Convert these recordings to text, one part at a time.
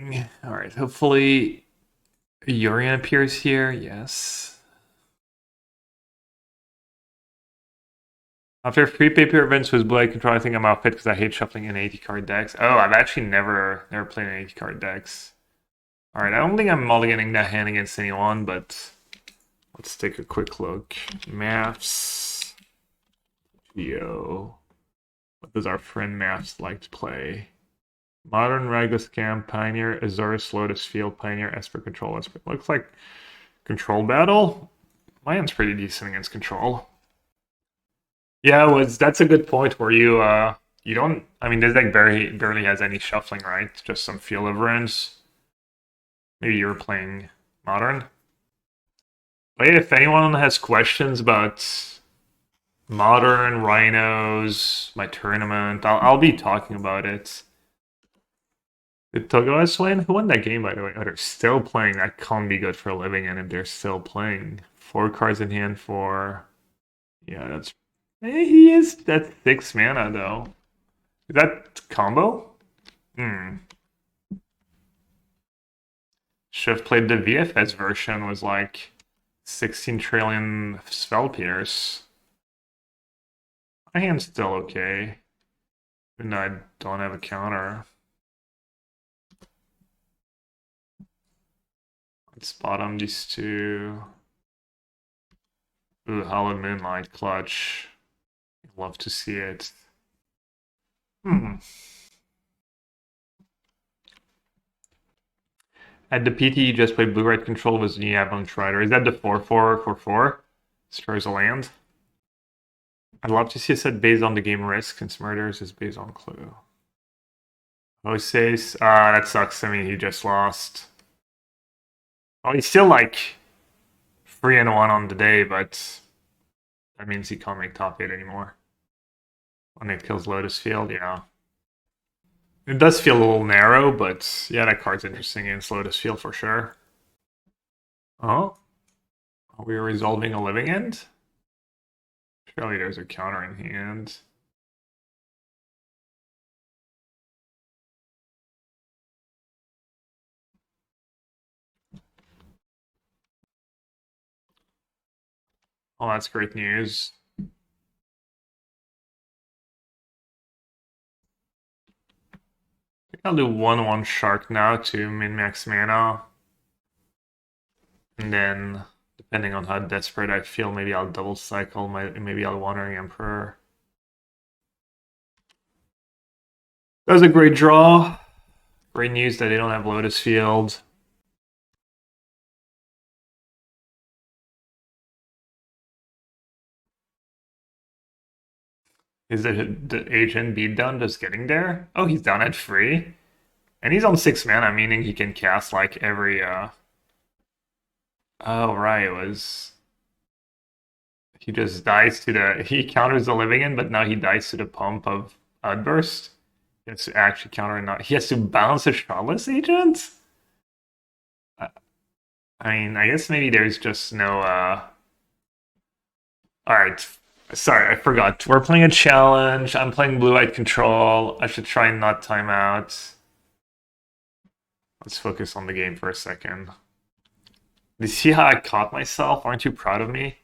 waiting. All right, hopefully Yorion appears here. Yes. After free paper events with Blade Control, I think I'm outfit because I hate shuffling in 80 card decks. Oh, I've actually never played in 80 card decks. All right, I don't think I'm mulliganing that hand against anyone, but let's take a quick look. Maths. Geo. What does our friend Maths like to play? Modern, Regulus Camp, Pioneer, Azores, Lotus Field, Pioneer, Esper, Control, Esper. Looks like Control Battle. My hand's pretty decent against Control. Yeah, that's a good point where you don't. I mean, this deck barely has any shuffling, right? Just some field of runes. Maybe you're playing Modern. But yeah, if anyone has questions about Modern, Rhinos, my tournament, I'll be talking about it. Did Togo's win? Who won that game, by the way? Oh, they're still playing. That can't be good for a living, and if they're still playing. 4 cards in hand for... Yeah, that's... he is... That's 6 mana, though. Is that combo? Should have played the VFS version, was like 16 trillion spell pierce. My hand's still okay. Even though I don't have a counter. Let's bottom these two. Ooh, Hallowed Moonlight clutch. Love to see it. At the PT, you just played blue-red control with the Avalanche Rider. Is that the 4/4/4/4? Destroys a land? I'd love to see a set based on the game risk, since Murders is based on clue. Osace, that sucks. I mean, he just lost. Oh, he's still like 3-1 on the day, but that means he can't make top 8 anymore. When it kills Lotus Field, yeah. It does feel a little narrow, but yeah, that card's interesting against Lotus Field for sure. Oh? Are we resolving a living end? Surely there's a counter in hand. Oh, that's great news. I think I'll do 1/1 Shark now to min-max mana. And then, depending on how desperate I feel, maybe I'll double cycle, maybe I'll Wandering Emperor. That was a great draw. Great news that they don't have Lotus Field. Is the agent beat down just getting there? Oh, he's down at 3. And he's on 6 mana, meaning he can cast like every Oh right, it was he just dies to the he counters the living end, but now he dies to the pump of Outburst. He has to actually counter not he has to bounce a Shardless agent? I mean, I guess maybe there's just no Alright. Sorry, I forgot. We're playing a challenge. I'm playing blue-white control. I should try and not time out. Let's focus on the game for a second. You see how I caught myself? Aren't you proud of me?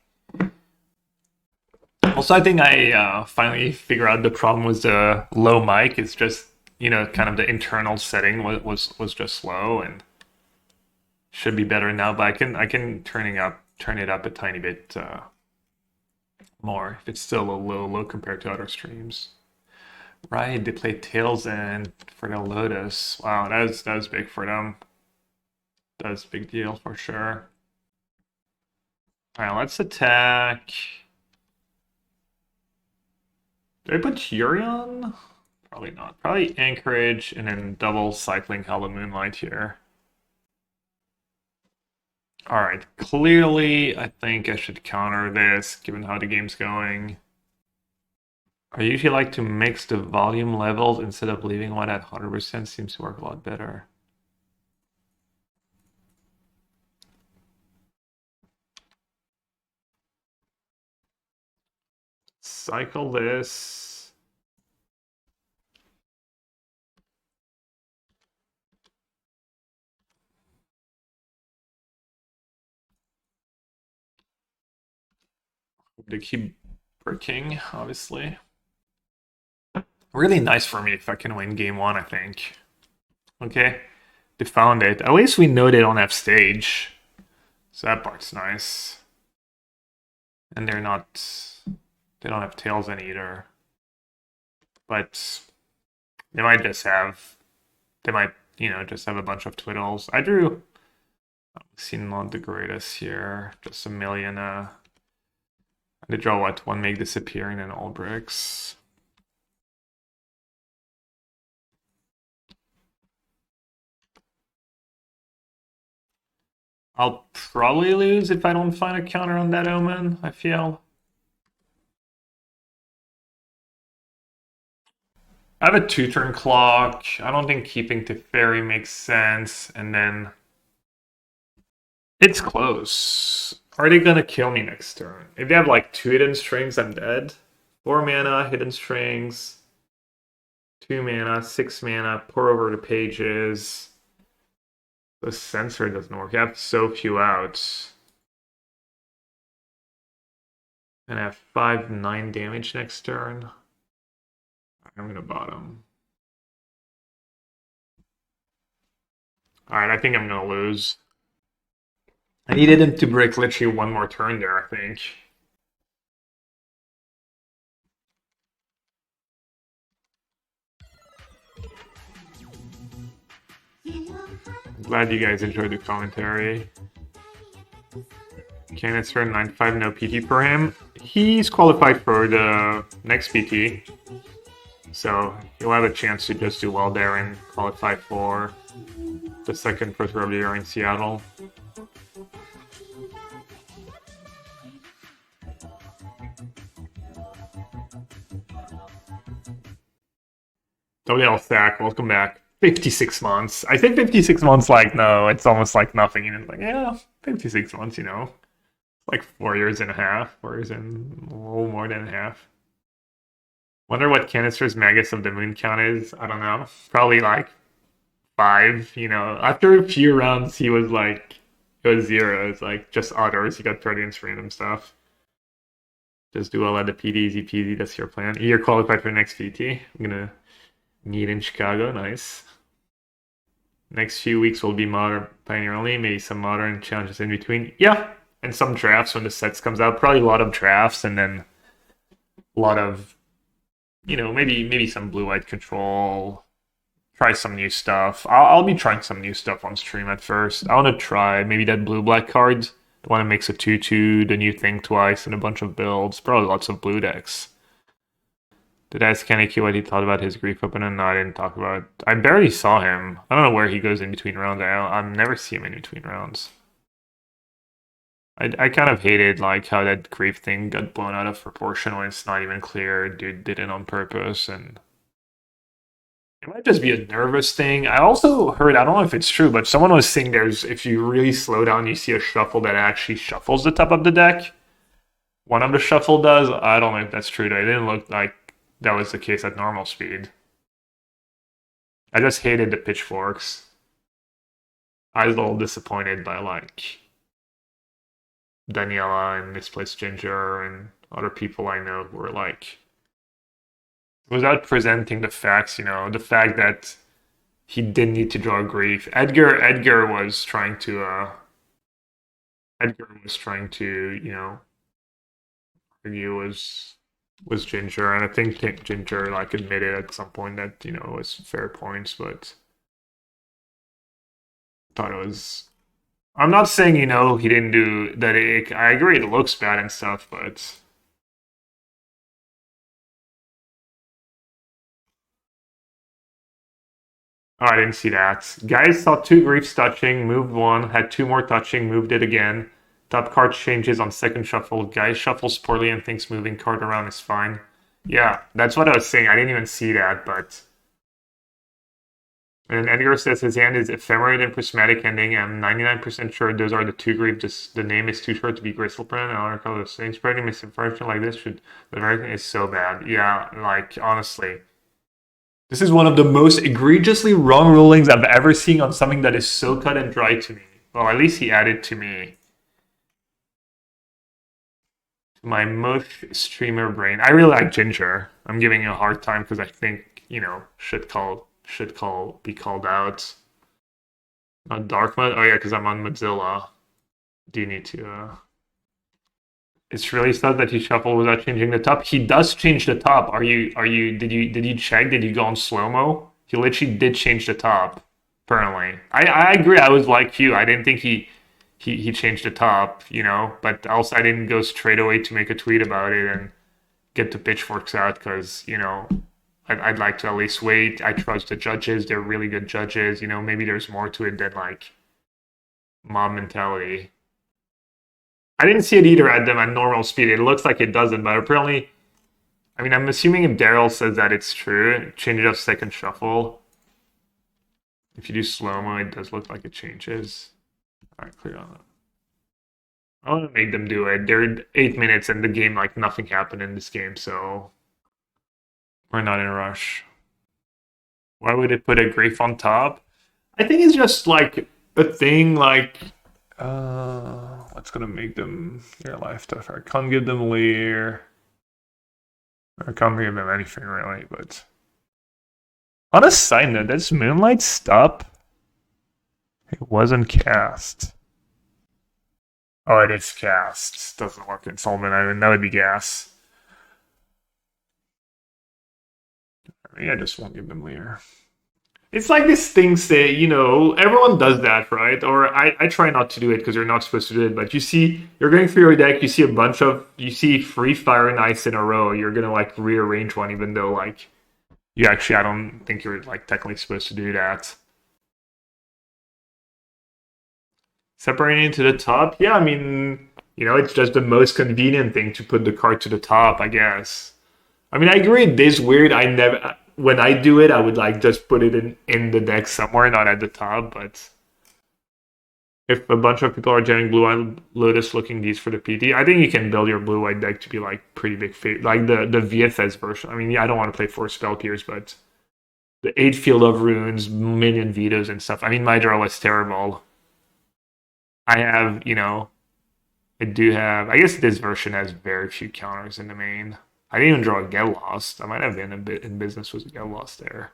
Also, I think I finally figured out the problem was the low mic. It's just, kind of the internal setting was just low and should be better now. But I can turn it up a tiny bit more if it's still a little low compared to other streams. Right, they played Tails and for the Lotus. Wow, that was big for them. That was a big deal for sure. Alright, let's attack. Did I put Yorion? Probably not. Probably Anchorage and then double cycling Hallowed Moonlight here. Alright, clearly I think I should counter this given how the game's going. I usually like to mix the volume levels instead of leaving one at 100%. Seems to work a lot better. Cycle this. They keep bricking, obviously. Really nice for me if I can win game 1, I think. Okay, they found it. At least we know they don't have stage. So that part's nice. And they don't have tails in either. But they might, just have a bunch of twiddles. I drew, seen not the greatest here. Just a million, I did draw what? One make disappear and then all bricks. I'll probably lose if I don't find a counter on that Omen, I feel. I have a 2-turn clock. I don't think keeping Teferi makes sense. And then it's close. Are they gonna kill me next turn? If they have like 2 hidden strings, I'm dead. 4 mana, hidden strings. 2 mana, 6 mana, pour over the pages. The Censor doesn't work. I have so few outs. And I have 5-9 damage next turn. I'm gonna bottom. Alright, I think I'm gonna lose. I needed him to break literally one more turn there, I think. Glad you guys enjoyed the commentary. Canister 95, no PT for him. He's qualified for the next PT. So he'll have a chance to just do well there and qualify for the second first row of the year in Seattle. WL Stack, welcome back. 56 months. I say 56 months like, no, it's almost like nothing. And it's like, yeah, 56 months, you know. Like 4 years and a half. 4 years and a little more than a half. Wonder what Canister's Magus of the Moon count is. I don't know. Probably like 5, you know. After a few rounds, he was like, it was 0. It's like just others. He got 30 and random stuff. Just do all at the PT, easy peasy. That's your plan. You're qualified for the next PT. I'm gonna meet in Chicago. Nice. Next few weeks will be modern Pioneer only. Maybe some modern challenges in between. Yeah. And some drafts when the sets comes out. Probably a lot of drafts and then a lot of, you know, maybe some blue-white control. Try some new stuff. I'll be trying some new stuff on stream at first. I want to try maybe that blue-black card. The one that makes a 2/2, the new thing twice, and a bunch of builds. Probably lots of blue decks. Did I ask Kaneki what he thought about his Grief opponent? No, I didn't talk about it. I barely saw him. I don't know where he goes in between rounds. I never see him in between rounds. I kind of hated like how that Grief thing got blown out of proportion when it's not even clear. Dude did it on purpose, and it might just be a nervous thing. I also heard, I don't know if it's true, but someone was saying if you really slow down, you see a shuffle that actually shuffles the top of the deck. One of the shuffle does. I don't know if that's true though. It didn't look like that was the case at normal speed. I just hated the pitchforks. I was a little disappointed by like Daniela and Misplaced Ginger and other people I know who were like, without presenting the facts, you know, the fact that he didn't need to draw Grief. Edgar was trying to you know, argue was Ginger, and I think Ginger like admitted at some point that, you know, it was fair points, but thought it was. I'm not saying, you know, he didn't do that. I agree, it looks bad and stuff, but oh, I didn't see that. Guys saw 2 Griefs touching, moved 1, had 2 more touching, moved it again. Top card changes on second shuffle. Guy shuffles poorly and thinks moving card around is fine. Yeah, that's what I was saying. I didn't even see that, but... And Edgar says his hand is ephemeral and prismatic ending. I'm 99% sure those are the 2 Grief. Just the name is too short to be graceful print. I don't recall the same. Spreading misinformation like this should... The American is so bad. Yeah, like, honestly. This is one of the most egregiously wrong rulings I've ever seen on something that is so cut and dry to me. Well, at least he added to me. My most streamer brain. I really like Ginger. I'm giving you a hard time because I think, you know, be called out. Not dark mode? Oh yeah, because I'm on Mozilla. Do you need to It's really sad that he shuffled without changing the top. He does change the top. Did you check? Did you go on slow-mo? He literally did change the top, apparently. I agree, I was like you. I didn't think he changed the top, you know, but also I didn't go straight away to make a tweet about it and get the pitchforks out because, you know, I'd like to at least wait. I trust the judges. They're really good judges. You know, maybe there's more to it than like mob mentality. I didn't see it either at them at normal speed. It looks like it doesn't, but apparently, I mean, I'm assuming if Daryl says that it's true, change it up second shuffle. If you do slow-mo, it does look like it changes. All right, clear on that. I want to make them do it. They're 8 minutes and the game, like nothing happened in this game, so we're not in a rush. Why would it put a Grafe on top? I think it's just like a thing like, what's gonna make them their life tougher? I can't give them Leer. I can't give them anything really, but on a side note, does Moonlight stop? It wasn't cast. Oh, it is cast. Doesn't work in Solomon Island. That would be gas. I just won't give them Leer. It's like this thing say, you know, everyone does that, right? Or I try not to do it because you're not supposed to do it. But you see, you're going through your deck, you see 3 Fire and Ice in a row. You're going to like rearrange one, even though like I don't think you're like technically supposed to do that. Separating it to the top? Yeah, I mean, you know, it's just the most convenient thing to put the card to the top, I guess. I mean, I agree, it is weird. When I do it, I would like just put it in the deck somewhere, not at the top, but if a bunch of people are jamming Blue-White Lotus looking these for the PT, I think you can build your Blue-White deck to be like pretty big favorite. Like the VFS version. I mean, yeah, I don't want to play 4 Spell Pierce, but the 8 Field of Runes, minion vetoes and stuff. I mean, my draw was terrible. I have, you know, I guess this version has very few counters in the main. I didn't even draw a Get Lost. I might have been a bit in business with a Get Lost there.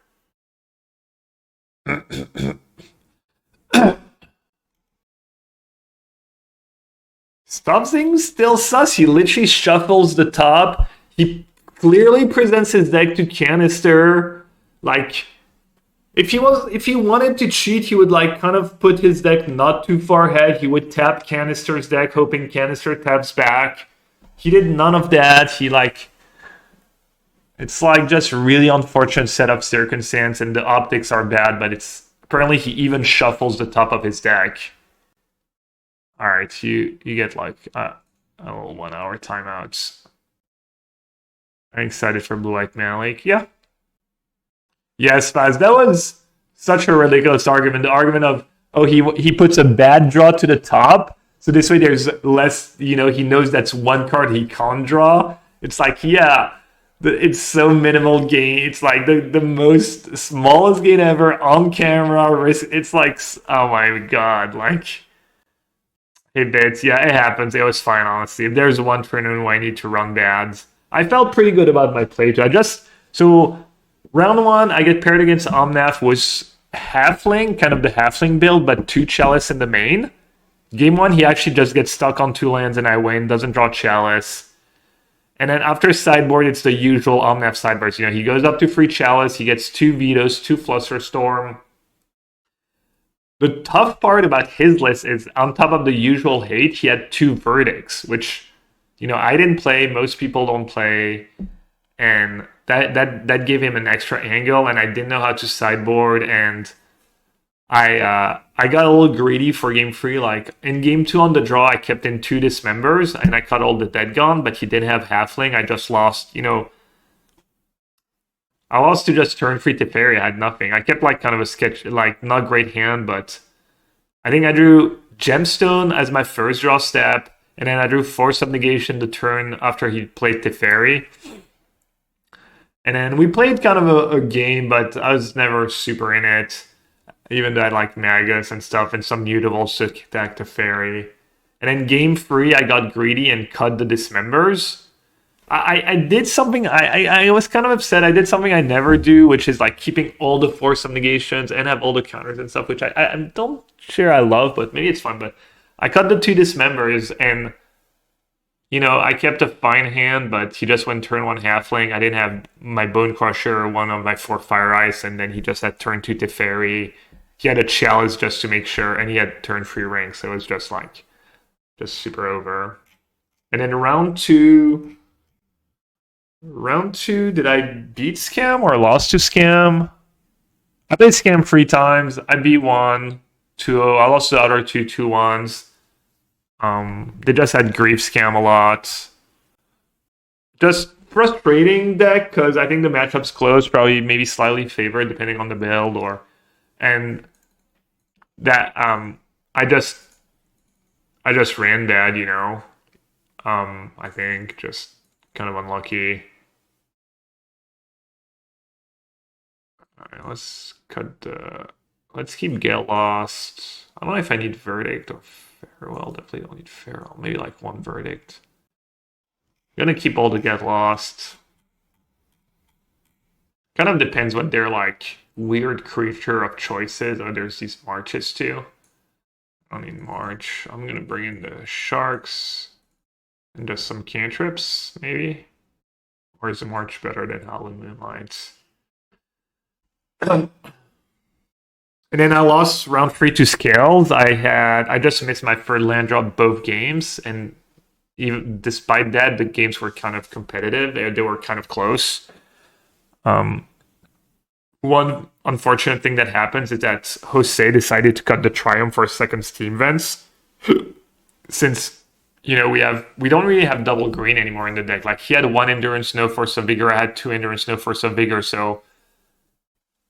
Something's still sus. He literally shuffles the top. He clearly presents his deck to Canister. Like, if he wanted to cheat, he would like kind of put his deck not too far ahead. He would tap Canister's deck, hoping Canister taps back. He did none of that. It's like just really unfortunate setup circumstance, and the optics are bad, but it's apparently he even shuffles the top of his deck. Alright, you get like a little 1 hour timeouts. I'm excited for Blue-White Mana Lake. Yeah. Yes, Spaz, that was such a ridiculous argument. The argument of, oh, he puts a bad draw to the top, so this way there's less, you know, he knows that's one card he can't draw. It's like, yeah, it's so minimal gain. It's like the most smallest gain ever on camera. It's like, oh my god, like, hey bits, yeah, it happens. It was fine, honestly. If there's one turn where I need to run bads, I felt pretty good about my play. So round 1, I get paired against Omnath, was halfling, kind of the halfling build, but 2 Chalice in the main. Game 1, he actually just gets stuck on 2 lands and I win, doesn't draw Chalice. And then after sideboard, it's the usual Omnath sideboards. You know, he goes up to 3 Chalice, he gets 2 Vetoes, 2 Flusterstorm. The tough part about his list is, on top of the usual hate, he had 2 Verdicts, which, you know, I didn't play, most people don't play, and that gave him an extra angle, and I didn't know how to sideboard, and I got a little greedy for game 3. Like, in game 2 on the draw, I kept in 2 Dismembers, and I cut all the Dead Gone, but he didn't have Halfling. I just lost, you know, I lost to just turn 3 Teferi. I had nothing. I kept, like, kind of a sketch, like, not great hand, but I think I drew Gemstone as my first draw step, and then I drew Force of Negation the turn after he played Teferi. And then we played kind of a game, but I was never super in it. Even though I like Magus and stuff, and some mutables to attack Teferi. And then game 3, I got greedy and cut the dismembers. I did something, I was kind of upset. I did something I never do, which is like keeping all the force of negations and have all the counters and stuff, which I don't sure I love, but maybe it's fun. But I cut the 2 dismembers, and you know, I kept a fine hand, but he just went turn 1 halfling. I didn't have my Bone Crusher, one of my 4 Fire Ice, and then he just had turn 2 Teferi. He had a Chalice just to make sure, and he had turn 3 Ring, so it was just like, just super over. And then round 2, did I beat Scam or lost to Scam? I played Scam 3 times. I beat 1, 2-0. I lost the other 2, 2-1s. They just had Grief Scam a lot. Just frustrating deck because I think the matchup's close, probably maybe slightly favored depending on the build, and that I just ran bad, you know. I think just kind of unlucky. Alright, let's keep Get Lost. I don't know if I need Verdict or Farewell. Definitely don't need Farewell. Maybe like 1 Verdict. I'm gonna keep all the Get Lost. Kind of depends what their like weird creature of choice is. Oh, there's these marches too. I don't need March. I'm gonna bring in the Sharks and just some cantrips, maybe. Or is the March better than Hallowed Moonlight? And then I lost round 3 to Scales. I just missed my third land drop both games, and even despite that, the games were kind of competitive. They were kind of close. One unfortunate thing that happens is that Jose decided to cut the Triumph for second Steam Vents. Since, you know, we don't really have double green anymore in the deck. Like, he had 1 Endurance, no Force of Vigor. I had 2 Endurance, no Force of Vigor. So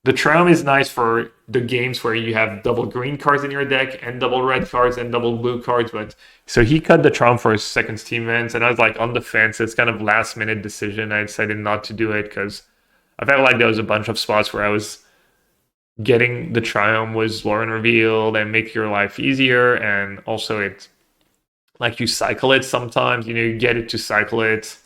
the Triumph is nice for the games where you have double green cards in your deck and double red cards and double blue cards. But so he cut the Triumph for his second Steam Vents, and I was like on the fence. It's kind of last minute decision. I decided not to do it because I felt like there was a bunch of spots where I was getting the Triumph was Lauren revealed and make your life easier, and also it like you cycle it sometimes, you know, you get it to cycle it.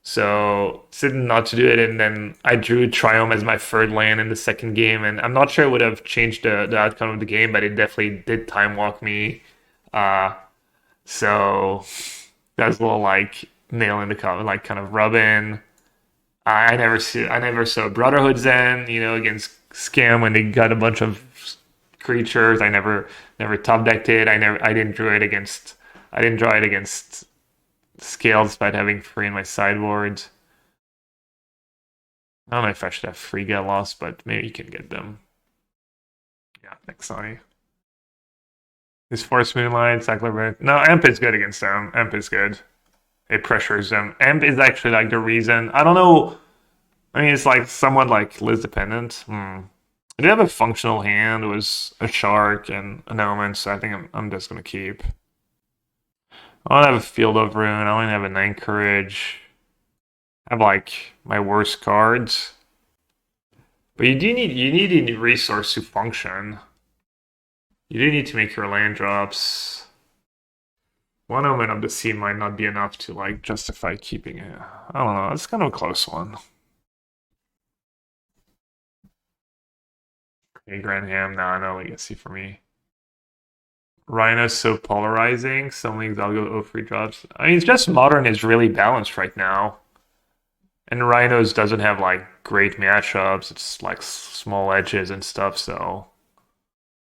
So decided not to do it, and then I drew Triumph as my 3rd land in the second game, and I'm not sure it would have changed the outcome of the game, but it definitely did time walk me. So that was a little like nail in the coffin, like kind of rubbing. I never saw Brotherhood Zen, you know, against Scam when they got a bunch of creatures. I never top decked it. I didn't draw it against Scale despite having 3 in my sideboard. I don't know if I should have 3 Get Lost, but maybe you can get them. Yeah, thanks, Sonny. This Force Moonlight, Cycler. No, Amp is good against them. Amp is good. It pressures them. Amp is actually like the reason. I don't know. I mean, it's like somewhat like Liz dependent. I did have a functional hand. It was a Shark and an Omen, so I think I'm just gonna keep. I don't have a Field of Ruin. I only have an Anchorage. I have like my worst cards. But you need a resource to function. You do need to make your land drops. 1 Omen of the Sea might not be enough to like justify keeping it. I don't know. It's kind of a close one. Okay, Granham, nah, no legacy for me. Rhino's so polarizing. Some leagues I'll go 0-3 drops. I mean, it's just Modern is really balanced right now. And Rhinos doesn't have like great matchups. It's like small edges and stuff, so.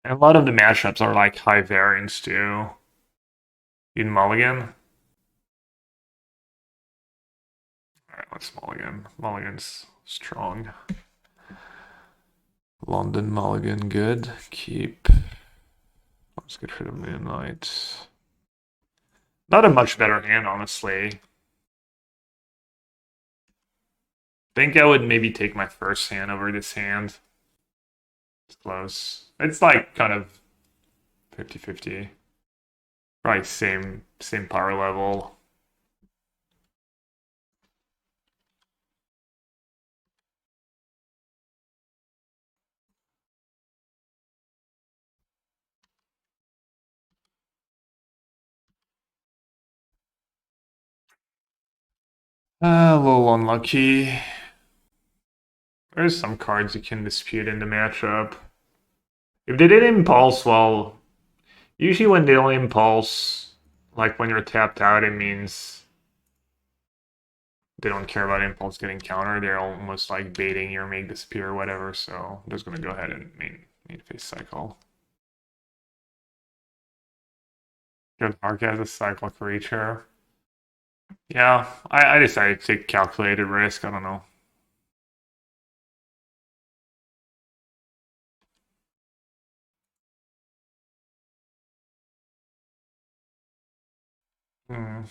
And a lot of the matchups are like high variance too. In Mulligan. Alright, let's Mulligan. Mulligan's strong. London Mulligan, good. Keep. Let's get rid of Moonlight. Not a much better hand, honestly. Think I would maybe take my first hand over this hand. It's close. It's like kind of 50-50. Probably same power level. A little unlucky. There's some cards you can dispute in the matchup. If they did impulse, well, usually when they don't impulse, like when you're tapped out, it means they don't care about impulse getting countered. They're almost like baiting your make disappear or whatever. So I'm just gonna go ahead and main phase cycle. Good Hark has a cycle creature. Yeah, I decided to take calculated risk. I don't know. I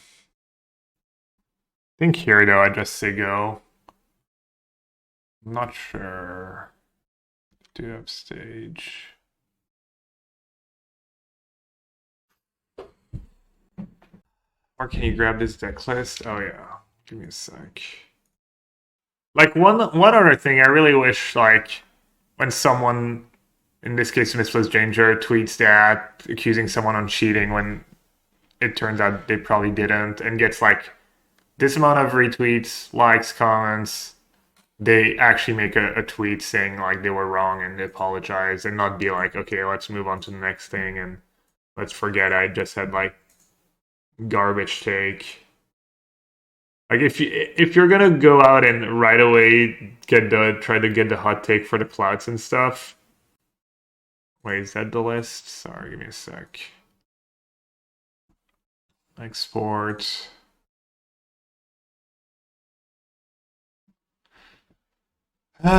think here though I just say go. I'm not sure. Do have stage. Or can you grab this deck list? Oh yeah. Give me a sec. Like one other thing, I really wish like when someone, in this case Misplaced Danger, tweets that accusing someone on cheating when it turns out they probably didn't, and gets like this amount of retweets, likes, comments, they actually make a tweet saying like they were wrong and they apologize, and not be like, okay, let's move on to the next thing and let's forget I just had like garbage take. Like if you're gonna go out and right away try to get the hot take for the clouds and stuff. Wait, is that the list? Sorry, give me a sec. Export.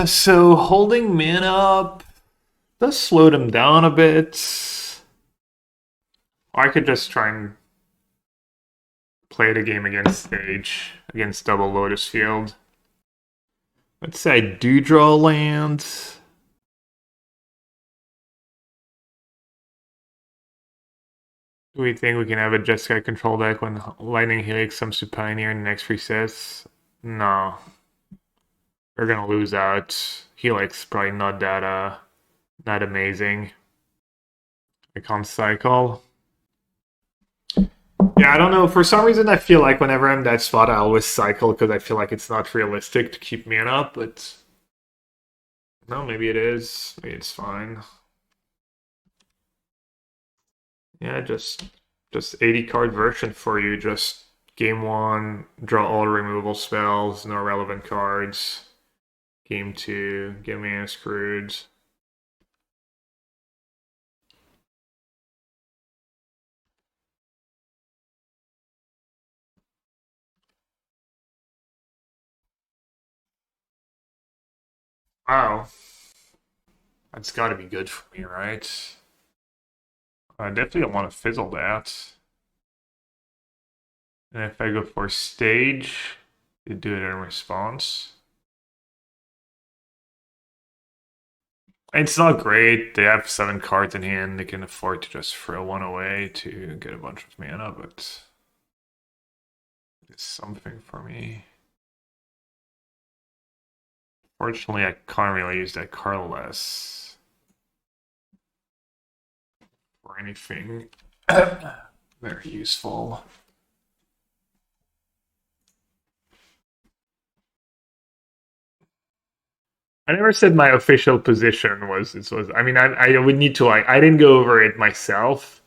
So holding mana up does slow them down a bit. I could just try and play the game against stage, against double Lotus Field. Let's say I do draw land. Do we think we can have a Jeskai control deck when Lightning Helix comes to Pioneer in the next recess? No. We're gonna lose out. Helix probably not that amazing. Icon cycle. Yeah, I don't know. For some reason, I feel like whenever I'm in that spot, I always cycle because I feel like it's not realistic to keep mana up. But no, maybe it is. Maybe it's fine. Yeah, just 80 card version for you. Just game 1, draw all removal spells, no relevant cards. Game 2, get mana screwed. Wow. That's got to be good for me, right? I definitely don't want to fizzle that. And if I go for stage, they do it in response. It's not great. They have 7 cards in hand. They can afford to just throw one away to get a bunch of mana, but it's something for me. Fortunately, I can't really use that card less for anything very useful. I never said my official position was this was. I mean, I would need to like. I didn't go over it myself.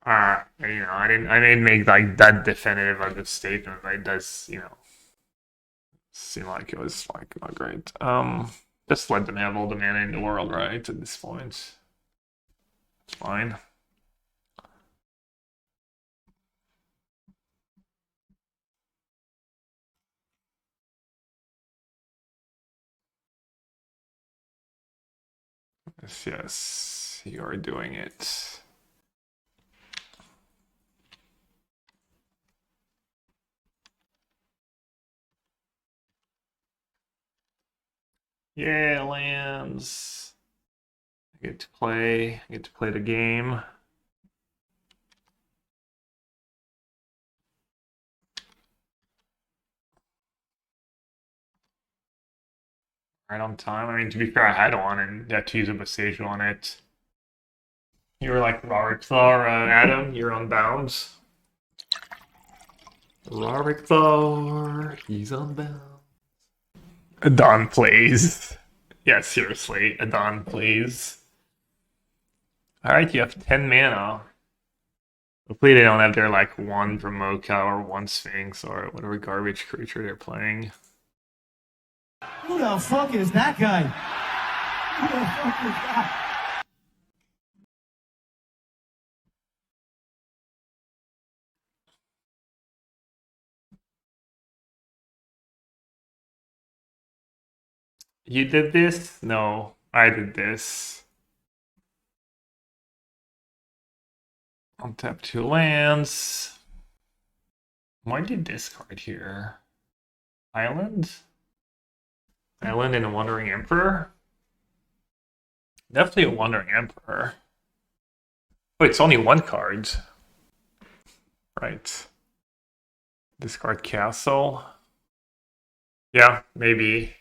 I didn't make like that definitive of the statement, but it does, seem like it was like not great. Just let them have all the mana in the world, right? At this point, it's fine. Yes, you are doing it. Yeah, lands. I get to play. I get to play the game. Right on time. I mean, to be fair, I had one and had to use a Besage on it. You were like Robert Thor, Adam. You're on bounds. Larvic he's unbound. Adon, please. Yeah, seriously, Adon, please. Alright, you have 10 mana. Hopefully they don't have their, like, one Dromoka or one Sphinx or whatever garbage creature they're playing. Who the fuck is that guy? Who the fuck is that? You did this? No, I did this. Untap 2 lands. Why did discard here? Island? Island and a Wandering Emperor? Definitely a Wandering Emperor. Wait, it's only one card. Right. Discard Castle. Yeah, maybe.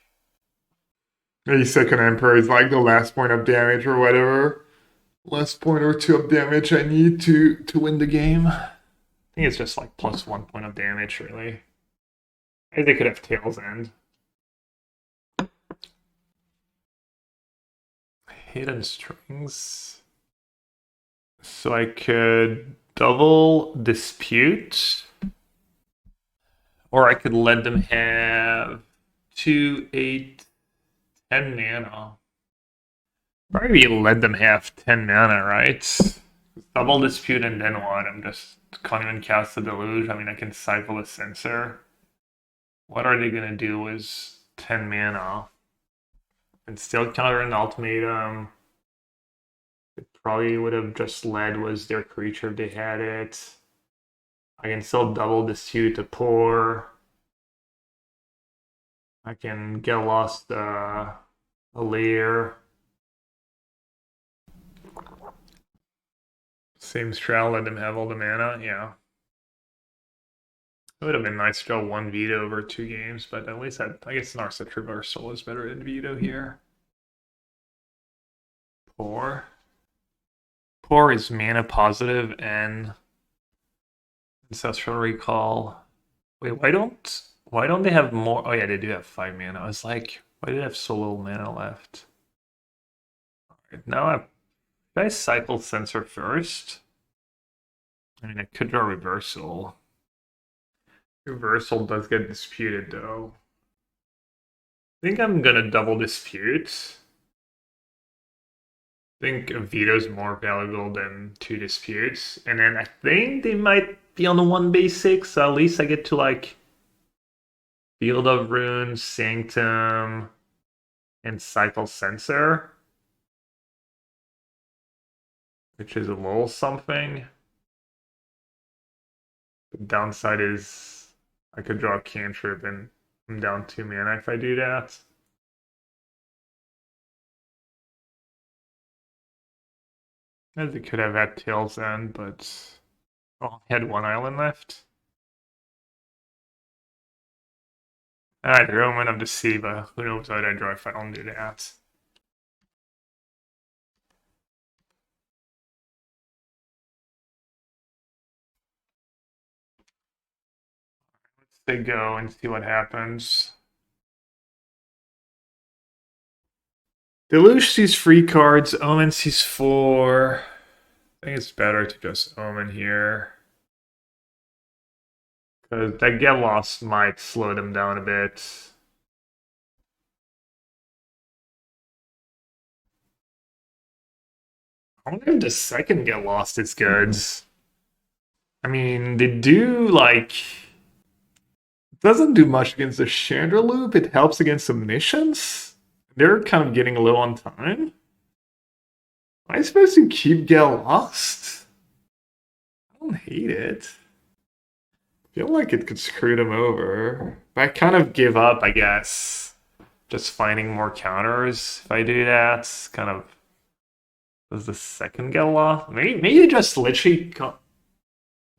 Maybe second Emperor is like the last point of damage or whatever. Last point or 2 of damage I need to win the game. I think it's just like plus 1 point of damage, really. Maybe they could have Tails End. Hidden Strings. So I could double Dispute. Or I could let them have 2, 8, 10 mana. Probably let them have 10 mana, right? Double Dispute and then what? I'm just can't even cast the Deluge. I mean, I can cycle the Censor. What are they gonna do with 10 mana? And still counter an Ultimatum. It probably would have just led was their creature if they had it. I can still double Dispute to pour. I can get lost a layer. Same strat, let them have all the mana, yeah. It would have been nice to go 1 Veto over 2 games, but at least I guess Narset Reversal is better than Veto here. Pour. Pour is mana positive and Ancestral Recall. Wait, why don't they have more? Oh yeah, they do have 5 mana. I was like, why do they have so little mana left? Alright, now should I cycle Censor first? I mean, I could draw Reversal. Reversal does get disputed though. I think I'm gonna double Dispute. I think a Veto is more valuable than 2 Disputes. And then I think they might be on the 1 base 6, so at least I get to like Field of Runes, Sanctum, and cycle Censor. Which is a little something. The downside is I could draw a cantrip and I'm down 2 mana if I do that. As it could have had Tails End, but oh, I had 1 island left. Either Omen of the Sea, but who knows what I draw if I don't do that. Let's say go and see what happens. Deluge sees 3 cards, Omen sees 4. I think it's better to just Omen here. Because that Get Lost might slow them down a bit. I wonder if the second Get Lost is good. I mean, they do, like... It doesn't do much against the Chandra Loop. It helps against Omniscience. They're kind of getting low on time. Am I supposed to keep Get Lost? I don't hate it. I feel like it could screw them over. But I kind of give up, I guess. Just finding more counters if I do that. Kind of... Does the second Get Lost? Maybe they just literally...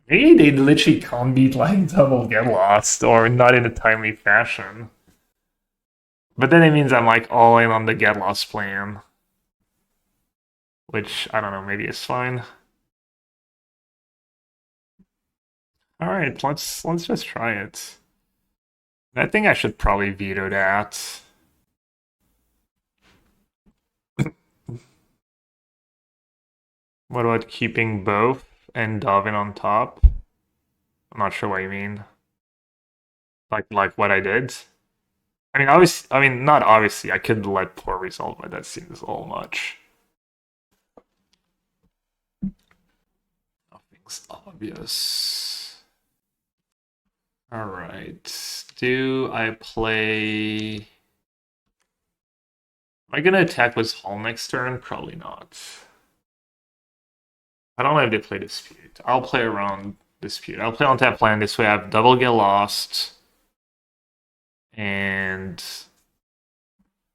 Maybe they literally can't beat like double Get Lost, or not in a timely fashion. But then it means I'm like all in on the Get Lost plan. Which, I don't know, maybe it's fine. All right, let's just try it. I think I should probably veto that. What about keeping both and Dovin on top? I'm not sure what you mean. Like what I did. I mean, obviously, I mean, not obviously. I could let poor result, but that seems a little much. Nothing's obvious. All right. Do I play? Am I gonna attack with Hull next turn? Probably not. I don't know if they play Dispute. I'll play around Dispute. I'll play on tap plan. This way I have double get lost. And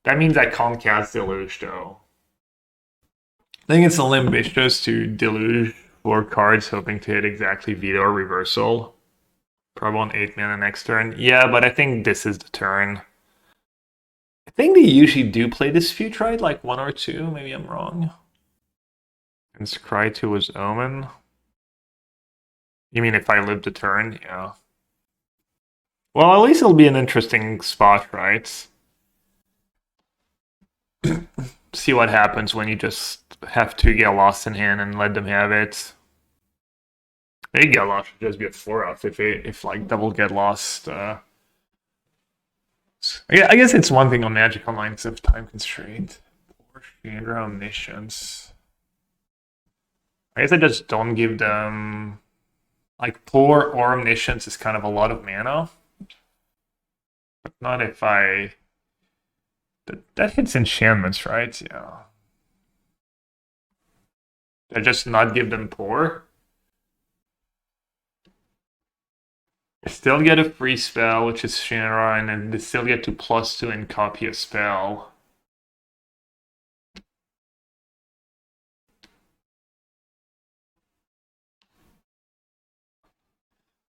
that means I can't cast Deluge though. I think it's a little ambitious to Deluge 4 cards hoping to hit exactly Veto or Reversal. Probably on 8 mana next turn. Yeah, but I think this is the turn. I think they usually do play Dispute, right? Like 1 or 2, maybe I'm wrong. And Scry 2 was Omen. You mean if I live the turn? Yeah. Well, at least it'll be an interesting spot, right? See what happens when you just have to get lost in hand and let them have it. They get lost should just be a 4-out if like double get lost. I guess it's one thing on Magic Online of time constraint. Or Chandra Omniscience. I guess I just don't give them like Poor or Omniscience is kind of a lot of mana. But not if I that hits enchantments, right? Yeah. I just not give them Poor. I still get a free spell, which is Shinra, and then they still get to +2 and copy a spell.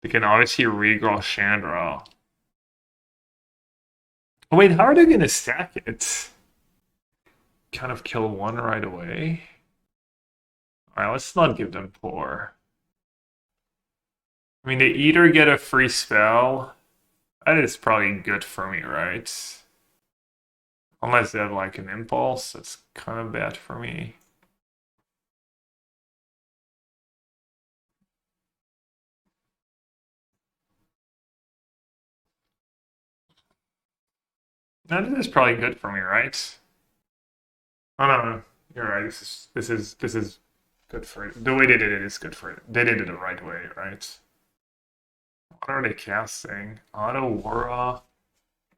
They can obviously regrow Chandra. Oh, wait, how are they gonna stack it? Kind of kill one right away. Alright, let's not give them Poor. I mean, they either get a free spell. That is probably good for me, right? Unless they have like an impulse, that's kind of bad for me. That is probably good for me, right? Oh no, you're right. This is good for it. The way they did it is good for it. They did it the right way, right? What are they casting? Otawara.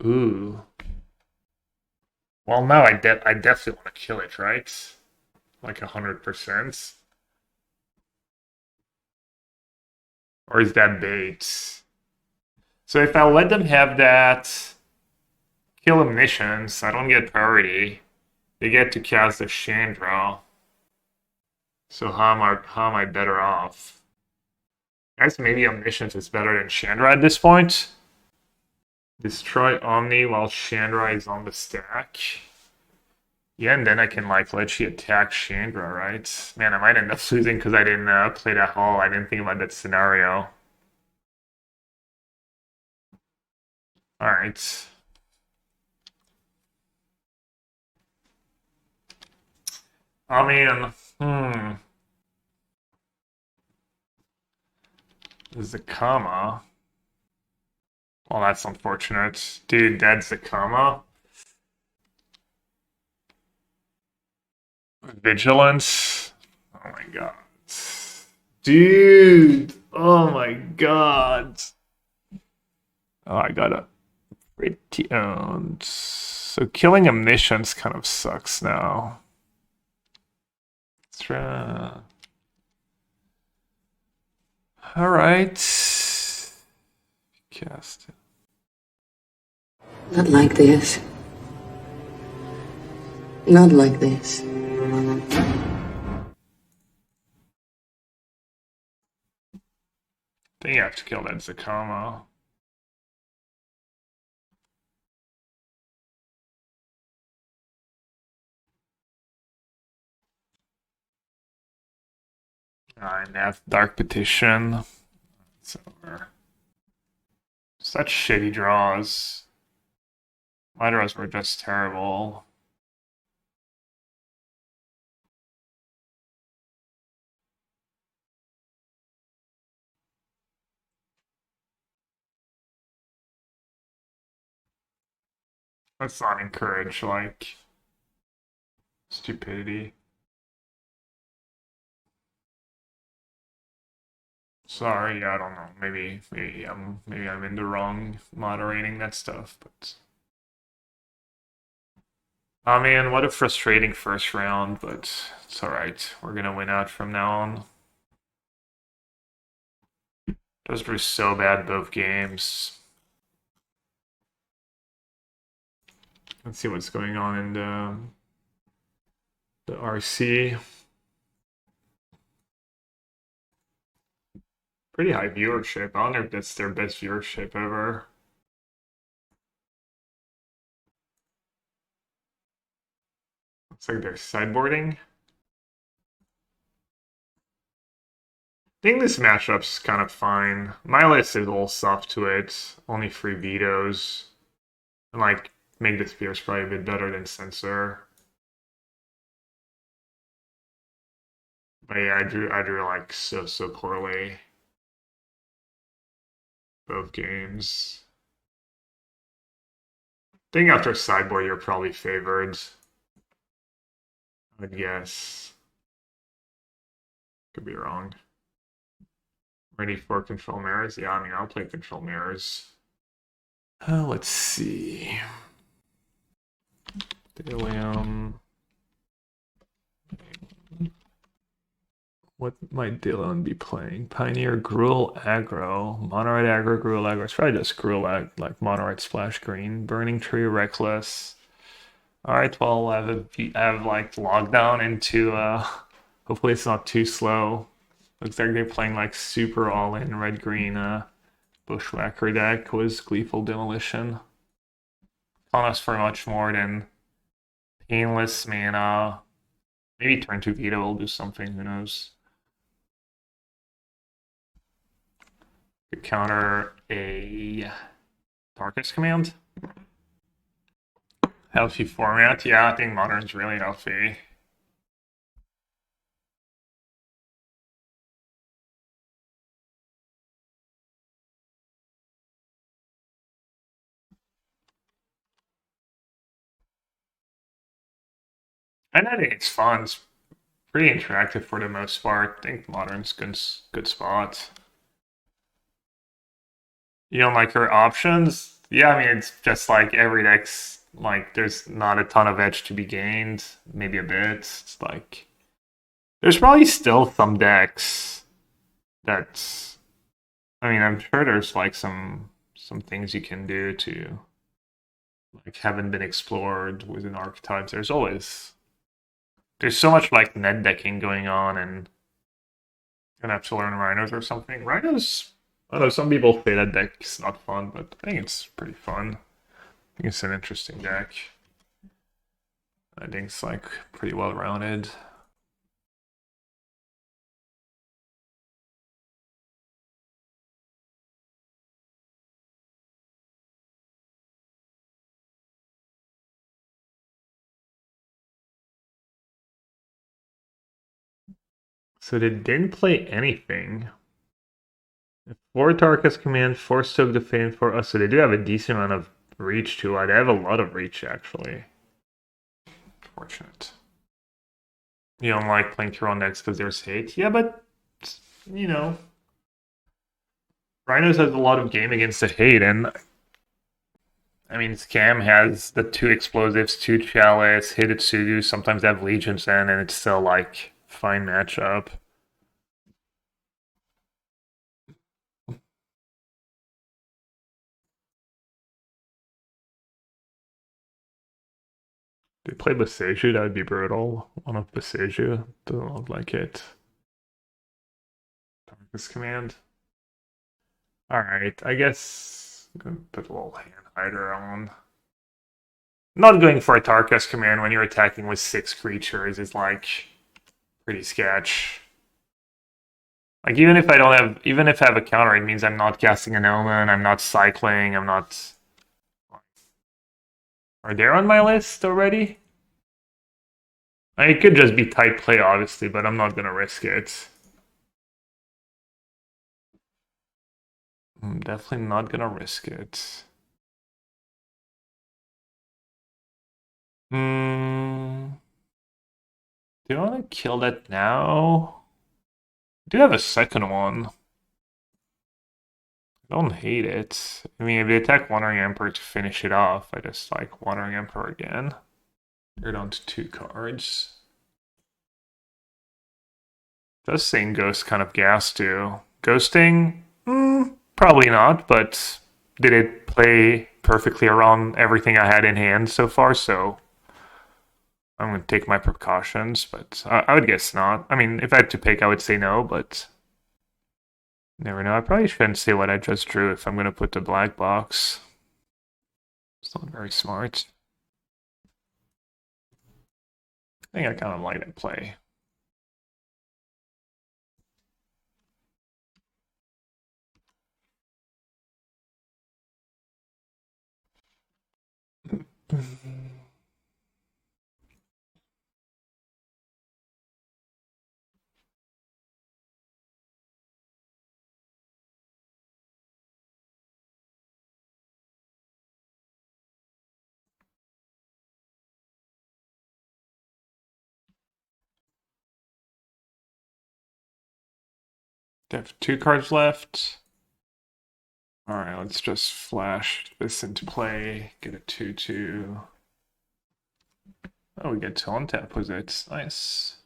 Ooh. Well, now I definitely want to kill it, right? Like 100%. Or is that bait? So if I let them have that kill Omniscience, I don't get priority. They get to cast the Chandra. So how am I better off? I guess maybe Omniscience is better than Chandra at this point. Destroy Omni while Chandra is on the stack. Yeah, and then I can like let you attack Chandra, right? Man, I might end up losing because I didn't play that Hall. I didn't think about that scenario. Alright. I mean, Zakama. Well, that's unfortunate. Dude, dead Zakama. Vigilance. Oh my god. Dude. Oh my god. Oh, I got a pretty owned. So killing Omniscience kind of sucks now. Let's try. Alright. Cast it. Not like this. Not like this. I think you have to kill that Zakama. Alright, now Dark Petition. It's over. Such shitty draws. My draws were just terrible. Let's not encourage, like, stupidity. Sorry, I don't know. Maybe I'm in the wrong moderating that stuff, but oh man, what a frustrating first round, but it's alright. We're gonna win out from now on. Those were so bad both games. Let's see what's going on in the RC. Pretty high viewership. I wonder if that's their best viewership ever. Looks like they're sideboarding. I think this matchup's kind of fine. My list is a little soft to it. Only 3 vetoes. And like, make this Spear's probably a bit better than Censor. But yeah, I drew like so poorly. Both games. I think after sideboard you're probably favored. I'd guess. Could be wrong. Ready for control mirrors? Yeah, I mean, I'll play control mirrors. Let's see. Dalium. What might Dylan be playing? Pioneer, Gruul, Aggro. Mono-red, Aggro, Gruul, Aggro. It's probably just Gruul, like Mono-red, Splash Green. Burning Tree, Reckless. Alright, well, I have like lockdown into, hopefully it's not too slow. Looks like they're playing like super all-in red-green, Bushwhacker deck with Gleeful Demolition. Telling us for much more than Painless Mana. Maybe turn 2 Veto will do something, who knows. Could counter a Darkest Command. Healthy format. Yeah, I think Modern's really healthy. And I think it's fun. It's pretty interactive for the most part. I think Modern's good spot. You don't like her options? Yeah, I mean, it's just like every deck's like there's not a ton of edge to be gained. Maybe a bit. It's like there's probably still some decks that's I mean, I'm sure there's like some things you can do to like haven't been explored within archetypes. There's so much like net decking going on, and gonna have to learn Rhinos or something. Rhinos, I don't know, some people say that deck's not fun, but I think it's pretty fun. I think it's an interesting deck. I think it's like pretty well rounded. So they didn't play anything. 4 Tarkus command, 4 Stoke the Fame for us. So they do have a decent amount of reach too. They have a lot of reach actually. Fortunate. You don't like playing Turon decks because there's hate? Yeah, but you know. Rhinos has a lot of game against the hate, and I mean Scam has the 2 explosives, 2 chalice, Hidetsugu, sometimes they have legions in, and it's still like fine matchup. They play Boseiju, that would be brutal. One of Boseiju, doesn't look like it. Darkest Command. Alright, I guess I'm gonna put a little hand hider on. Not going for a Tarkus command when you're attacking with 6 creatures is like pretty sketch. Like even if I have a counter, it means I'm not casting an Omen, I'm not cycling, I'm not. Are they on my list already? It could just be tight play, obviously, but I'm not gonna risk it. I'm definitely not gonna risk it. Do I want to kill that now? I do have a second one. I don't hate it. I mean, if they attack Wandering Emperor to finish it off, I just like Wandering Emperor again. They're down to 2 cards. Does saying Ghost kind of gas too? Ghosting? Probably not, but did it play perfectly around everything I had in hand so far? So I'm going to take my precautions, but I would guess not. I mean, if I had to pick, I would say no, but never know. I probably shouldn't say what I just drew if I'm going to put the black box. It's not very smart. I think I kind of like that play. They have 2 cards left. Alright, let's just flash this into play. Get a 2/2. Oh, we get to untap with it. Nice.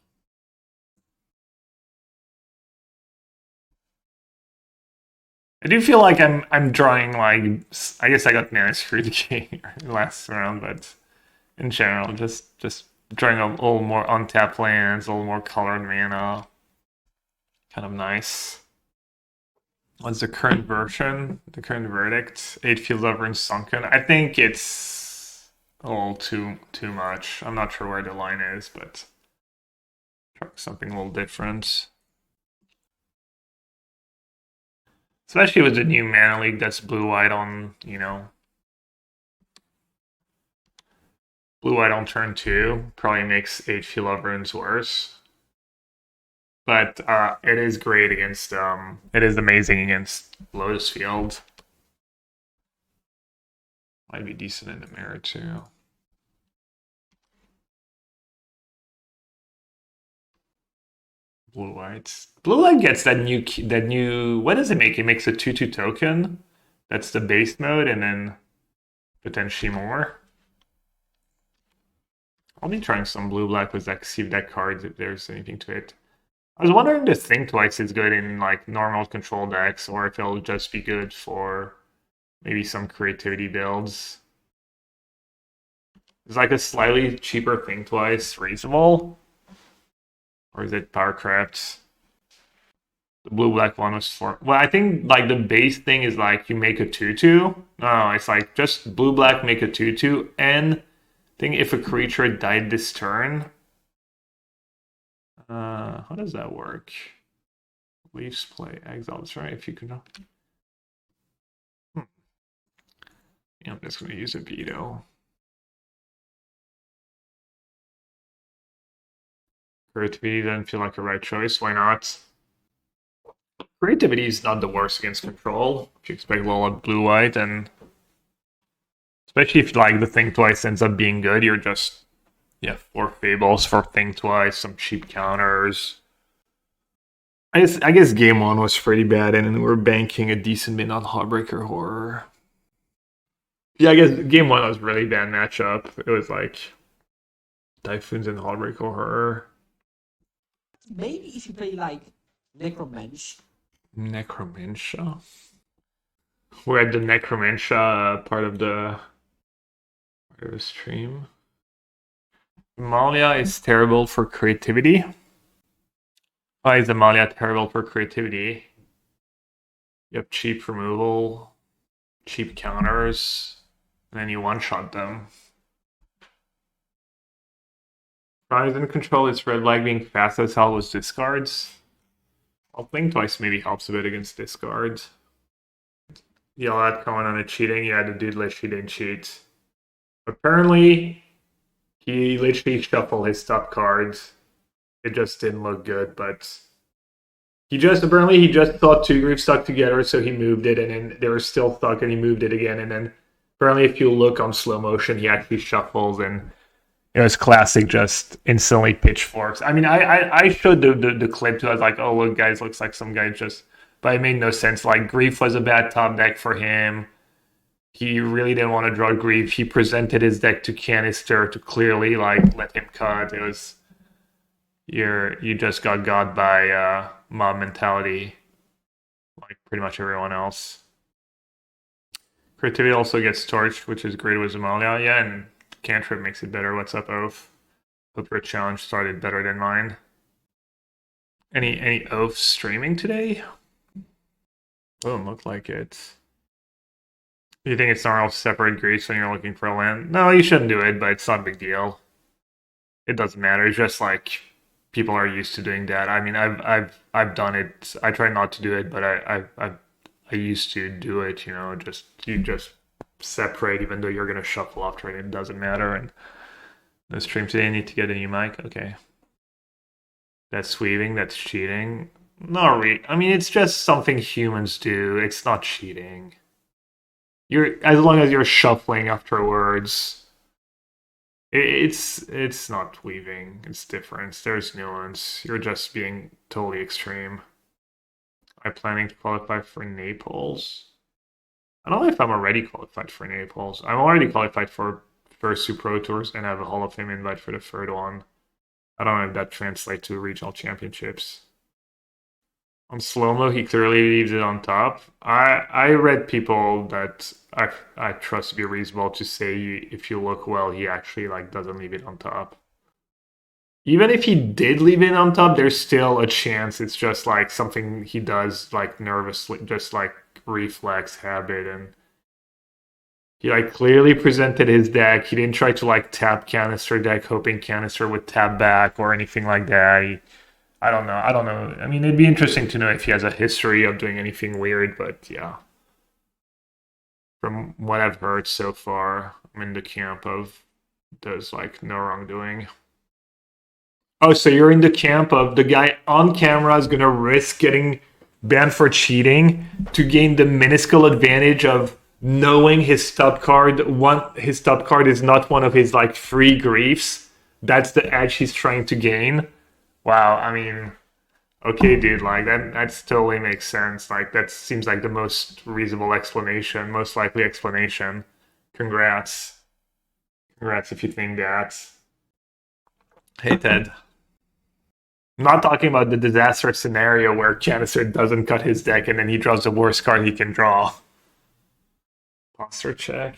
I do feel like I'm drawing like I guess I got mana screwed again last round, but in general, just drawing a little more untapped lands, a little more colored mana. Kind of nice. What's the current version? The current verdict? 8 fields over and sunken. I think it's a little too much. I'm not sure where the line is, but try something a little different. Especially with the new Mana League that's blue-white on, blue-white on turn 2. Probably makes 8 field of runes worse. But it is great against, it is amazing against Lotus Field. Might be decent in the mirror too. Blue-white. Blue-white gets that new, what does it make? It makes a 2/2 token. That's the base mode, and then potentially more. I'll be trying some blue-black with that, see if that card, if there's anything to it. I was wondering if Think Twice is good in like normal control decks, or if it'll just be good for maybe some creativity builds. Is like a slightly cheaper Think Twice reasonable? Or is it power crept? The blue-black one was for... Well, I think like the base thing is like you make a 2/2. No, it's like just blue-black make a 2/2, and I think if a creature died this turn... how does that work? Leafs play exiles, right? If you can... Yeah, I'm just going to use a veto. Creativity doesn't feel like a right choice. Why not? Creativity is not the worst against control. If you expect a lot of blue-white, and especially if like the Think Twice ends up being good, you're just 4 Fables for Think Twice, some cheap counters. I guess game 1 was pretty bad, and then we're banking a decent bit on Hullbreaker Horror. Yeah, I guess game 1 was really bad matchup. It was like Typhoons and Hullbreaker Horror. Maybe if you play like Necromancer. Necromantia? We're at the Necromantia part of the stream. Amalia is terrible for creativity. Why is Amalia terrible for creativity? You have cheap removal, cheap counters, and then you one-shot them. Rise and control is red lag being fast as hell with discards. I'll think twice maybe helps a bit against discards. Yell at coming on a cheating. Yeah, the dude literally didn't cheat. Apparently, he literally shuffled his top cards. It just didn't look good, but he just thought two groups stuck together, so he moved it, and then they were still stuck, and he moved it again, and then apparently if you look on slow motion, he actually shuffles, and it was classic, just instantly pitchforks. I mean, I showed the clip to us, like, oh look guys, looks like some guy just, but it made no sense. Like, Grief was a bad top deck for him. He really didn't want to draw Grief. He presented his deck to Canister to clearly like let him cut. It was you just got by mob mentality, like pretty much everyone else. Creativity also gets torched, which is great with Zamalia. Yeah, and Cantrip makes it better. What's up, Oath? Hope your challenge started better than mine. Any Oath streaming today? Doesn't look like it. You think it's normal to separate Greece when you're looking for a land? No, you shouldn't do it, but it's not a big deal. It doesn't matter. It's just like people are used to doing that. I mean, I've done it. I try not to do it, but I used to do it. You know, you just separate, even though you're gonna shuffle after it. It doesn't matter. And the stream today, I need to get a new mic. Okay, that's sweeping. That's cheating. Not really. I mean, it's just something humans do. It's not cheating. As long as you're shuffling afterwards, it's not weaving. It's different. There's nuance. You're just being totally extreme. I'm planning to qualify for Naples. I don't know if I'm already qualified for Naples. I'm already qualified for first two Pro Tours and I have a Hall of Fame invite for the third one. I don't know if that translates to regional championships. On slow-mo, he clearly leaves it on top. I read people that I trust to be reasonable to say if you look well, he actually like doesn't leave it on top. Even if he did leave it on top, there's still a chance it's just like something he does like nervously, just like reflex habit, and he like clearly presented his deck. He didn't try to like tap Canister deck, hoping Canister would tap back or anything like that. I don't know. I mean, it'd be interesting to know if he has a history of doing anything weird, but yeah. From what I've heard so far, I'm in the camp of there's like no wrongdoing. Oh, so you're in the camp of the guy on camera is gonna risk getting banned for cheating to gain the minuscule advantage of knowing his top card. His top card is not one of his like free griefs. That's the edge he's trying to gain. Wow, I mean, okay, dude, like that totally makes sense. Like that seems like the most reasonable explanation, most likely explanation. Congrats if you think that. Hey, Ted. I'm not talking about the disastrous scenario where Canister doesn't cut his deck and then he draws the worst card he can draw. Posture check.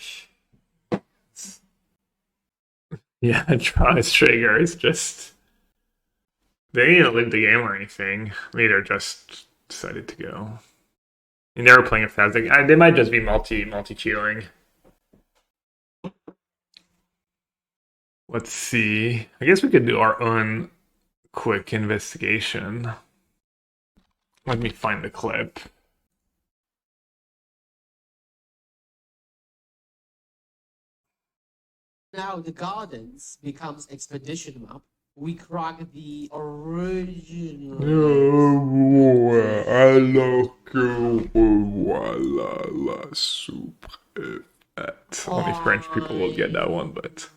Yeah, draw his trigger. It's just... They didn't live the game or anything. Maybe they're just decided to go. And they were playing a fast deck. They might just be multi-cheating. Let's see. I guess we could do our own quick investigation. Let me find the clip. Now the Gardens becomes Expedition map. We crack the original. Only French people will get that one, but...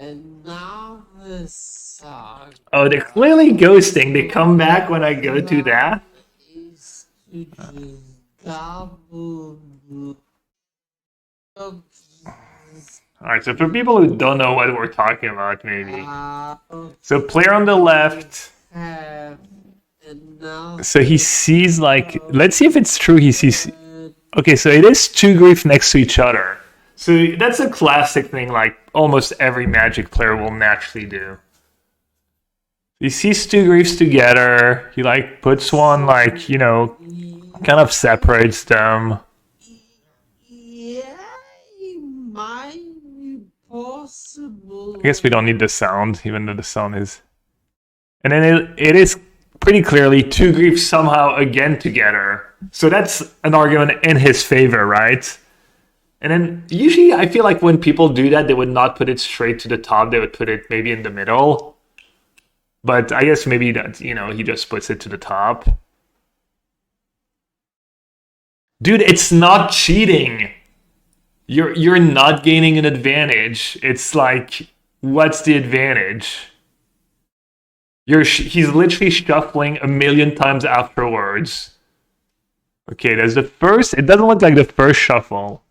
Another song. Oh, they're clearly ghosting. They come back when I go to that. Is to just double. Alright, so for people who don't know what we're talking about, maybe. So player on the left. So he sees like, let's see if it's true. He sees. Okay, so it is two grief next to each other. So that's a classic thing, like almost every Magic player will naturally do. He sees two griefs together. He like puts one like, you know, kind of separates them. Yeah, it might be possible. I guess we don't need the sound, even though the sound is... And then it is pretty clearly 2 griefs somehow again together. So that's an argument in his favor, right? And then usually I feel like when people do that, they would not put it straight to the top. They would put it maybe in the middle. But I guess maybe that, you know, he just puts it to the top. Dude, it's not cheating. You're not gaining an advantage. It's like, what's the advantage? He's literally shuffling a million times afterwards. Okay, there's the first. It doesn't look like the first shuffle.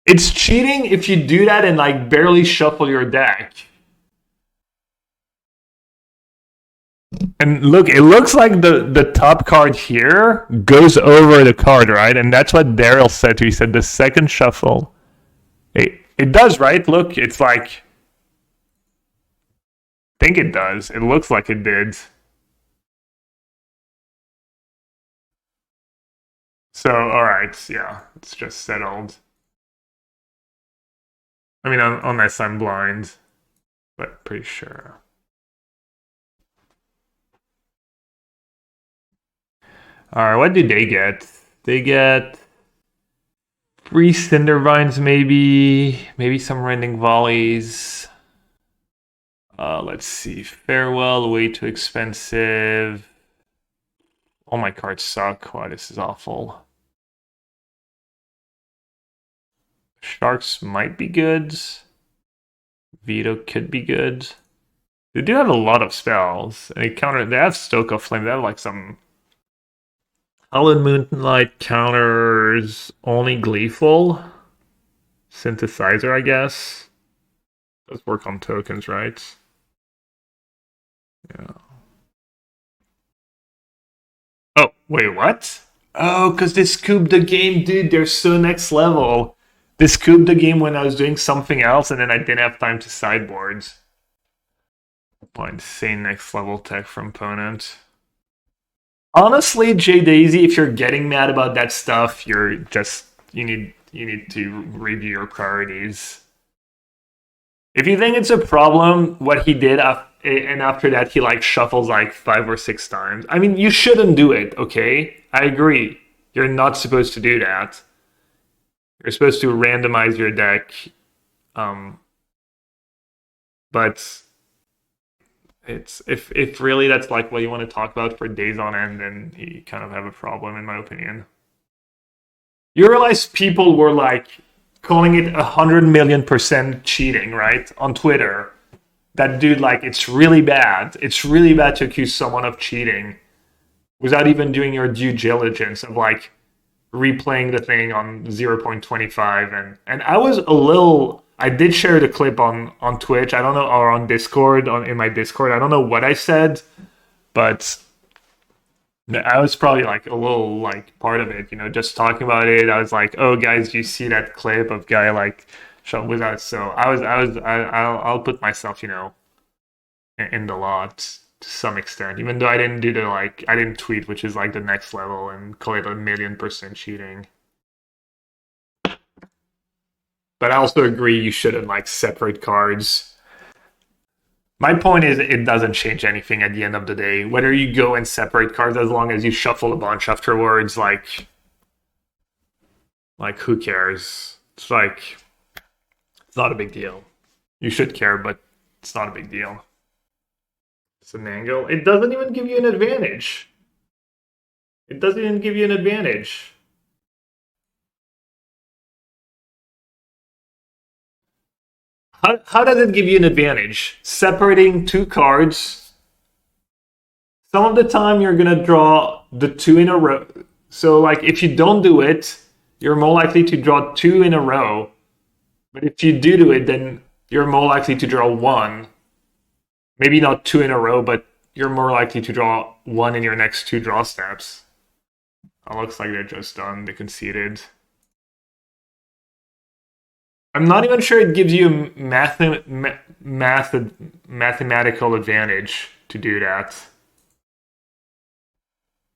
It's cheating if you do that and like barely shuffle your deck. And look, it looks like the top card here goes over the card, right? And that's what Daryl said. He said the second shuffle. It does, right? Look, it's like... I think it does. It looks like it did. So, alright, yeah. It's just settled. I mean, unless I'm blind. But pretty sure. Alright, what do they get? They get 3 Cinder Vines, maybe some Rending Volleys. Let's see. Farewell, way too expensive. All my cards suck. Wow, this is awful. Sharks might be good. Veto could be good. They do have a lot of spells. And they have Stoke of Flame. They have like some... Hallowed Moonlight counters only Gleeful. Synthesizer, I guess. Does work on tokens, right? Yeah. Oh, wait, what? Oh, because they scooped the game, dude. They're so next level. They scooped the game when I was doing something else, and then I didn't have time to sideboard. What insane next level tech from opponent. Honestly, J Daisy, if you're getting mad about that stuff, you need to review your priorities. If you think it's a problem, what he did, and after that he like shuffles like 5 or 6 times. I mean, you shouldn't do it, okay? I agree. You're not supposed to do that. You're supposed to randomize your deck. But it's if really that's like what you want to talk about for days on end, then you kind of have a problem, in my opinion. You realize people were like calling it 100,000,000% cheating, right? On Twitter. That dude, like, it's really bad. It's really bad to accuse someone of cheating without even doing your due diligence of like replaying the thing on 0.25. And I was a little... I did share the clip on Twitch. I don't know, or on Discord, in my Discord. I don't know what I said, but I was probably like a little like part of it, you know, just talking about it. I was like, "Oh, guys, do you see that clip of guy like shot without?" So I'll put myself, you know, in the lot to some extent, even though I didn't do I didn't tweet, which is like the next level, and call it 1,000,000% cheating. But I also agree you shouldn't like separate cards. My point is it doesn't change anything at the end of the day. Whether you go and separate cards, as long as you shuffle a bunch afterwards, like who cares? It's like, it's not a big deal. You should care, but it's not a big deal. It's an angle. It doesn't even give you an advantage. It doesn't even give you an advantage. How does it give you an advantage? Separating 2 cards. Some of the time you're going to draw the 2 in a row. So like if you don't do it, you're more likely to draw 2 in a row. But if you do it, then you're more likely to draw 1. Maybe not 2 in a row, but you're more likely to draw 1 in your next 2 draw steps. It looks like they're just done. They conceded. I'm not even sure it gives you a mathematical advantage to do that.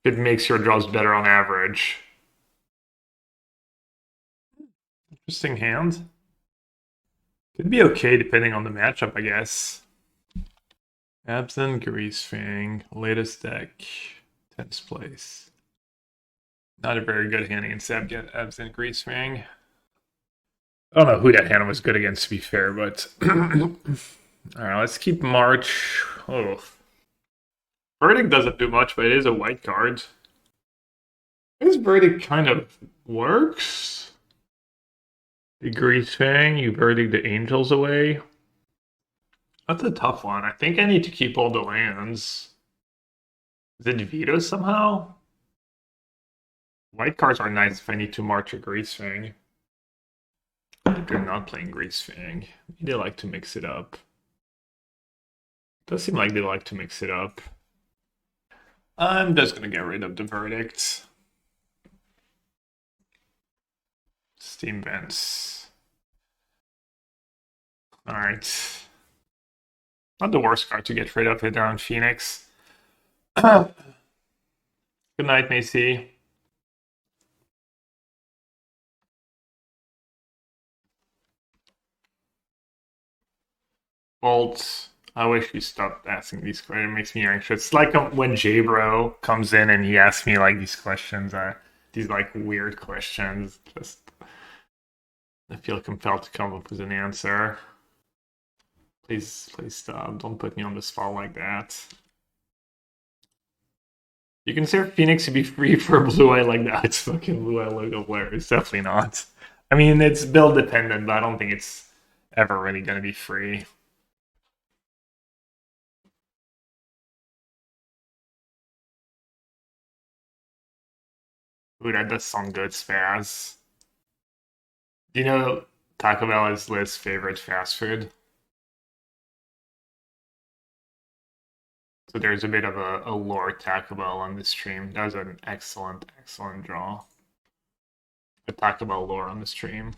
It makes your draws better on average. Interesting hand. Could be okay depending on the matchup, I guess. Absent Greasefang, latest deck, 10th place. Not a very good hand against Absent Greasefang. I don't know who that hand was good against, to be fair, but... Alright, let's keep March. Oh. Verdict doesn't do much, but it is a white card. This Verdict kind of works. The Greasefang, you Verdict the Angels away. That's a tough one. I think I need to keep all the lands. Is it Veto somehow? White cards are nice if I need to march a Greasefang. But they're not playing Greasefang. They like to mix it up. Does seem like they like to mix it up. I'm just gonna get rid of the Verdict. Steam Vents. Alright. Not the worst card to get rid of it around Phoenix. Good night, Macy. Bolt. I wish you stopped asking these questions. It makes me anxious. It's like when J-Bro comes in and he asks me like these questions, these like weird questions. Just I feel compelled to come up with an answer. Please stop. Don't put me on the spot like that. You consider Phoenix to be free for Blue Eye like that? It's fucking Blue Eye logo player. It's definitely not. I mean, it's build dependent, but I don't think it's ever really going to be free. Ooh, that does sound good, Spaz. Do you know Taco Bell is Liz's favorite fast food? So there's a bit of a lore Taco Bell on the stream. That was an excellent draw. A Taco Bell lore on the stream.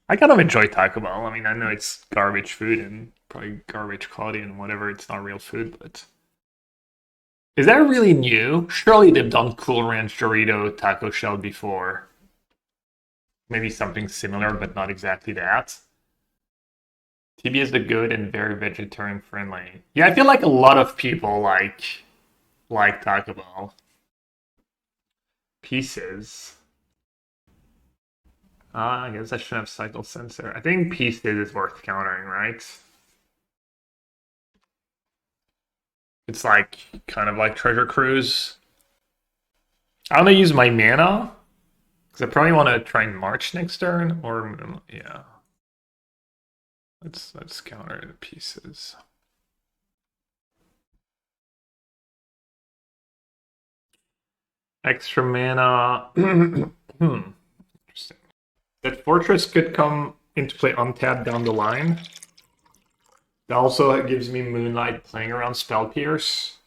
I kind of enjoy Taco Bell. I mean, I know it's garbage food and probably garbage quality and whatever. It's not real food, but... Is that really new? Surely they've done Cool Ranch Dorito Taco Shell before. Maybe something similar, but not exactly that. TB is the good and very vegetarian friendly. Yeah, I feel like a lot of people like Taco Bell. Pieces. I guess I should have cycle Censor. I think Pieces is worth countering, right? It's like kind of like Treasure Cruise. I'm gonna use my mana because I probably want to try and march next turn, or yeah. Let's counter the Pieces. Extra mana. Interesting. That Fortress could come into play untapped down the line. That also gives me Moonlight playing around Spell Pierce.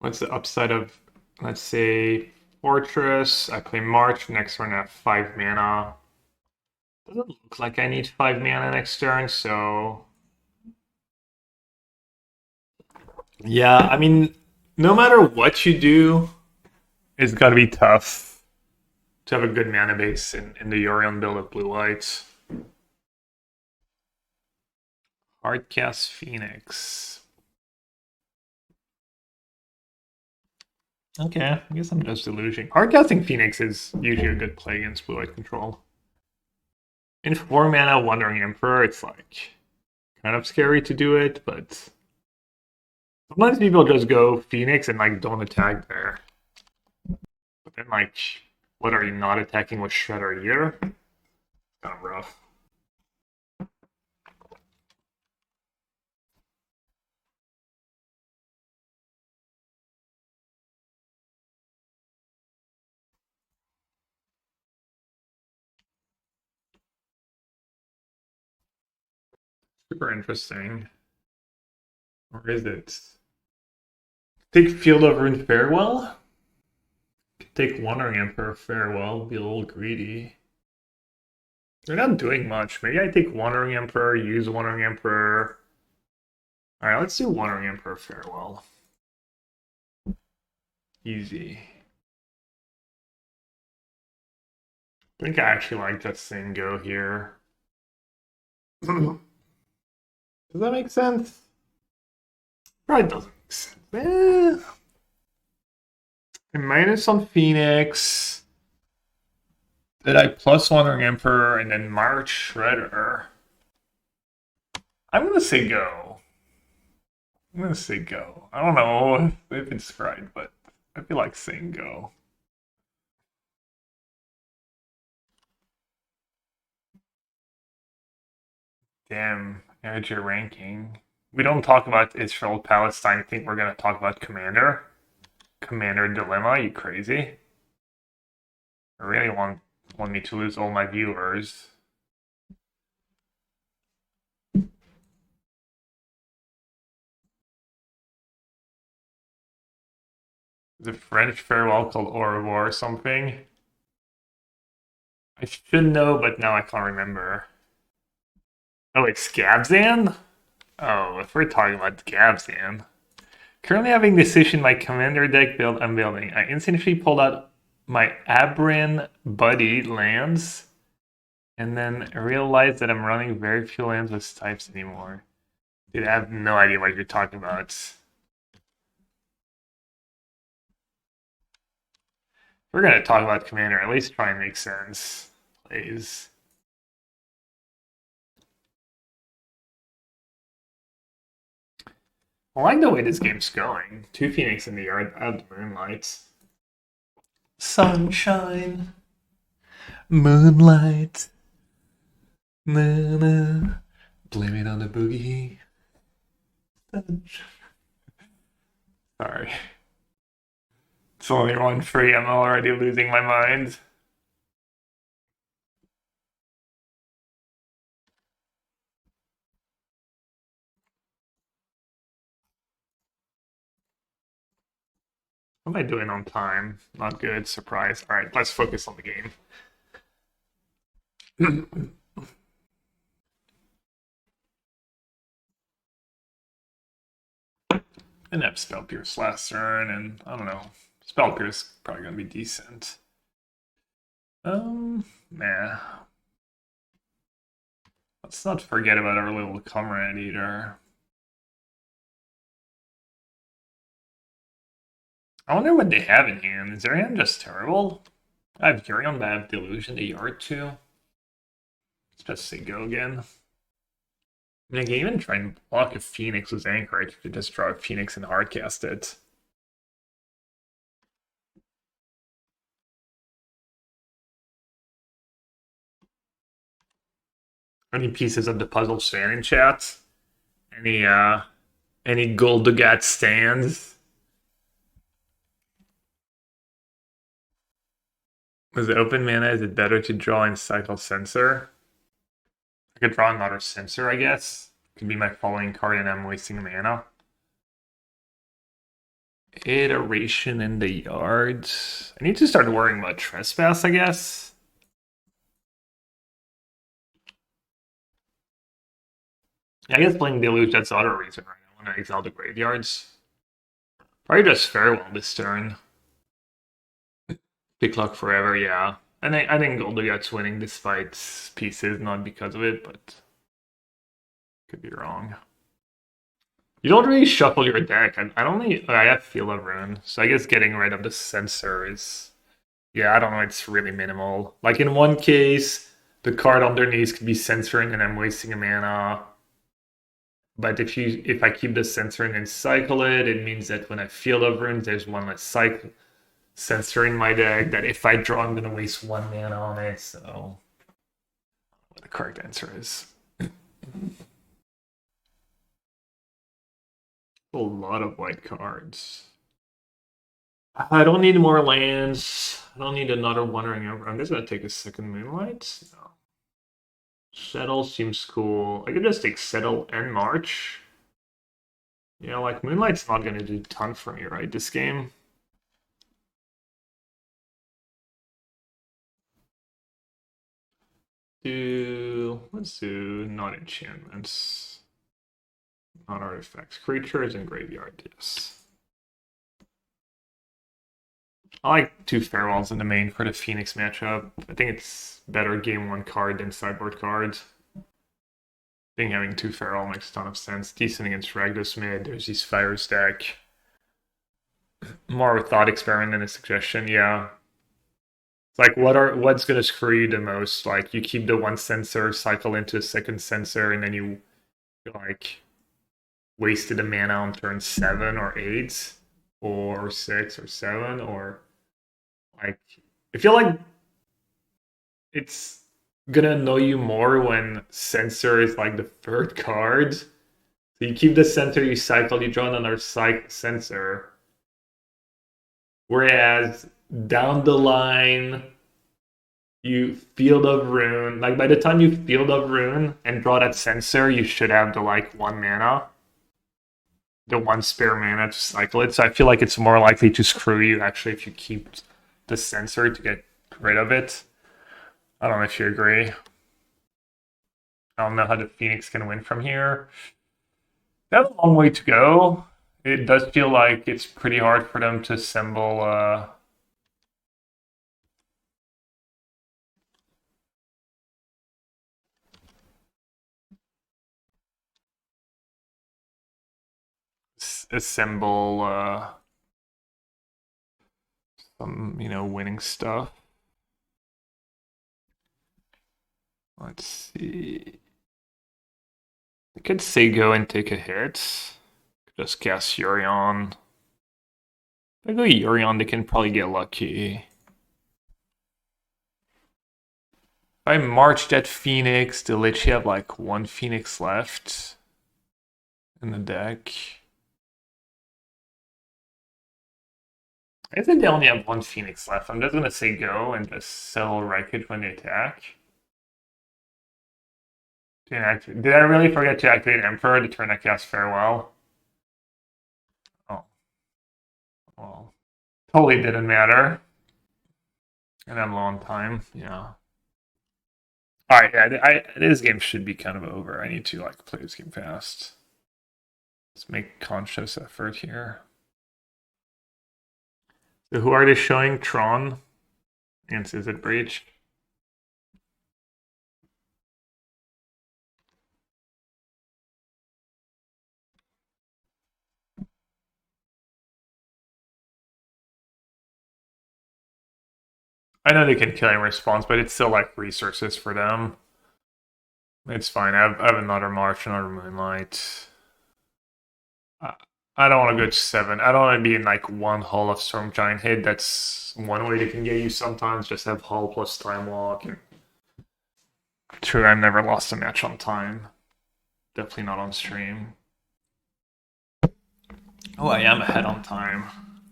What's the upside of, let's say, Fortress? I play March, next turn I have 5 mana. Doesn't look like I need 5 mana next turn, so... Yeah, I mean, no matter what you do, it's gotta be tough to have a good mana base in the Yorion build of blue-white. Hardcast Phoenix. Okay, I guess I'm just deluging. Hardcasting Phoenix is usually a good play against blue-white control. In 4 mana Wandering Emperor, it's like kind of scary to do it, but sometimes people just go Phoenix and like don't attack there. But then like, what are you not attacking with Shredder either? Kind of rough. Super interesting. Or is it? Take Field of Ruined Farewell? Take Wandering Emperor Farewell, be a little greedy. They're not doing much. Maybe I take Wandering Emperor, use Wandering Emperor. Alright, let's do Wandering Emperor Farewell. Easy. I think I actually like that thing go here. Does that make sense? Probably doesn't make sense. Minus on Phoenix. Did I plus Wandering Emperor and then March Shredder? I'm gonna say go. I'm gonna say go. I don't know if it's right, but I feel like saying go. Damn, there's your ranking. We don't talk about Israel Palestine. I think we're gonna talk about Commander. Commander Dilemma, you crazy? I really want me to lose all my viewers. The French farewell called Au revoir or something. I should know, but now I can't remember. Oh, it's Gabzan? Oh, if we're talking about Gabzan. Currently having decision my commander deck build I'm building. I instantly pulled out my Abran Buddy lands, and then realized that I'm running very few lands with types anymore. Dude, I have no idea what you're talking about. If we're gonna talk about commander, at least try and make sense, please. I like the way this game's going. 2 Phoenix in the yard, out the Moonlight. Sunshine, moonlight, na na. Blame it on the boogie. Sorry. It's only 1 free, I'm already losing my mind. What am I doing on time? Not good, surprise. Alright, let's focus on the game. And have Spell Pierce last turn, and I don't know. Spell Pierce probably gonna be decent. Nah. Let's not forget about our little comrade either. I wonder what they have in hand. Is their hand just terrible? I have Yorion, but I have Deluge in the yard too. Let's just say go again. I mean, I can even try and block a Phoenix with Anchorage to just draw a Phoenix and hardcast it. Any pieces of the puzzle stand in chat? Any Goldugat stands? With the open mana, is it better to draw and cycle Censor? I could draw another Censor, I guess. Could be my following card and I'm wasting mana. Iteration in the yard. I need to start worrying about Trespass, I guess. I guess playing Deluge, that's the other reason, right? I want to exile the graveyards. Probably just farewell this turn. Pick luck forever, yeah. I think Goldugat's winning despite pieces, not because of it, but could be wrong. You don't really shuffle your deck. I have Field of Ruin, so I guess getting rid of the Censor is, yeah, I don't know, it's really minimal. Like in one case, the card underneath could be Censoring and I'm wasting a mana. But if I keep the Censoring and cycle it, it means that when I Field of Ruin, there's one less cycle Censor in my deck that if I draw, I'm gonna waste 1 mana on it, so what the correct answer is. A lot of white cards. I don't need more lands. I don't need another Wandering Over. I'm just gonna take a second Moonlight. No. Settle seems cool. I could just take Settle and March. Yeah, like Moonlight's not gonna do a ton for me, right, this game? Let's do not enchantments, not artifacts, creatures, and graveyard. Yes, I like 2 farewells in the main for the Phoenix matchup. I think it's better game 1 card than sideboard cards. think having 2 Feral makes a ton of sense. Decent against Ragdos mid. There's these Fire stack. More of a thought experiment than a suggestion, yeah. It's like what's gonna screw you the most? Like you keep the 1 Censor, cycle into a 2nd Censor, and then you like wasted a mana on turn 7 or 8 or 6 or 7, or like I feel like it's gonna annoy you more when Censor is like the 3rd card. So you keep the Censor, you cycle, you draw another Censor. Whereas down the line, you Field of Rune. Like by the time you Field of Rune and draw that Censor, you should have the like 1 mana. The 1 spare mana to cycle it. So I feel like it's more likely to screw you actually if you keep the Censor to get rid of it. I don't know if you agree. I don't know how the Phoenix can win from here. They have a long way to go. It does feel like it's pretty hard for them to assemble some, winning stuff. Let's see. I could say go and take a hit. Just cast Yorion. If I go Yorion, they can probably get lucky. If I march that Phoenix, they'll literally have like 1 Phoenix left in the deck. I think they only have 1 Phoenix left. I'm just gonna say go and just Settle the Wreckage when they attack. Did I really forget to activate Emperor to turn I cast Farewell? Oh. Well, totally didn't matter. And I'm low on time, yeah. Alright, yeah, this game should be kind of over. I need to like play this game fast. Let's make conscious effort here. So who are they showing? Tron against Izzet Breach. I know they can kill in response, but it's still like resources for them. It's fine. I have another March, another Moonlight. I don't want to go to 7. I don't want to be in like 1 Hull of Storm Giant hit. That's one way they can get you sometimes. Just have Hull plus Time Walk. And... True, I've never lost a match on time. Definitely not on stream. Oh, I am ahead on time.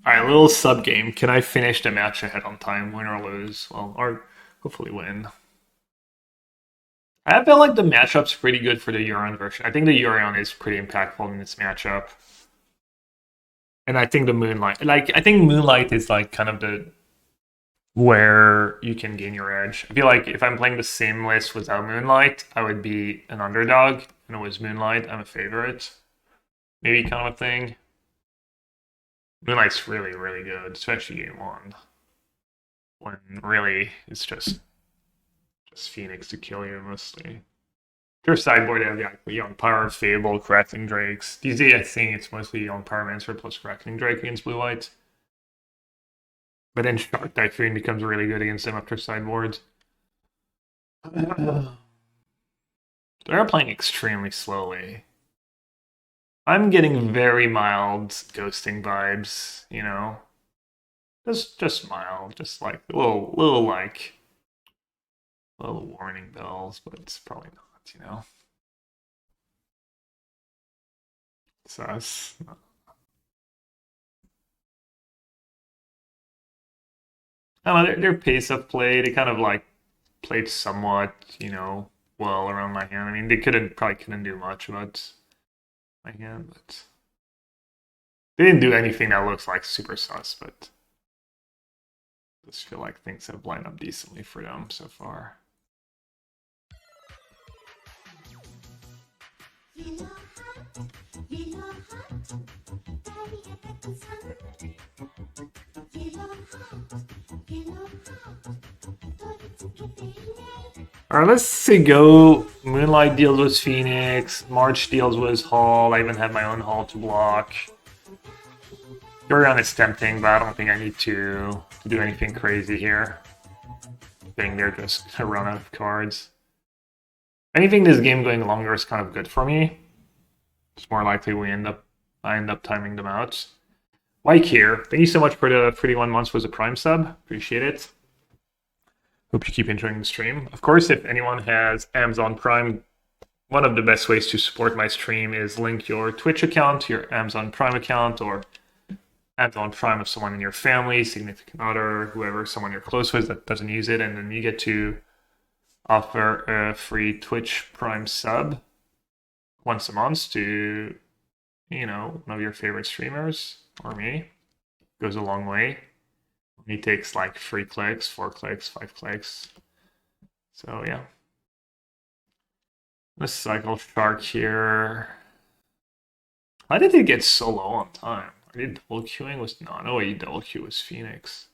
Alright, little sub game. Can I finish the match ahead on time, win or lose? Well, or hopefully win. I feel like the matchup's pretty good for the Yorion version. I think the Yorion is pretty impactful in this matchup. And I think the Moonlight, I think Moonlight is like kind of the where you can gain your edge. I feel like if I'm playing the same list without Moonlight, I would be an underdog. And it was Moonlight, I'm a favorite. Maybe kind of a thing. Moonlight's really, really good, especially game 1. When really it's just Phoenix to kill you mostly. Their sideboard have the Young Power, Fable, Crackling Drakes. These days I think it's mostly Young Power Mancer plus Crackling Drake against blue white. But then Shark Typhoon becomes really good against them after sideboard. They're playing extremely slowly. I'm getting very mild ghosting vibes, Just mild, just like little warning bells, but it's probably not, Sus. I don't know, their pace of play, they kind of like played somewhat, well around my hand. I mean, they probably couldn't do much about my hand, but they didn't do anything that looks like super sus, but I just feel like things have lined up decently for them so far. Alright, let's see. Go. Moonlight deals with Phoenix. March deals with Hall. I even have my own Hall to block. Yorion is tempting, but I don't think I need to do anything crazy here. I think they're just gonna run out of cards. Anything this game going longer is kind of good for me. It's more likely I end up timing them out. Like here. Thank you so much for the 31 months was a Prime sub. Appreciate it. Hope you keep enjoying the stream. Of course, if anyone has Amazon Prime, one of the best ways to support my stream is link your Twitch account to your Amazon Prime account, or Amazon Prime of someone in your family, significant other, whoever, someone you're close with that doesn't use it, and then you get to offer a free Twitch Prime sub once a month to, you know, one of your favorite streamers, or me. Goes a long way. He takes like 3 clicks, 4 clicks, 5 clicks. So yeah. Let's cycle Shark here. How did it get so low on time? I did double queuing was no way double queue was Phoenix.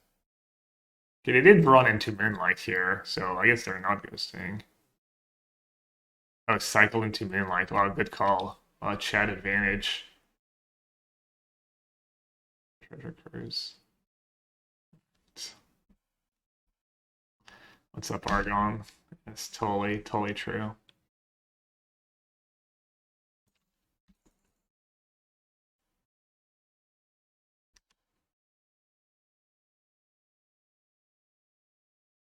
Okay, they did run into Moonlight here, so I guess they're not ghosting. Oh, cycle into Moonlight. Wow, good call. Chat advantage. Treasure Cruise. What's up, Argon? That's totally true.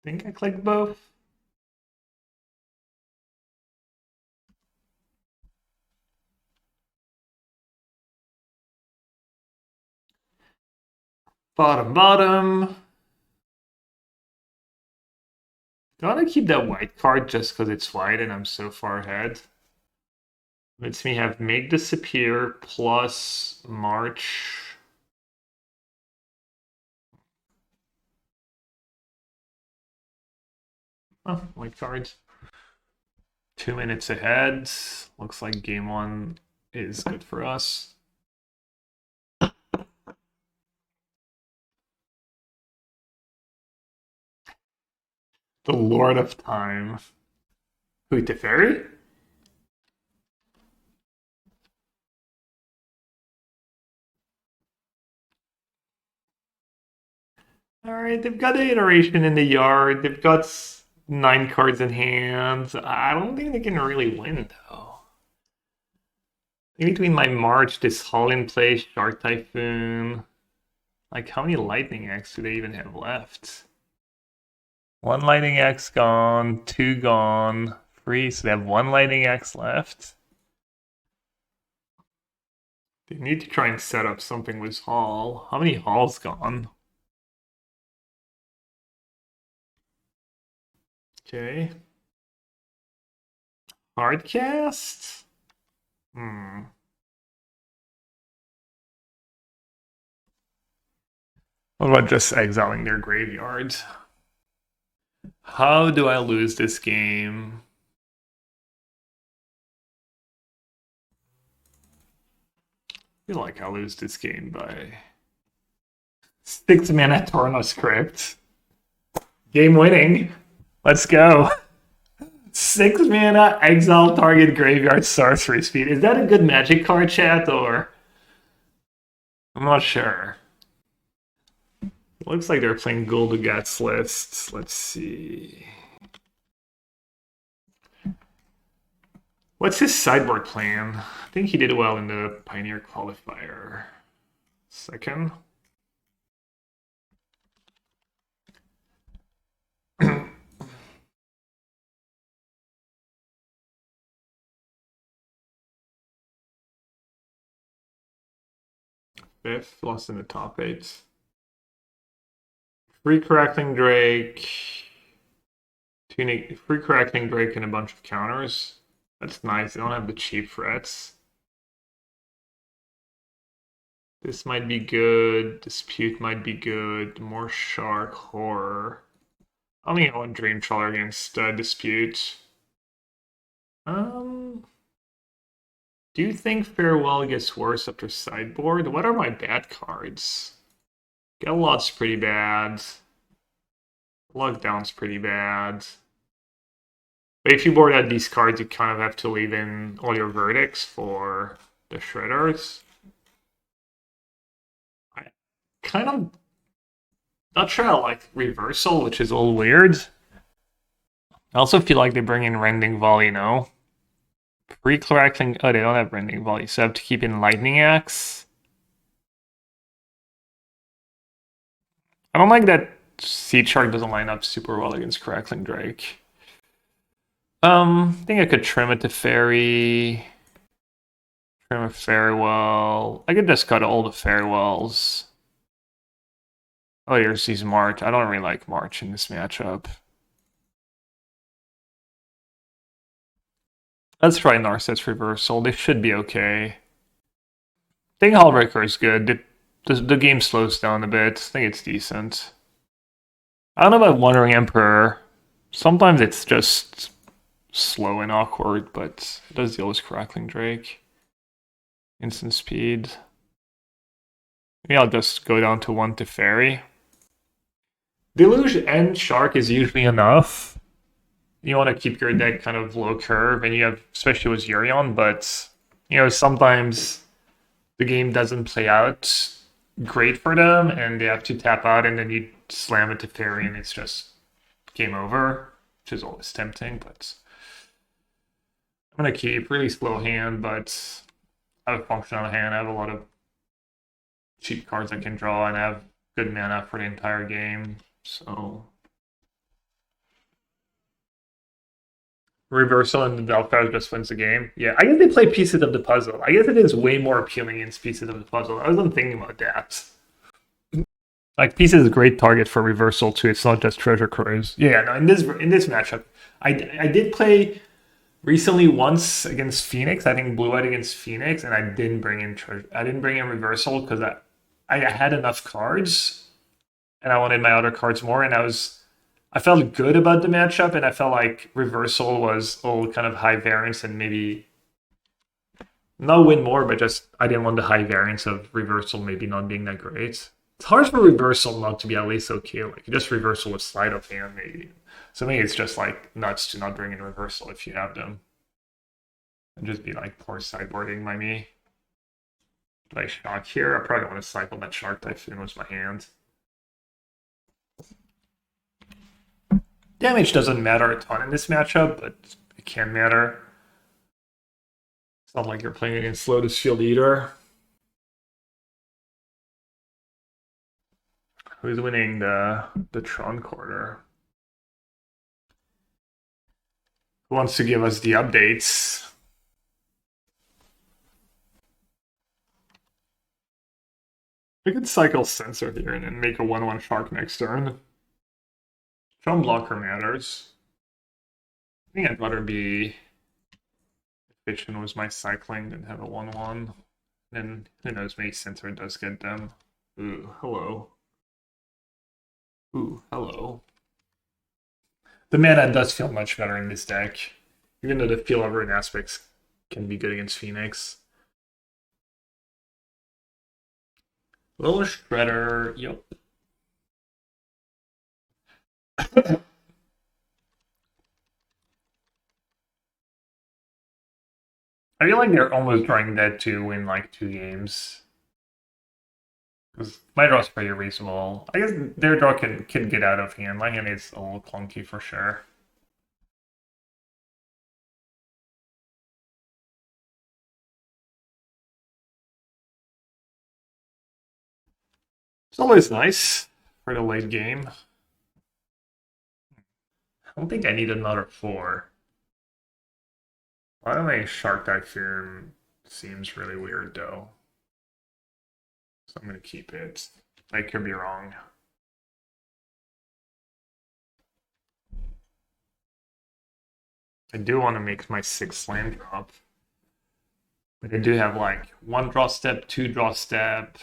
I think I clicked both. Bottom. Do I want to keep that white card just because it's white and I'm so far ahead? Lets me have Make Disappear plus March. Oh, white cards. 2 minutes ahead. Looks like game 1 is good for us. The Lord of Time. Who, Teferi? Alright, they've got the iteration in the yard. They've got 9 cards in hand. I don't think they can really win, though. In between my March, this Hall in play, Shark Typhoon. Like, how many Lightning X do they even have left? 1 Lightning X gone, 2 gone, 3, so they have 1 Lightning X left. They need to try and set up something with Hall. How many Halls gone? Okay. Hardcast? What about just exiling their graveyard? How do I lose this game? I feel like I lose this game by 6 mana Torno Script. Game winning. Let's go. 6 mana, exile target graveyard sorcery speed. Is that a good Magic card, chat, or? I'm not sure. It looks like they're playing Gul'Dagat's list. Let's see. What's his sideboard plan? I think he did well in the Pioneer Qualifier. Second. Fifth, lost in the top 8. Free Crackling Drake. Free Crackling Drake and a bunch of counters. That's nice. They don't have the cheap threats. This might be good. Dispute might be good. More Shark Horror. I only have 1 Dream Trawler against Dispute. Do you think Farewell gets worse after sideboard? What are my bad cards? Get-a-lot's pretty bad. Lockdown's pretty bad. But if you board out these cards, you kind of have to leave in all your verdicts for the shredders. I kind of not sure I like reversal, which is a little weird. I also feel like they bring in Rending Volley, no? Pre-crackling. Oh, they don't have Rending Volley, so I have to keep in Lightning Axe. I don't like that Seedshark doesn't line up super well against Crackling Drake. I think I could trim it to Teferi. Trim a Farewell. I could just cut all the Farewells. Oh, here's these March. I don't really like March in this matchup. Let's try Narset's Reversal. They should be okay. I think Hullbreaker is good. The game slows down a bit. I think it's decent. I don't know about Wandering Emperor. Sometimes it's just slow and awkward, but it does deal with Crackling Drake. Instant speed. Maybe I'll just go down to 1 Teferi. Deluge and Shark is usually enough. You want to keep your deck kind of low curve, and you have, especially with Yorion, but you know, sometimes the game doesn't play out great for them, and they have to tap out, and then you slam it to Teferi, and it's just game over, which is always tempting, but I'm going to keep really slow hand, but I have a functional hand. I have a lot of cheap cards I can draw, and I have good mana for the entire game, so reversal and the Valkyrie just wins the game. Yeah, I guess they play Pieces of the Puzzle. I guess it is way more appealing in Pieces of the Puzzle. I wasn't thinking about that. Like, Pieces is a great target for reversal too. It's not just treasure cruise. Yeah, no, in this matchup, I did play recently once against Phoenix. I think blue-white against Phoenix, and I didn't bring in treasure. I didn't bring in reversal because I had enough cards, and I wanted my other cards more, and I felt good about the matchup, and I felt like reversal was all kind of high variance and maybe not win more, but just I didn't want the high variance of reversal maybe not being that great. It's hard for reversal not to be at least okay. Like, you just reversal with sleight of hand maybe. So maybe it's just like nuts to not bring in reversal if you have them. And just be like poor sideboarding by me. Do I shock here? I probably want to cycle that Shark Typhoon with my hand. Damage doesn't matter a ton in this matchup, but it can matter. It's not like you're playing against Lotus Field either. Who's winning the Tron Quarter? Who wants to give us the updates? We could cycle Censor here and then make a 1/1 Shark next turn. Tron blocker matters. I think I'd rather be efficient with my cycling than have a 1/1. Then who knows, maybe Censor does get them. Ooh, hello. Ooh, hello. The mana does feel much better in this deck, even though the feel over in aspects can be good against Phoenix. Little Shredder, yep. I feel like they're almost drawing that to win like 2 games. Because my draw's pretty reasonable. I guess their draw can get out of hand. My hand is a little clunky for sure. It's always nice for the late game. I don't think I need another 4. By the way, Shark Typhoon seems really weird though. So I'm going to keep it. I could be wrong. I do want to make my 6th land drop. But I do have like 1 draw step, 2 draw step,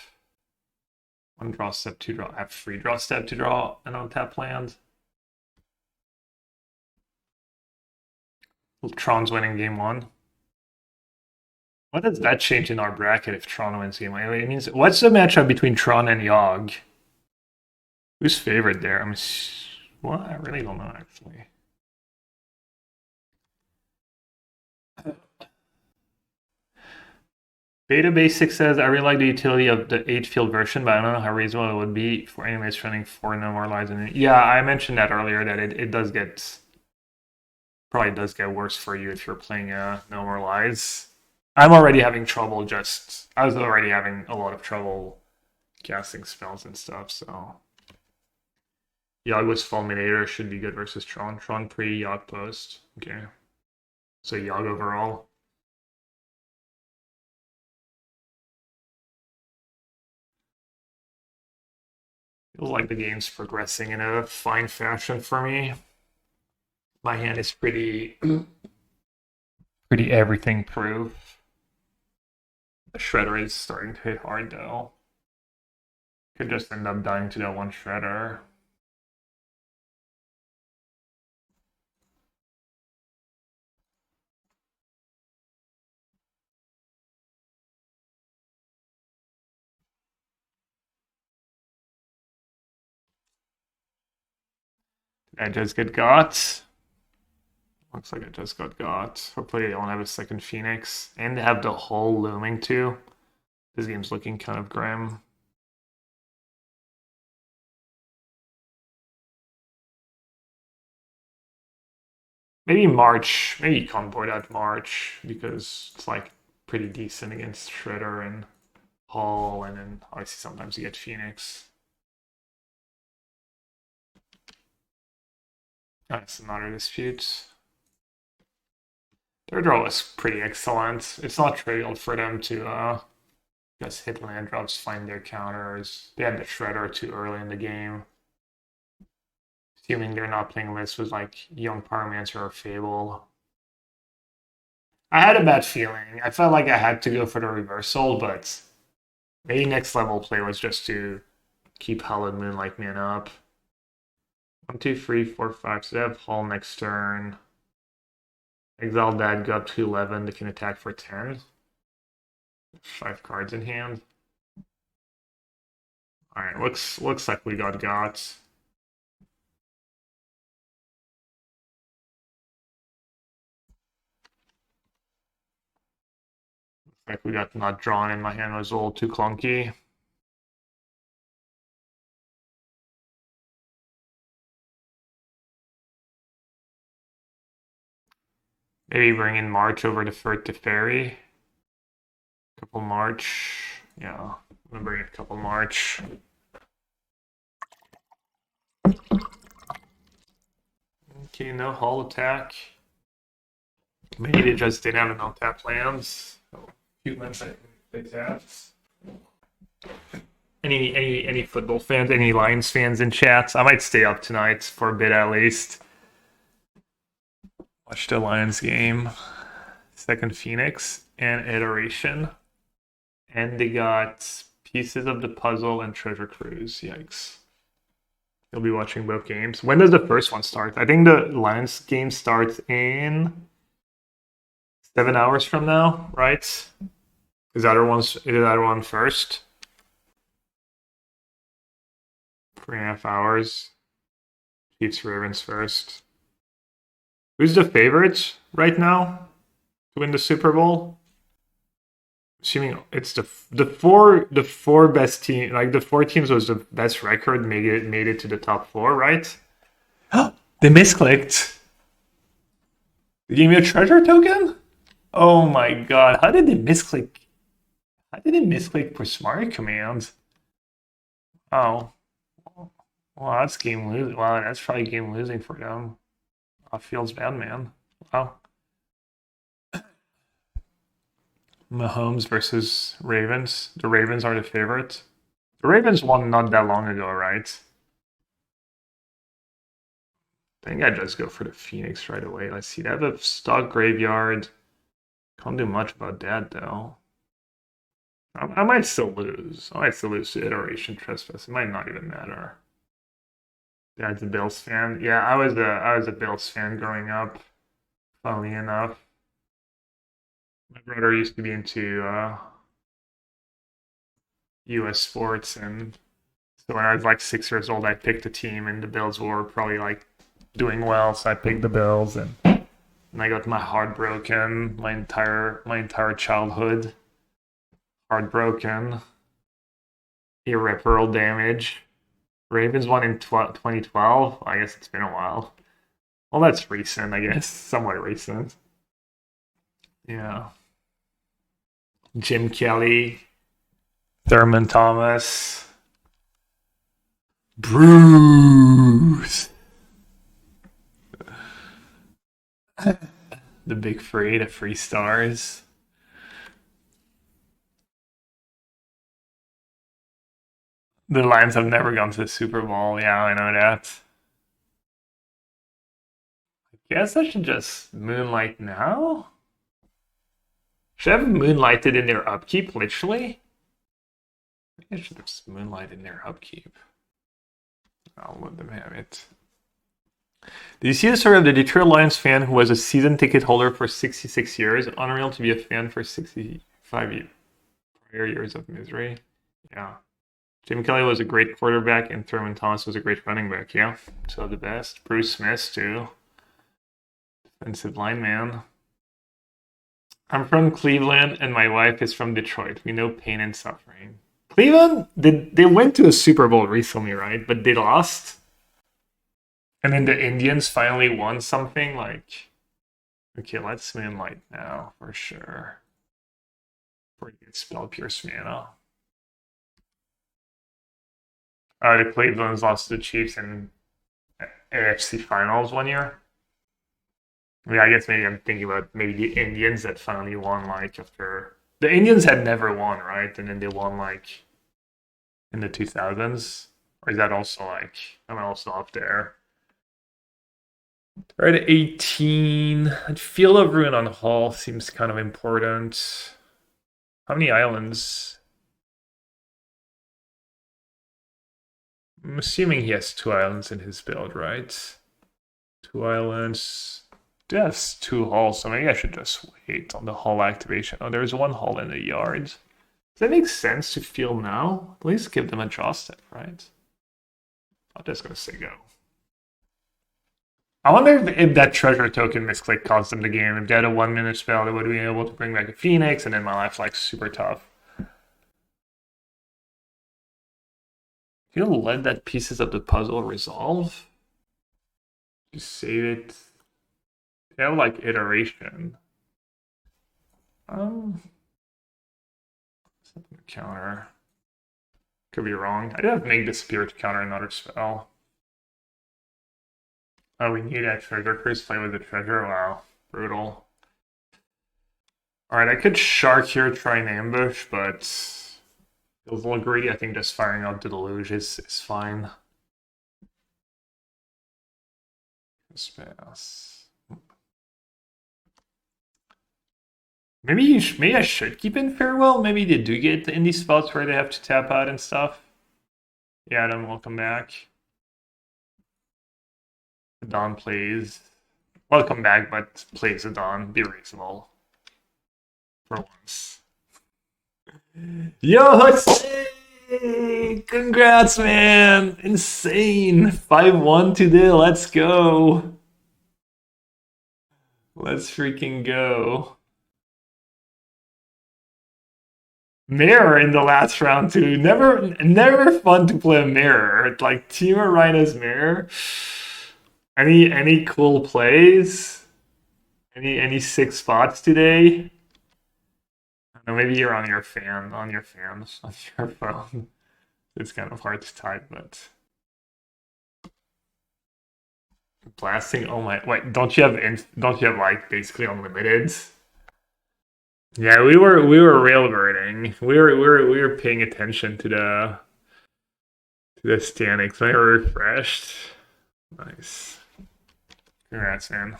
1 draw step, 2 draw. I have 3 draw step to draw an untapped land. Tron's winning game 1. What does that change in our bracket if Tron wins game? It means what's the matchup between Tron and Yogg? Who's favored there? Well, I really don't know actually. Beta Basic says, I really like the utility of the 8-field version, but I don't know how reasonable it would be for anyways running 4 no more lives. Yeah, I mentioned that earlier, that it does get, probably does get worse for you if you're playing no more lives. I'm already having trouble I was already having a lot of trouble casting spells and stuff, so. Yogg with Fulminator should be good versus Tron. Tron pre, Yogg post. Okay. So Yogg overall. Feels like the game's progressing in a fine fashion for me. My hand is pretty everything proof. The Shredder is starting to hit hard though. Could just end up dying to that one Shredder. Did I just get got? Looks like I just got got. Hopefully I don't have a second Phoenix. And they have the Hull looming too. This game's looking kind of grim. Maybe March. Maybe you can't board out March because it's like pretty decent against Shredder and Hull, and then obviously sometimes you get Phoenix. That's another dispute. Their draw was pretty excellent. It's not trivial for them to just hit land drops, find their counters. They had the Shredder too early in the game. Assuming they're not playing lists with like Young Pyromancer or Fable. I had a bad feeling. I felt like I had to go for the reversal, but maybe next level play was just to keep Hallowed Moonlight man up. 1, 2, 3, 4, 5. So they have Hull next turn. Exile that, go up to 11. They can attack for 10. 5 cards in hand. Alright, looks like we got. Like we got not drawn and my hand was a little too clunky. Maybe bring in March over to Teferi. Couple March. Yeah, I'm gonna bring in a couple March. Okay, no Hull attack. Maybe they just didn't have enough tap lands. So, few lands they tapped. Any football fans, any Lions fans in chats? I might stay up tonight for a bit at least. Watch the Lions game. Second Phoenix and Iteration. And they got Pieces of the Puzzle and Treasure Cruise. Yikes. You'll be watching both games. When does the first one start? I think the Lions game starts in 7 hours from now, right? Is that one first? 3.5 hours. Chiefs Ravens first. Who's the favorite right now to win the Super Bowl? Assuming it's the four best team, like the 4 teams was the best record, made it to the top 4, right? They misclicked. They gave me a treasure token? Oh my god! How did they misclick? How did they misclick for smart command? Oh, well, that's game losing. Wow, that's probably game losing for them. Feels bad, man. Wow. Mahomes versus Ravens. The Ravens are the favorite. The Ravens won not that long ago, right? I think I just go for the Phoenix right away. Let's see. They have a stock graveyard. Can't do much about that though. I might still lose. I might still lose to Iteration Trespass. It might not even matter. Dad's a Bills fan. Yeah, I was a Bills fan growing up. Funnily enough. My brother used to be into US sports, and so when I was like 6 years old, I picked a team, and the Bills were probably like doing well, so I picked the Bills, and I got my heart broken my entire childhood. Heartbroken, irreparable damage. Ravens won in 2012. I guess it's been a while. Well, that's recent, I guess, somewhat recent. Yeah. Jim Kelly, Thurman Thomas, Bruce. The big three, the 3 stars. The Lions have never gone to the Super Bowl. Yeah, I know that. I guess I should just moonlight now? Should I have moonlighted in their upkeep, literally? Maybe I should have just moonlighted in their upkeep. I'll let them have it. Did you see the story of the Detroit Lions fan who was a season ticket holder for 66 years? Unreal to be a fan for 65 prior years of misery. Yeah. Jim Kelly was a great quarterback, and Thurman Thomas was a great running back. Yeah, so the best. Bruce Smith, too. Defensive lineman. I'm from Cleveland, and my wife is from Detroit. We know pain and suffering. Cleveland, they went to a Super Bowl recently, right? But they lost. And then the Indians finally won something. Like, okay, let's moonlight now, for sure. Before you get spell pierce mana. The Cleveland's lost to the Chiefs in AFC Finals one year. I mean, I guess maybe I'm thinking about maybe the Indians that finally won, like, after... The Indians had never won, right? And then they won, like, in the 2000s? Or is that also, like... I'm also up there. Right at 18. Field of Ruin on Hall seems kind of important. How many islands? I'm assuming he has 2 islands in his build, right? 2 islands. That's 2 halls, so maybe I should just wait on the hall activation. Oh, there's 1 hall in the yard. Does that make sense to field now? At least give them a draw step, right? I'm just gonna say go. I wonder if that treasure token misclick cost them the game. If they had a 1-minute spell, they would be able to bring back a Phoenix, and then my life's like super tough. You'll let that pieces of the puzzle resolve. Just save it. They have like iteration. Something to counter. Could be wrong. I did have Make Disappear to counter another spell. Oh, we need that treasure. Chris play with the treasure. Wow, brutal. Alright, I could Shark here, try an ambush, but feels a little greedy. I think just firing out the Deluge is fine. Pass. Maybe I should keep in Farewell. Maybe they do get in these spots where they have to tap out and stuff. Yeah, then welcome back. Dawn plays. Welcome back, but plays a Dawn. Be reasonable. For once. Yo, Jose! Congrats, man! Insane! 5-1 today. Let's go. Let's freaking go. Mirror in the last round too. Never fun to play a mirror. Like Team Rhina's mirror. Any cool plays? Any 6 spots today? I don't know, maybe you're on your phone. It's kind of hard to type, but blasting. Oh my! Wait, don't you have like basically unlimited? Yeah, we were railroading. We were paying attention to the standings. I refreshed. Nice. Congrats, man.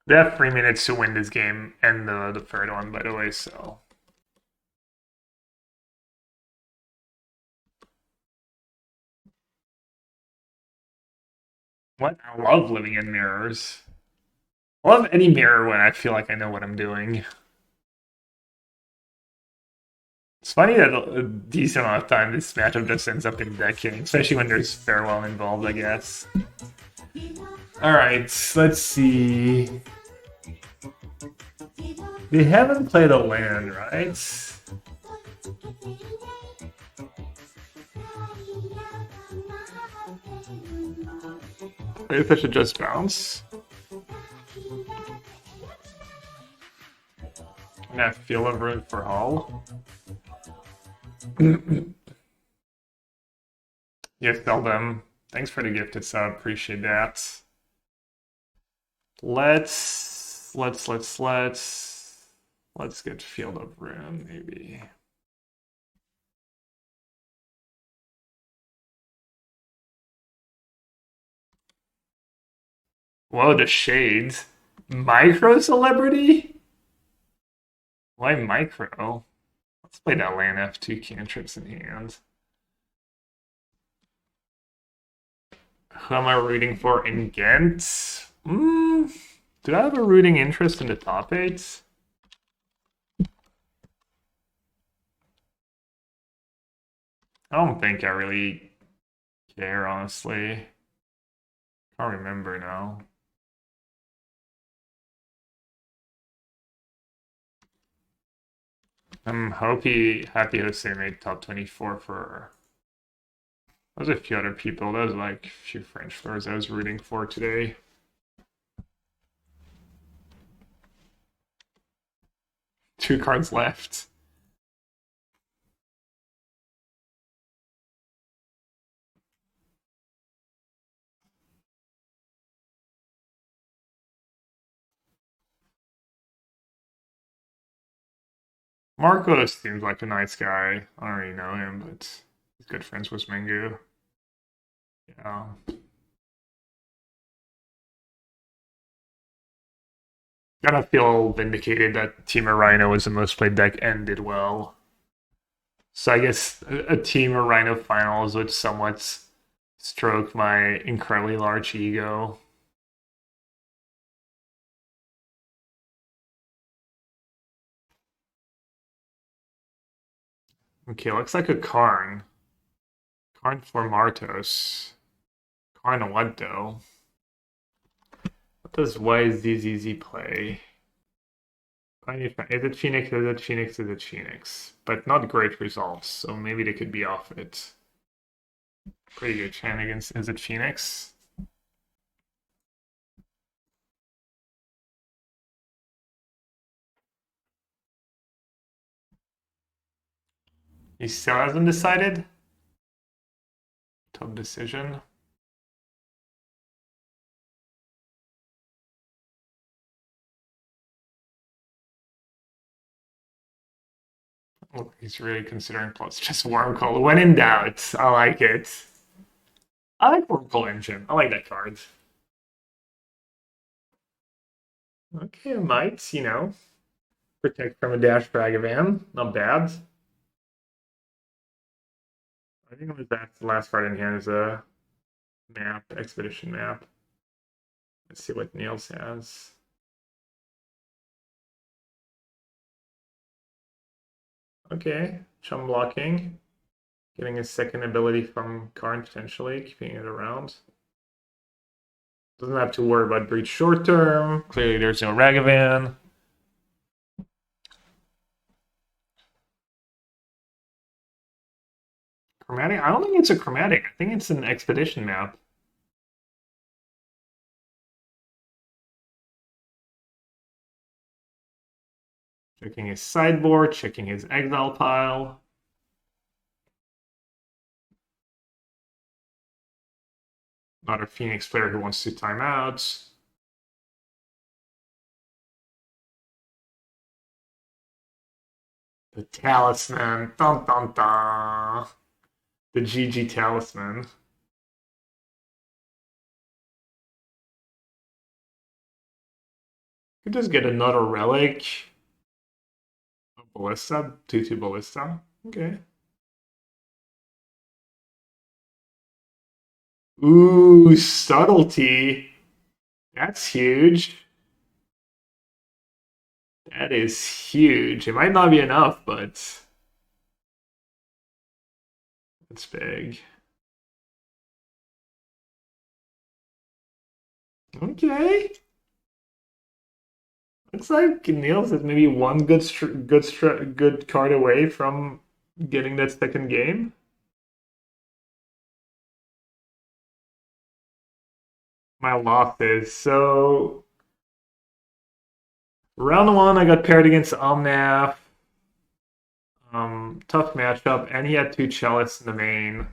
They have 3 minutes to win this game and the third one, by the way, so. What? I love living in mirrors. I love any mirror when I feel like I know what I'm doing. It's funny that a decent amount of time this matchup just ends up in decking, especially when there's farewell involved, I guess. Alright, let's see. They haven't played a land, right? I guess I should just bounce. And have Field of Ruin for Hull. Yes, tell them. Thanks for the gifted sub. Appreciate that. Let's get Field of Ruin, maybe. Whoa, the shades. Micro celebrity? Why micro? Let's play that land F2 cantrips in hand. Who am I rooting for in Ghent? Do I have a rooting interest in the top 8? I don't think I really care, honestly. Can't remember now. I'm happy Jose made top 24 for... There's a few other people. There's like a few French floors I was rooting for today. Two cards left. Marcos seems like a nice guy. I don't really know him, but he's good friends with Mengu. Yeah. Gotta feel vindicated that Team Rhino was the most played deck and did well. So I guess a Team Rhino finals would somewhat stroke my incredibly large ego. Okay, looks like a Karn. Karn for Martos. Karn what though? What does YZZZ play? Is it Phoenix? Is it Phoenix? Is it Phoenix? But not great results, so maybe they could be off it. Pretty good shenanigans. Is it Phoenix? He still hasn't decided? Tough decision. Oh, he's really considering plus just Wormcoil. When in doubt, I like it. I like Wormcoil Engine. I like that card. Okay, might, you know, protect from a dash Dragavan. Not bad. I think it was that the last card in hand is a map, expedition map. Let's see what Niels has. Okay, chum blocking. Getting a second ability from Karn potentially, keeping it around. Doesn't have to worry about breach short term. Clearly there's no Ragavan. Chromatic? I don't think it's a chromatic. I think it's an expedition map. Checking his sideboard, checking his exile pile. Not a Phoenix player who wants to time out. The talisman. Dun dun dun. The GG talisman. Could just get another relic. A ballista, 2/2 ballista. Okay. Ooh, subtlety. That's huge. That is huge. It might not be enough, but it's big. Okay. Looks like Niels is maybe one good card away from getting that second game. My losses. So round one, I got paired against Omnath. Tough matchup, and he had two Chalice in the main.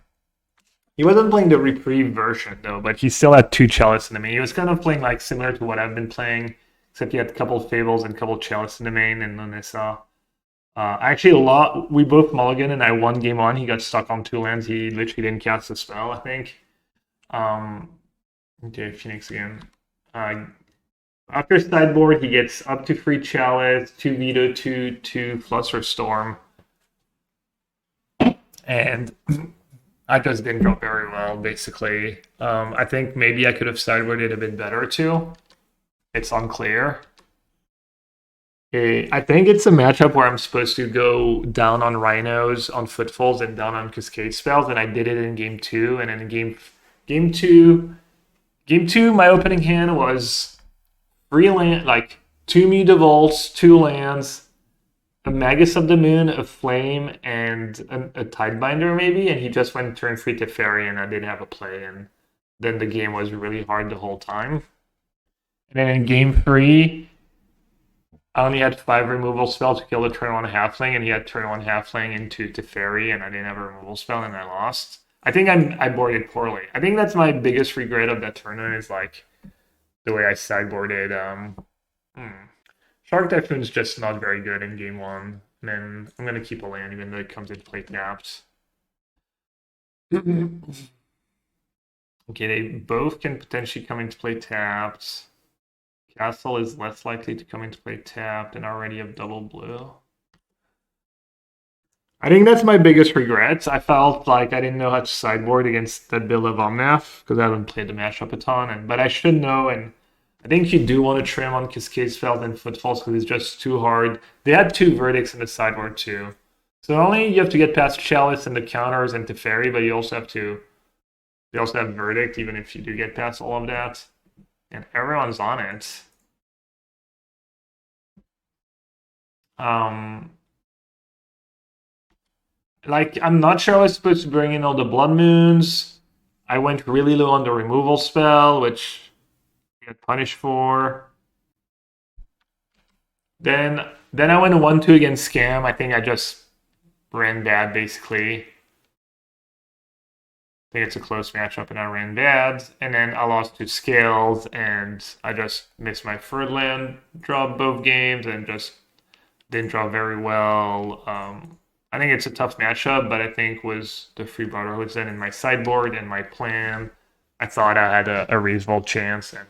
He wasn't playing the Reprieve version though, but he still had two Chalice in the main. He was kind of playing like similar to what I've been playing, except he had a couple of Fables and a couple of Chalice in the main, and then this actually we both mulligan and I won game one. He got stuck on two lands. He literally didn't cast the spell, I think. Okay, Phoenix again. After sideboard, he gets up to 3 Chalice, 2 Veto, 2 Fluster Storm. And I just didn't draw very well, basically. I think maybe I could have sideboarded a bit better too. It's unclear. I think it's a matchup where I'm supposed to go down on Rhinos, on Footfalls, and down on Cascade Spells, and I did it in game 2. And then in game two, my opening hand was 3 land, like 2 Mutavaults, 2 lands, a Magus of the Moon, a Flame, and a Tidebinder maybe, and he just went turn 3 to Teferi, and I didn't have a play, and then the game was really hard the whole time. And then in game 3, I only had 5 removal spells to kill the turn 1 halfling, and he had turn 1 halfling into Teferi, and I didn't have a removal spell, and I lost. I think I boarded poorly. I think that's my biggest regret of that tournament is like the way I sideboarded. Shark Typhoon's just not very good in game 1. And then I'm going to keep a land even though it comes into play tapped. Okay, they both can potentially come into play tapped. Castle is less likely to come into play tapped and already have double blue. I think that's my biggest regret. I felt like I didn't know how to sideboard against that build of Omnath because I haven't played the matchup a ton. But I should know, and I think you do want to trim on Cascade Spells and Footfalls because it's just too hard. They had 2 verdicts in the sideboard too. So not only you have to get past Chalice and the counters and Teferi, but you also have to... They also have Verdict even if you do get past all of that. And everyone's on it. Like, I'm not sure I was supposed to bring in all the Blood Moons. I went really low on the removal spell, which I got punished for. Then I went 1-2 against Scam. I think I just ran bad, basically. I think it's a close matchup, and I ran bad. And then I lost to Scales, and I just missed my third land draw both games, and just didn't draw very well. I think it's a tough matchup, but I think was the Free Brotherhoods then in my sideboard and my plan. I thought I had a reasonable chance, and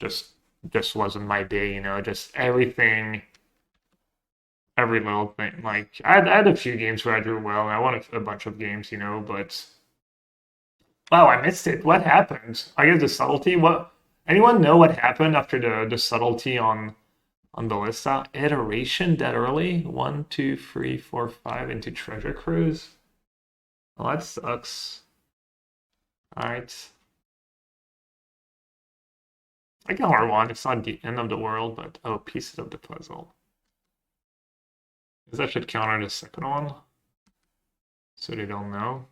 just wasn't my day, you know. Just everything, every little thing. Like I had a few games where I drew well, and I won a bunch of games, you know. But wow, I missed it. What happened? I guess the subtlety. What? Anyone know what happened after the subtlety on Ballista? Iteration that early? 1, 2, 3, 4, 5 into Treasure Cruise? Well, that sucks. Alright. I got R1. It's not the end of the world, but oh, pieces of the puzzle. Because that should counter the second one. So they don't know.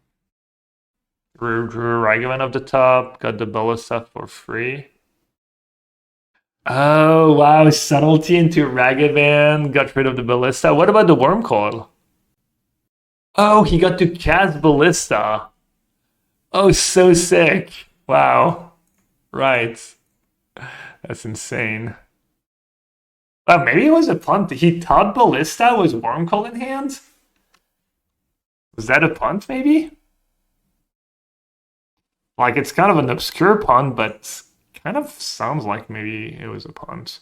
Drew Ragavan up the top. Got the Ballista for free. Oh, wow. Subtlety into Ragavan. Got rid of the Ballista. What about the Wormcoil? Oh, he got to cast Ballista. Oh, so sick. Wow. Right. That's insane. Oh, maybe it was a punt. He thought Ballista was Wormcoil in hand? Was that a punt, maybe? Like, it's kind of an obscure punt, but kind of sounds like maybe it was a punt.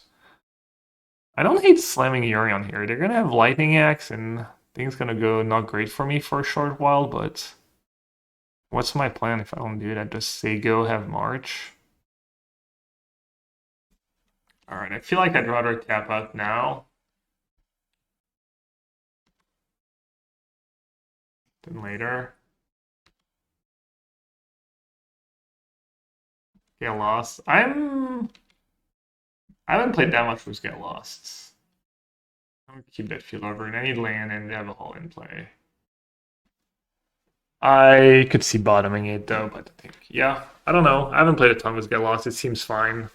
I don't hate slamming Yorion here. They're going to have Lightning Axe, and things going to go not great for me for a short while, but What's my plan if I don't do that? Just say go, have March. Alright, I feel like I'd rather tap out now than later. Get lost. I haven't played that much with Get Lost. I'm gonna keep that field over, and I need land and have a hole in play. I could see bottoming it though, but I think, yeah, I don't know. I haven't played a ton with Get Lost. It seems fine.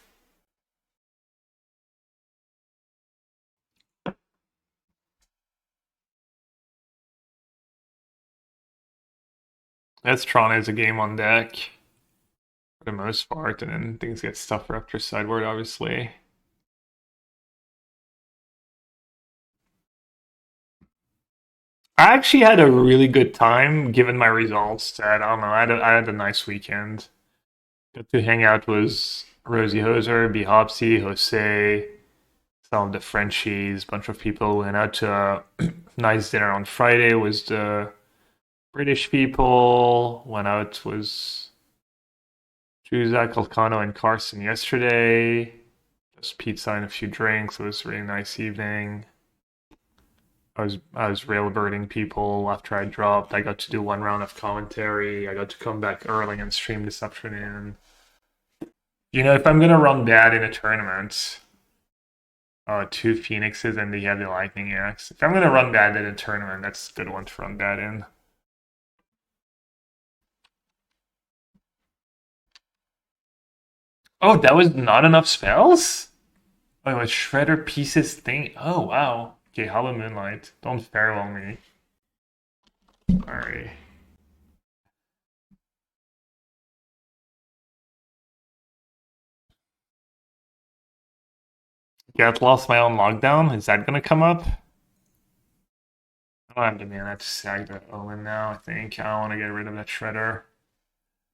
That's Tron as a game on deck for the most part, and then things get tougher after sideboard, obviously. I actually had a really good time given my results. That I don't know. I had a nice weekend. Got to hang out with Rosie Hoser, Bihopsy, Jose, some of the Frenchies, bunch of people. Went out to a nice dinner on Friday with the British people. Went out with Juzak, Elcano, and Carson yesterday. Just pizza and a few drinks. It was a really nice evening. I was railbirding people after I dropped. I got to do one round of commentary. I got to come back early and stream this afternoon. You know, if I'm gonna run bad in a tournament, two Phoenixes and the Heavy Lightning Axe. If I'm gonna run bad in a tournament, that's a good one to run bad in. Oh, that was not enough spells? Oh, it was Shredder Pieces thing. Oh, wow. Okay, Hallowed Moonlight. Don't farewell me. Alright. Get lost my own lockdown. Is that gonna come up? I don't have the mana to sag the Omen now, I think. I don't want to get rid of that Shredder.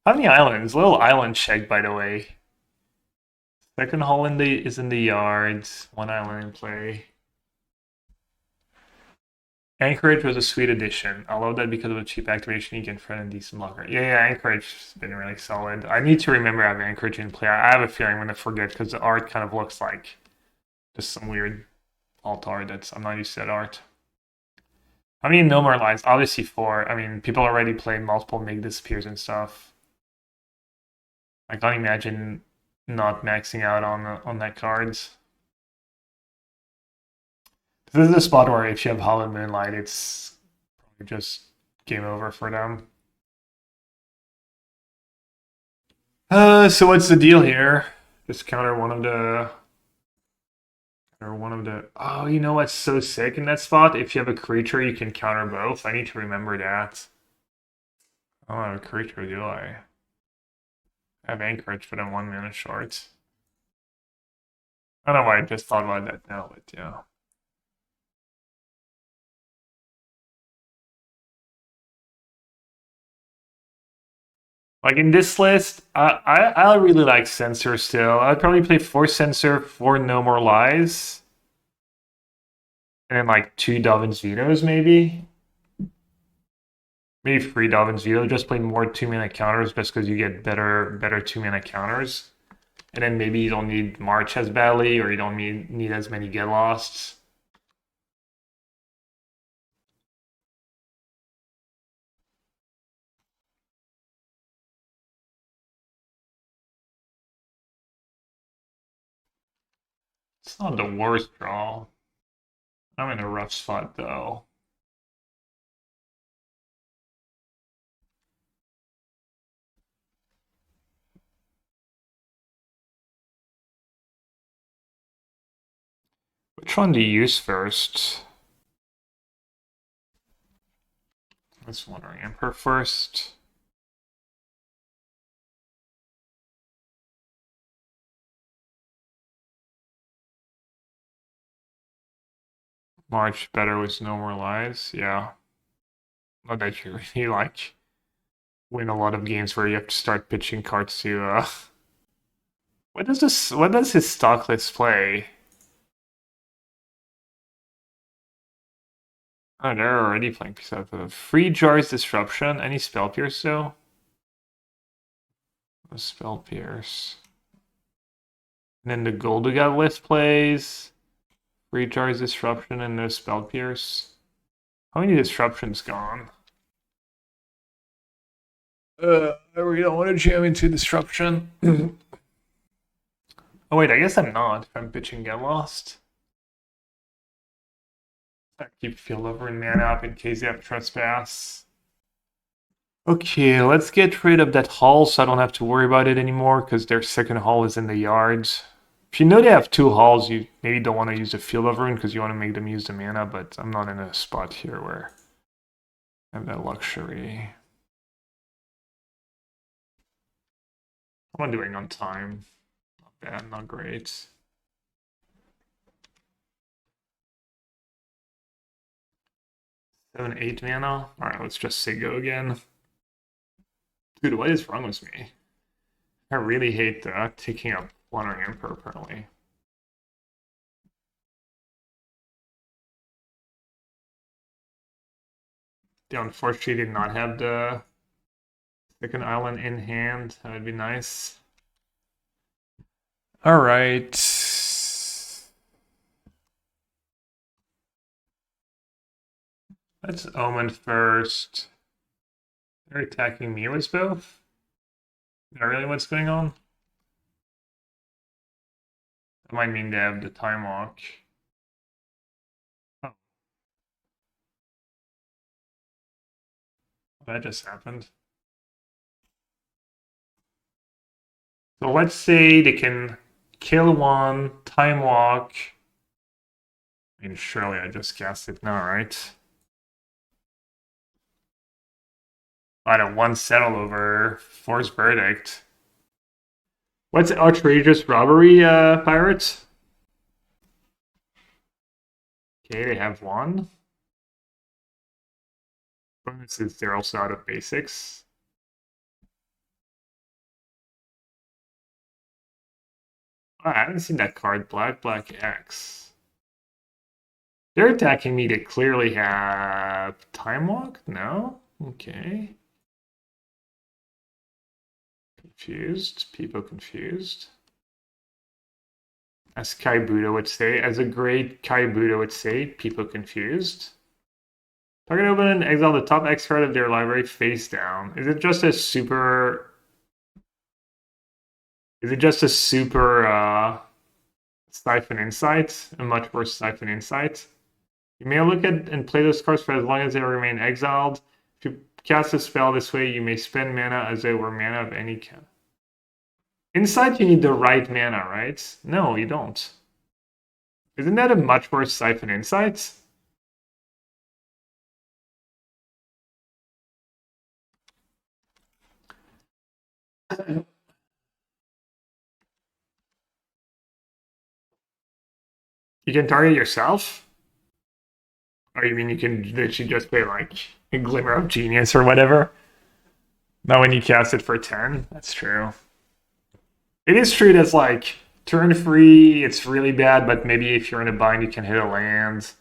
How many islands? Little island check, by the way. Second hole is in the yards. One island in play. Anchorage was a sweet addition. I love that because of the cheap activation you can friend and decent blocker. Yeah, Anchorage's been really solid. I need to remember I have Anchorage in play. I have a feeling I'm going to forget because the art kind of looks like just some weird alt art I'm not used to that art. How many no more lines? Obviously 4. I mean, people already play multiple Mig Disappears and stuff. I can't imagine not maxing out on that cards. This is a spot where if you have Hallowed Moonlight, it's probably just game over for them. So what's the deal here? Just counter one of the... Oh, you know what's so sick in that spot? If you have a creature, you can counter both. I need to remember that. I don't have a creature, do I? I have Anchorage, but I'm 1 mana short. I don't know why I just thought about that now, but yeah. Like in this list, I really like Censor still. I'd probably play 4 Censor, 4 No More Lies. And then like 2 Dovin's Vetoes, maybe. Maybe 3 Dovin's Veto, just play more 2-mana counters just because you get better 2-mana counters. And then maybe you don't need March as badly, or you don't need as many Get Losts. It's not the worst draw. I'm in a rough spot though. Which one do you use first? I was wondering. Emperor first. March better with no more lies. Yeah. Not that you really like win a lot of games where you have to start pitching cards to what does his stock list play? Oh, they're already playing Piece of Free Jars Disruption. Any spell pierce though? A Spell Pierce. And then the Goldugat list plays. Recharge Disruption and no Spell Pierce. How many disruptions gone? I really don't want to jam into disruption. Oh wait, I guess I'm not. If I'm pitching Get Lost. I keep Field Over and mana up in case they have Trespass. Okay, let's get rid of that hall so I don't have to worry about it anymore because their second hall is in the yards. If you know they have two halls, you maybe don't want to use the Field of Ruin because you want to make them use the mana, but I'm not in a spot here where I have that luxury. How am I doing on time? Not bad, not great. 7, 8 mana. Alright, let's just say go again. Dude, what is wrong with me? I really hate taking up Wandering Emperor, apparently. They unfortunately did not have the second island in hand. That would be nice. Alright. Let's Omen first. They're attacking me with both? Is that really what's going on? That might mean they have the Time Walk. Oh. That just happened. So let's say they can kill one, Time Walk. I mean, surely I just cast it now, right? I don't one settle over Force Verdict. What's outrageous robbery, pirates? Okay, they have one. Bonuses, they're also out of basics. Oh, I haven't seen that card, Black X. They're attacking me to clearly have Time Walk? No? Okay. Confused. People confused. As Kai Buddha would say, as a great Kai Buddha would say, people confused. Target open and exile the top X card of their library face down. Is it just a super... Is it just a super Siphon Insight? A much worse Siphon Insight? You may look at and play those cards for as long as they remain exiled. If you cast a spell this way, you may spend mana as they were mana of any kind. Insight, you need the right mana, right? No, you don't. Isn't that a much worse Siphon Insight? You can target yourself? Or you mean you can literally just play like a Glimmer of Genius or whatever? Not when you cast it for 10? That's true. It is true that's like turn free, it's really bad, but maybe if you're in a bind you can hit a land.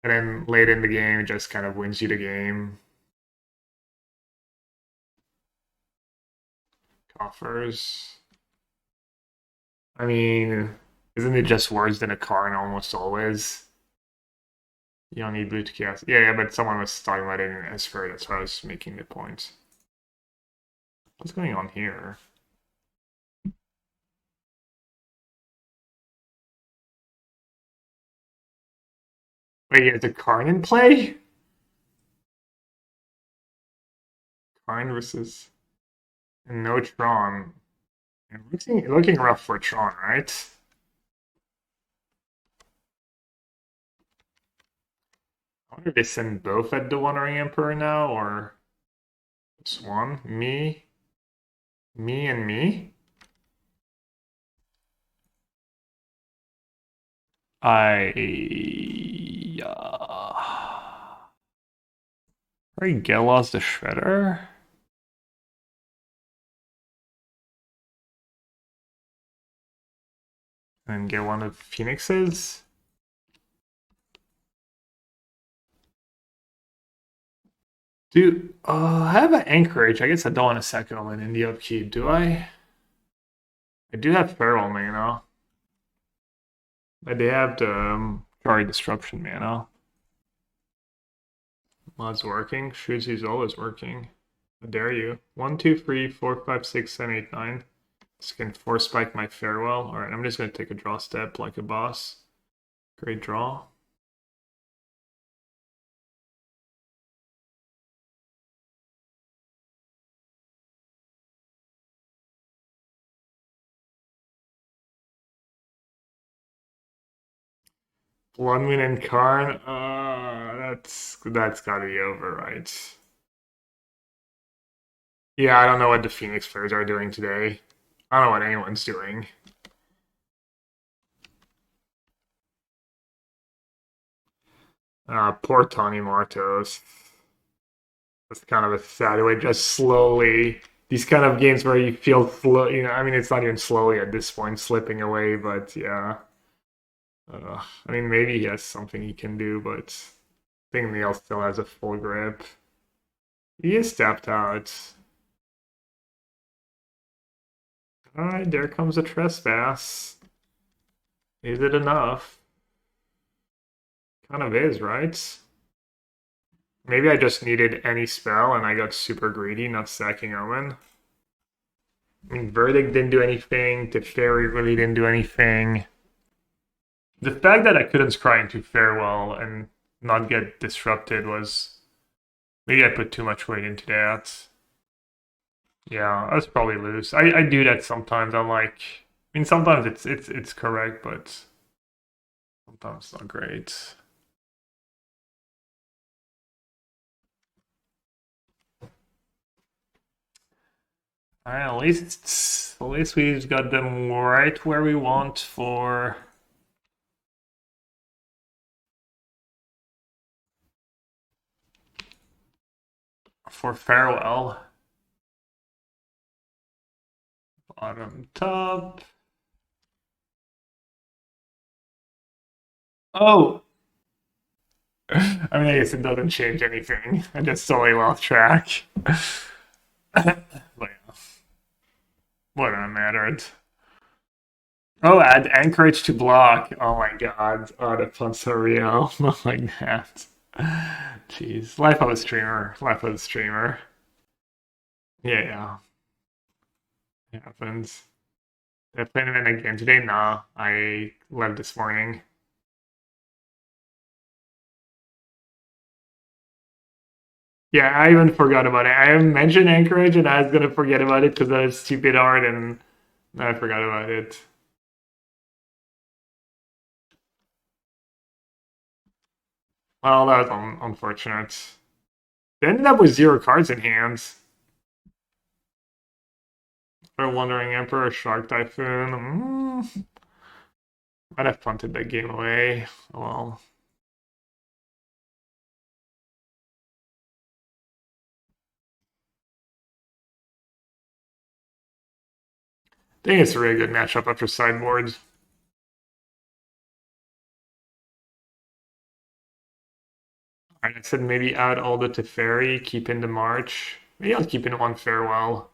And then late in the game it just kind of wins you the game. Coffers. I mean, isn't it just worse than a Karn almost always? You don't need blue to cast. Yeah, but someone was talking about it in Esper, that's why I was making the point. What's going on here? Wait, is the Karn in play? Karn versus... And no Tron. Looking rough for Tron, right? I wonder if they send both at the Wandering Emperor now, or just one? Me, and me? Right, Gelos the Shredder? And get one of Phoenix's? I have an Anchorage. I guess I don't want a second Omen in the upkeep, do I? I do have Feral mana. But they have the Shari Disruption mana. Mod's working. Shoots is always working. How dare you? 1, 2, 3, 4, 5, 6, 7, 8, 9. Just can force spike my Farewell. Alright, I'm just gonna take a draw step like a boss. Great draw. Bloodmoon and Karn. That's gotta be over, right? Yeah, I don't know what the Phoenix players are doing today. I don't know what anyone's doing. Poor Tony Martos. That's kind of a sad way, just slowly. These kind of games where you feel slow, I mean, it's not even slowly at this point, slipping away, but yeah. I mean, maybe he has something he can do, but I think Neil still has a full grip. He is tapped out. Alright, there comes a trespass. Is it enough? Kind of is, right? Maybe I just needed any spell and I got super greedy, not stacking Omen. I mean, Verdict didn't do anything, Teferi really didn't do anything. The fact that I couldn't scry into Farewell and not get disrupted was... Maybe I put too much weight into that. Yeah, I was probably loose. I do that sometimes. I'm like... I mean, sometimes it's correct, but... Sometimes it's not great. Alright, at least we've got them right where we want for Farewell. Bottom top. Oh! I mean, I guess it doesn't change anything. I just totally lost track. But yeah. Wouldn't have mattered. Oh, add Anchorage to block. Oh my god. Oh, that fun's so real. Not like that. Jeez. Life of a streamer. Life of a streamer. Yeah. It happens. Did I play him in a game today? Nah. I left this morning. Yeah, I even forgot about it. I mentioned Anchorage and I was gonna forget about it because that is stupid art and I forgot about it. Well, that was unfortunate. They ended up with 0 cards in hand. For Wandering Emperor, Shark Typhoon. Might have punted that game away. Oh well. I think it's a really good matchup after sideboard. Alright, I said maybe add all the Teferi, keep in the March. Maybe I'll keep in 1 Farewell.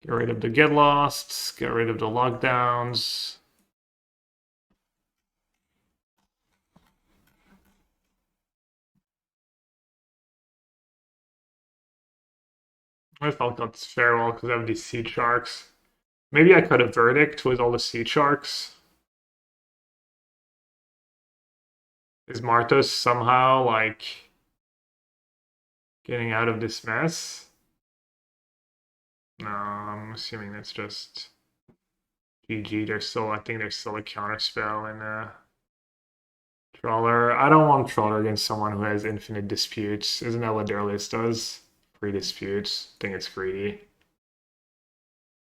Get rid of the Get Lost, get rid of the lockdowns. I felt that's Farewell because I have these Seedsharks. Maybe I could have Verdict with all the Seedsharks. Is Martos somehow, like, getting out of this mess? No, I'm assuming that's just GG. I think there's still a counterspell in Trawler. I don't want Trawler against someone who has infinite disputes. Isn't that what their list does? Free disputes. I think it's greedy.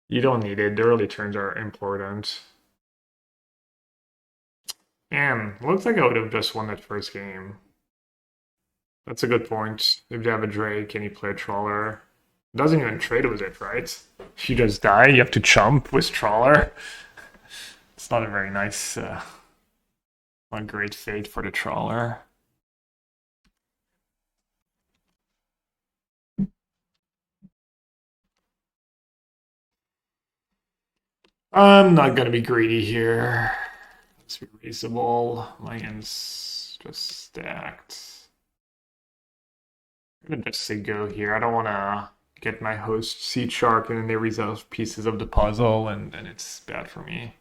You don't need it. The early turns are important. And looks like I would have just won that first game. That's a good point. If you have a Drake and you play a Trawler, doesn't even trade with it, right? If you just die, you have to chump with Trawler. It's not a very nice, not a great fate for the Trawler. I'm not gonna be greedy here. Let's be reasonable. My hand's just stacked. I'm gonna just say go here. I don't wanna get my host Seedshark and then they resolve pieces of the puzzle and then it's bad for me.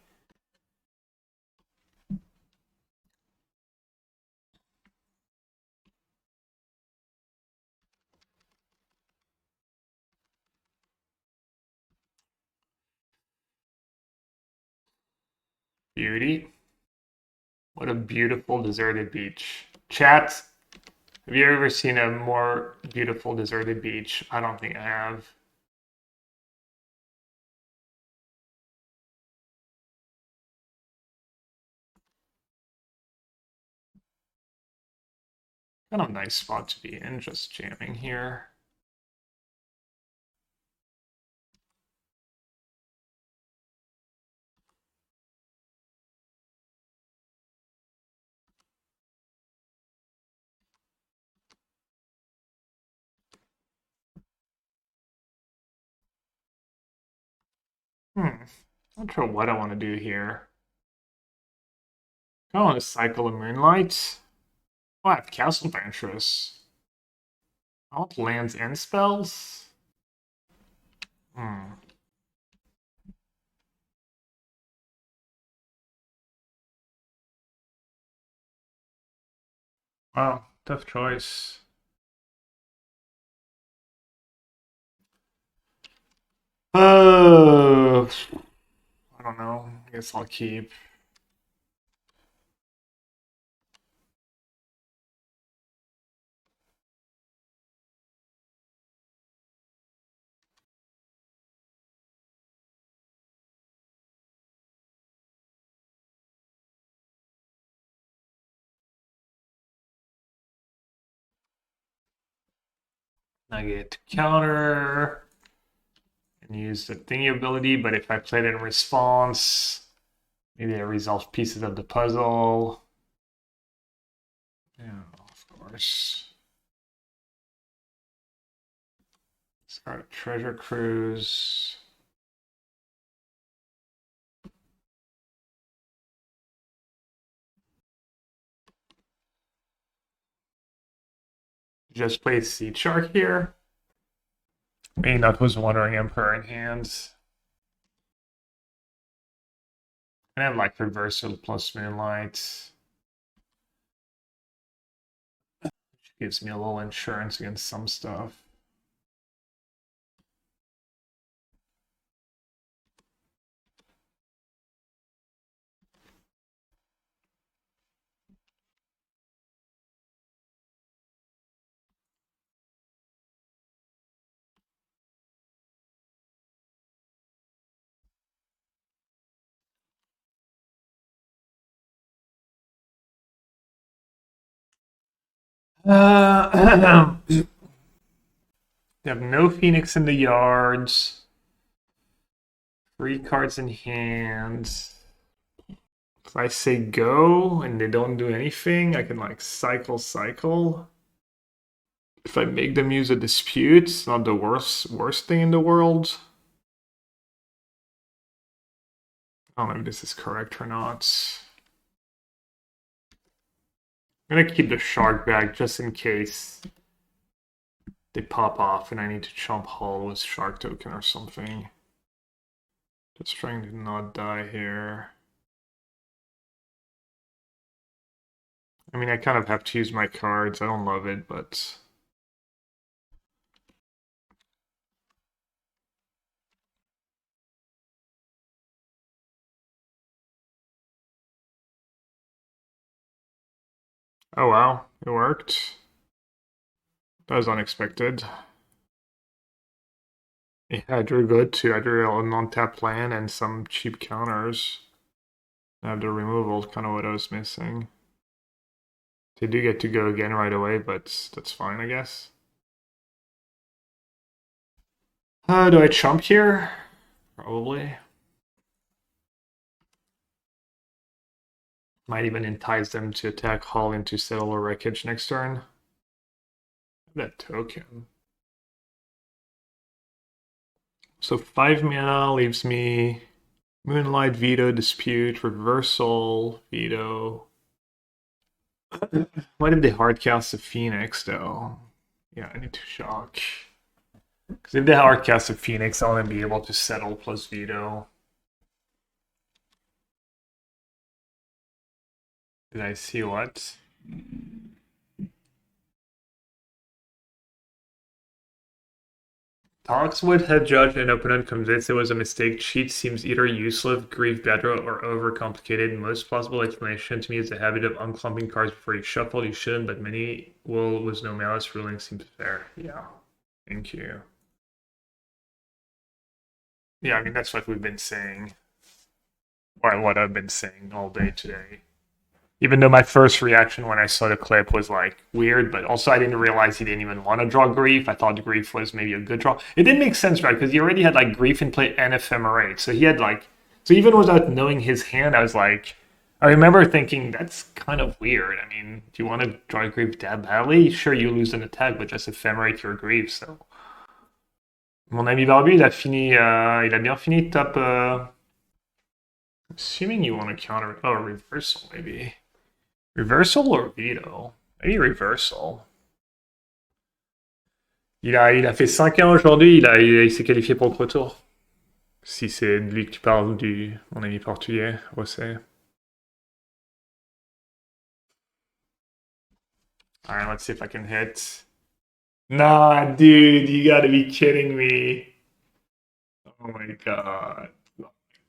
Beauty. What a beautiful deserted beach. Chat, have you ever seen a more beautiful deserted beach? I don't think I have. Kind of nice spot to be in, just jamming here. Not sure what I want to do here. I want to cycle a Moonlight. Oh, I have Castle Vantress. I want lands and spells. Wow, tough choice. I don't know. I guess I'll keep. I get to counter and use the thingy ability, but if I played it in response, maybe I resolve pieces of the puzzle. Yeah, of course. Start a treasure cruise. Just play Seedshark here. Maybe that was Wandering Emperor in hand. And I have like Reversal plus Moonlight. Which gives me a little insurance against some stuff. They have no Phoenix in the yards. 3 cards in hand. If I say go and they don't do anything, I can like cycle. If I make them use a dispute, it's not the worst thing in the world. I don't know if this is correct or not. I'm gonna keep the shark bag just in case they pop off and I need to chomp Hull with shark token or something. Just trying to not die here. I mean, I kind of have to use my cards. I don't love it, but... Oh wow, it worked. That was unexpected. Yeah, I drew good too. I drew a non-tap land and some cheap counters. I have the removal, kind of what I was missing. They do get to go again right away, but that's fine, I guess. Do I chump here? Probably. Might even entice them to attack Hull into Settle the Wreckage next turn. That token. So 5 mana leaves me Moonlight, Veto, Dispute, Reversal, Veto. What if they hardcast the Phoenix, though? Yeah, I need to shock. Because if they hardcast the Phoenix, I want to be able to settle plus Veto. Did I see what? Talks with head judge and opponent convinced it was a mistake. Cheat seems either useless, grief better, or overcomplicated. Most plausible explanation to me is the habit of unclumping cards before you shuffle. You shouldn't, but many will with no malice. Ruling seems fair. Yeah. Thank you. Yeah, I mean, that's what we've been saying. Or what I've been saying all day today. Even though my first reaction when I saw the clip was like weird, but also I didn't realize he didn't even want to draw Grief. I thought Grief was maybe a good draw. It didn't make sense, right? Because he already had like Grief in play and Ephemerate. So he had like, so even without knowing his hand, I was like, I remember thinking that's kind of weird. I mean, do you want to draw Grief that badly? Sure, you lose an attack, but just Ephemerate your Grief. So, mon ami Barbu, il a bien fini top. Assuming you want to counter, oh, reversal maybe. Reversal or Veto? Maybe Reversal. Il a fait 5 ans aujourd'hui, il s'est qualifié pour le Pro Tour. Si c'est de lui que tu parles, mon ami portugais, José. Alright, let's see if I can hit. Nah, dude, you gotta be kidding me. Oh my god.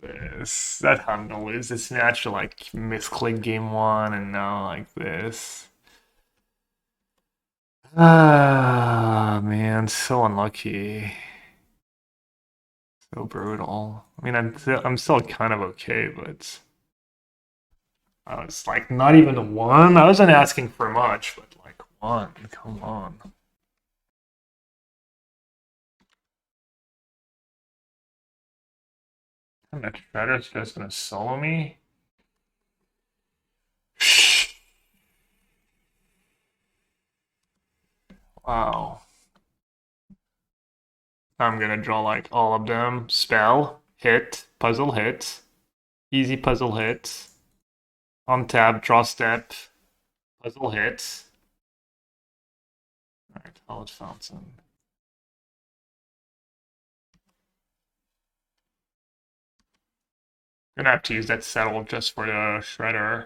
This. That I'm gonna lose this match to like misclick game 1 and now like this. Ah man, so unlucky. So brutal. I mean I'm still kind of okay, but I was like not even a 1. I wasn't asking for much, but like 1, come on. And that Shredder's just gonna solo me? Wow. I'm gonna draw like all of them. Spell, hit, puzzle hit, easy puzzle hit, untap, draw step, puzzle hit. Alright, Hallowed Fountain. Gonna have to use that settle just for the shredder.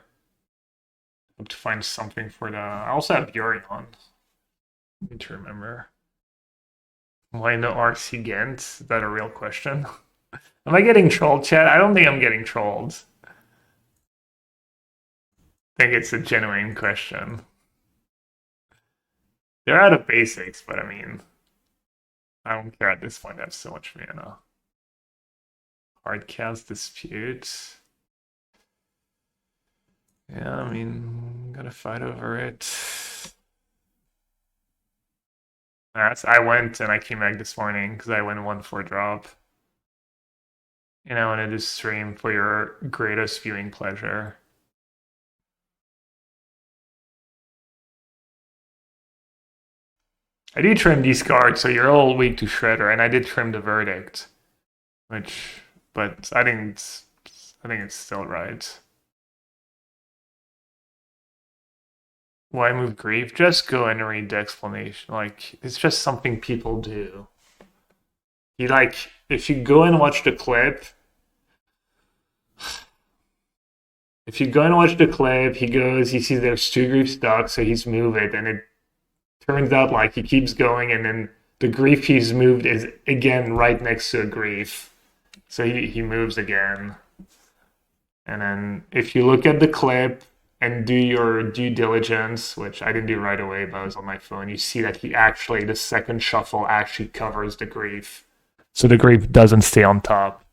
Hope to find something for the. I also have Yorion. Need to remember. Why no RC Gent? Is that a real question? Am I getting trolled, chat? I don't think I'm getting trolled. I think it's a genuine question. They're out of basics, but I mean, I don't care at this point. I have so much mana. Hardcast Dispute. Yeah, I mean, gotta fight over it. I went and I came back this morning because I went 1-4 drop. And I wanted to stream for your greatest viewing pleasure. I do trim these cards, so you're all weak to Shredder, and I did trim the Verdict, but I think it's still right. Why move Grief? Just go and read the explanation. Like, it's just something people do. If you go and watch the clip, he goes, he sees there's 2 Grief stuck, so he's move it, and it turns out like he keeps going, and then the Grief he's moved is again right next to a Grief. So he moves again. And then if you look at the clip and do your due diligence, which I didn't do right away, but I was on my phone, you see that the second shuffle actually covers the Grief. So the Grief doesn't stay on top.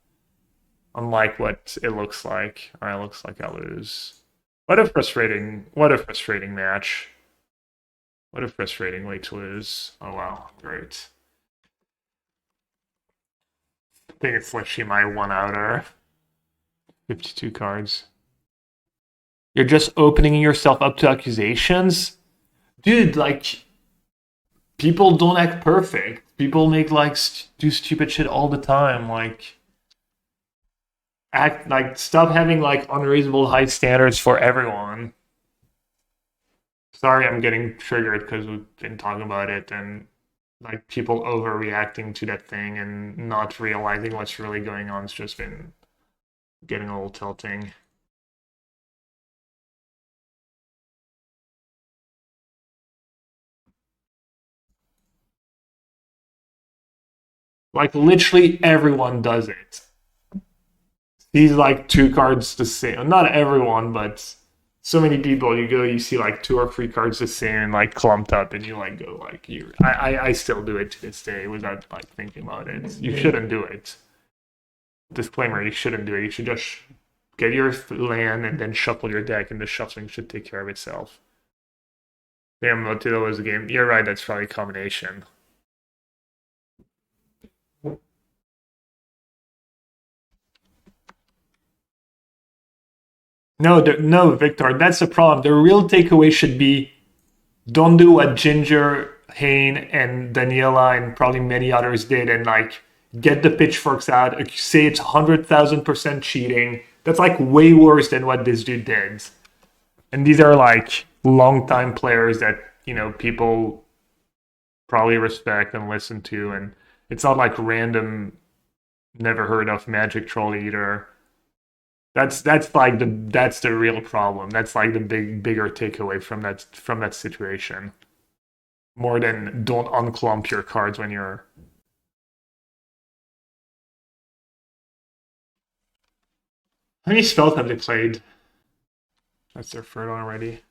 Unlike what it looks like. Alright, it looks like I lose. What a frustrating match. What a frustrating way to lose. Oh wow, great. I think it's literally my 1-outer. 52 cards. You're just opening yourself up to accusations? Dude, like, people don't act perfect. People make, like, do stupid shit all the time. Like, stop having like unreasonable high standards for everyone. Sorry, I'm getting triggered because we've been talking about it and like people overreacting to that thing and not realizing what's really going on has just been getting a little tilting. Like literally everyone does it. These like 2 cards the same. Not everyone, but so many people. You go, you see like 2 or 3 cards the same and like clumped up, and you like go like you. I still do it to this day without like thinking about it. You shouldn't do it. Disclaimer: you shouldn't do it. You should just get your land and then shuffle your deck, and the shuffling should take care of itself. Damn, Motillo was a game. You're right. That's probably a combination. No, Victor, that's the problem. The real takeaway should be don't do what Ginger, Hayne, and Daniela, and probably many others did, and like get the pitchforks out, say it's 100,000% cheating. That's like way worse than what this dude did. And these are like long-time players that, you know, people probably respect and listen to, and it's not like random, never heard of Magic Troll either. That's the real problem. That's like the bigger takeaway from that situation. More than don't unclump your cards when you're. How many spells have they played? That's their third one already.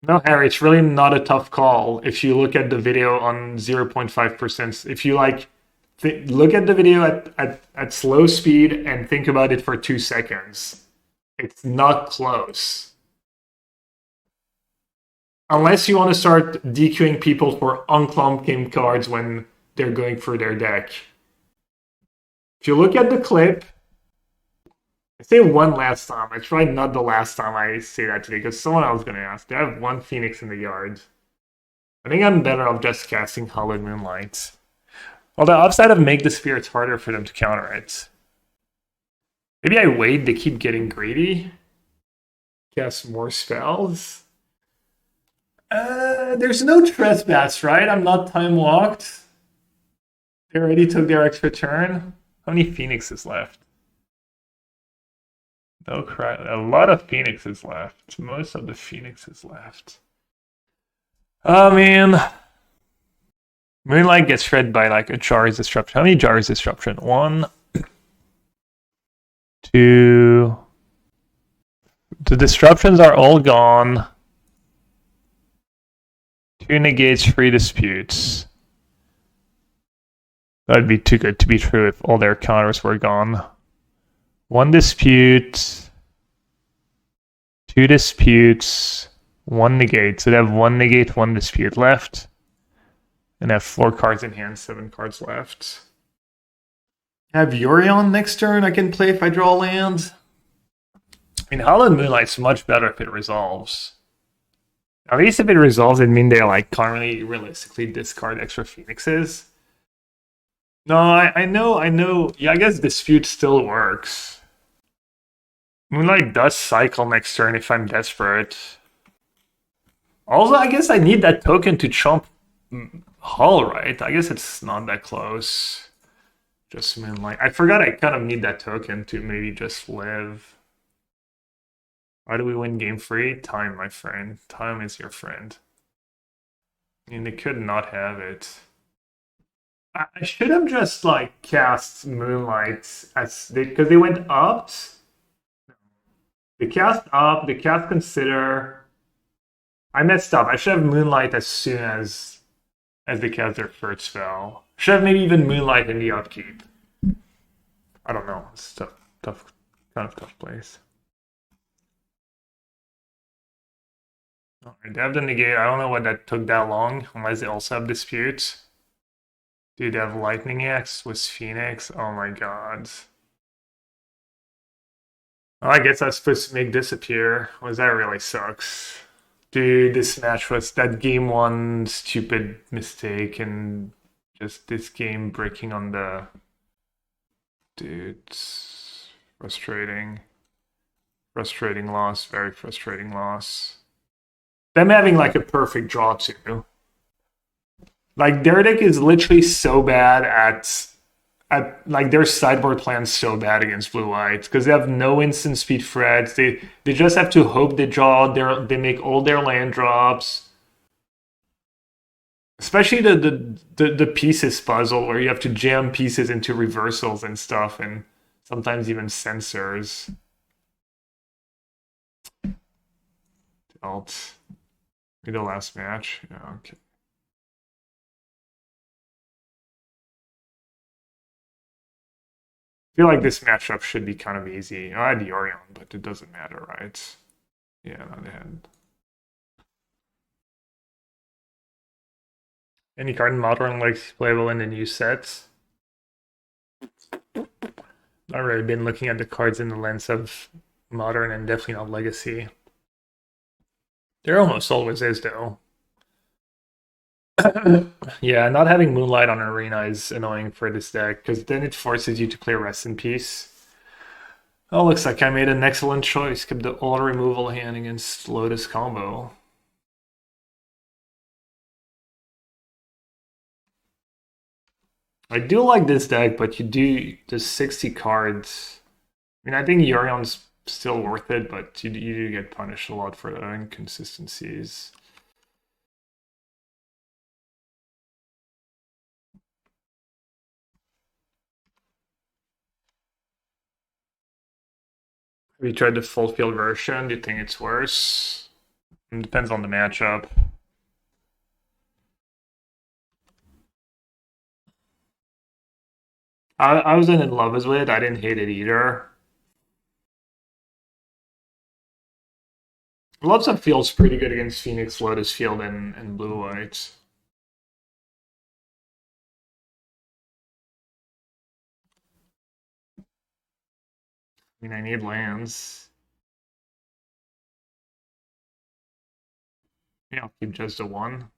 No, Harry, it's really not a tough call. If you look at the video on 0.5%, if you like. Look at the video at slow speed and think about it for 2 seconds. It's not close. Unless you want to start DQing people for unclumping cards when they're going through their deck. If you look at the clip, I say one last time. It's probably not the last time I say that today because someone else is going to ask. They have 1 Phoenix in the yard. I think I'm better off just casting Hallowed Moonlight. Well, the upside of Make the Sphere, it's harder for them to counter it. Maybe I wait, they keep getting greedy. Cast more spells. There's no trespass, right? I'm not time walked. They already took their extra turn. How many Phoenixes left? No crap. A lot of Phoenixes left. Most of the Phoenixes left. Oh, man. Moonlight gets fed by like a Jar's Disruption. How many Jar's Disruption? 1, 2. The disruptions are all gone. 2 negates, 3 disputes. That'd be too good to be true if all their counters were gone. 1 dispute. 2 disputes. 1 negate. So they have 1 negate, 1 dispute left. And have 4 cards in hand, 7 cards left. I have Yorion next turn I can play if I draw land. I mean, Hallowed Moonlight's much better if it resolves. At least if it resolves, it means they like can't really realistically discard extra Phoenixes. No, I know. Yeah, I guess Dispute still works. Moonlight does cycle next turn if I'm desperate. Also, I guess I need that token to chump Hull, right? I guess it's not that close. Just Moonlight. I forgot I kind of need that token to maybe just live. Why do we win game 3? Time, my friend. Time is your friend. I mean, they could not have it. I should have just like cast Moonlight as because they went up. They cast up. They cast Consider. I messed up. I should have Moonlight as soon as they cast their first spell. Should have maybe even Moonlight in the upkeep. I don't know. It's tough, kind of tough place. Alright, they have the negate. I don't know why that took that long, unless they also have disputes. Dude, they have Lightning Axe with Phoenix. Oh my god. Well, I guess I was supposed to make disappear. Was that really sucks. Dude, this match was that game 1 stupid mistake and just this game breaking on the... Dude. Frustrating. Frustrating loss. Very frustrating loss. Them having like a perfect draw too. Like their deck is literally so bad at like their sideboard plan's so bad against blue white because they have no instant speed threats. They just have to hope they draw they make all their land drops. Especially the pieces puzzle where you have to jam pieces into reversals and stuff, and sometimes even censors. Dealt. Be the last match. Yeah, okay. I feel like this matchup should be kind of easy. I had Yorion, but it doesn't matter, right? Yeah, not ahead. Any card in Modern likes playable in the new sets? I've already been looking at the cards in the lens of Modern and definitely not Legacy. There almost always is, though. Yeah, not having Moonlight on Arena is annoying for this deck, because then it forces you to play Rest in Peace. Oh, looks like I made an excellent choice. Kept the all removal hand against Lotus combo. I do like this deck, but you do the 60 cards. I mean, I think Yorion's still worth it, but you do get punished a lot for the inconsistencies. Have you tried the full field version? Do you think it's worse? It depends on the matchup. I wasn't in love with it. I didn't hate it either. Loves Up feels pretty good against Phoenix, Lotus Field, and Blue White. I mean, I need lands. Yeah, I'll keep just a 1.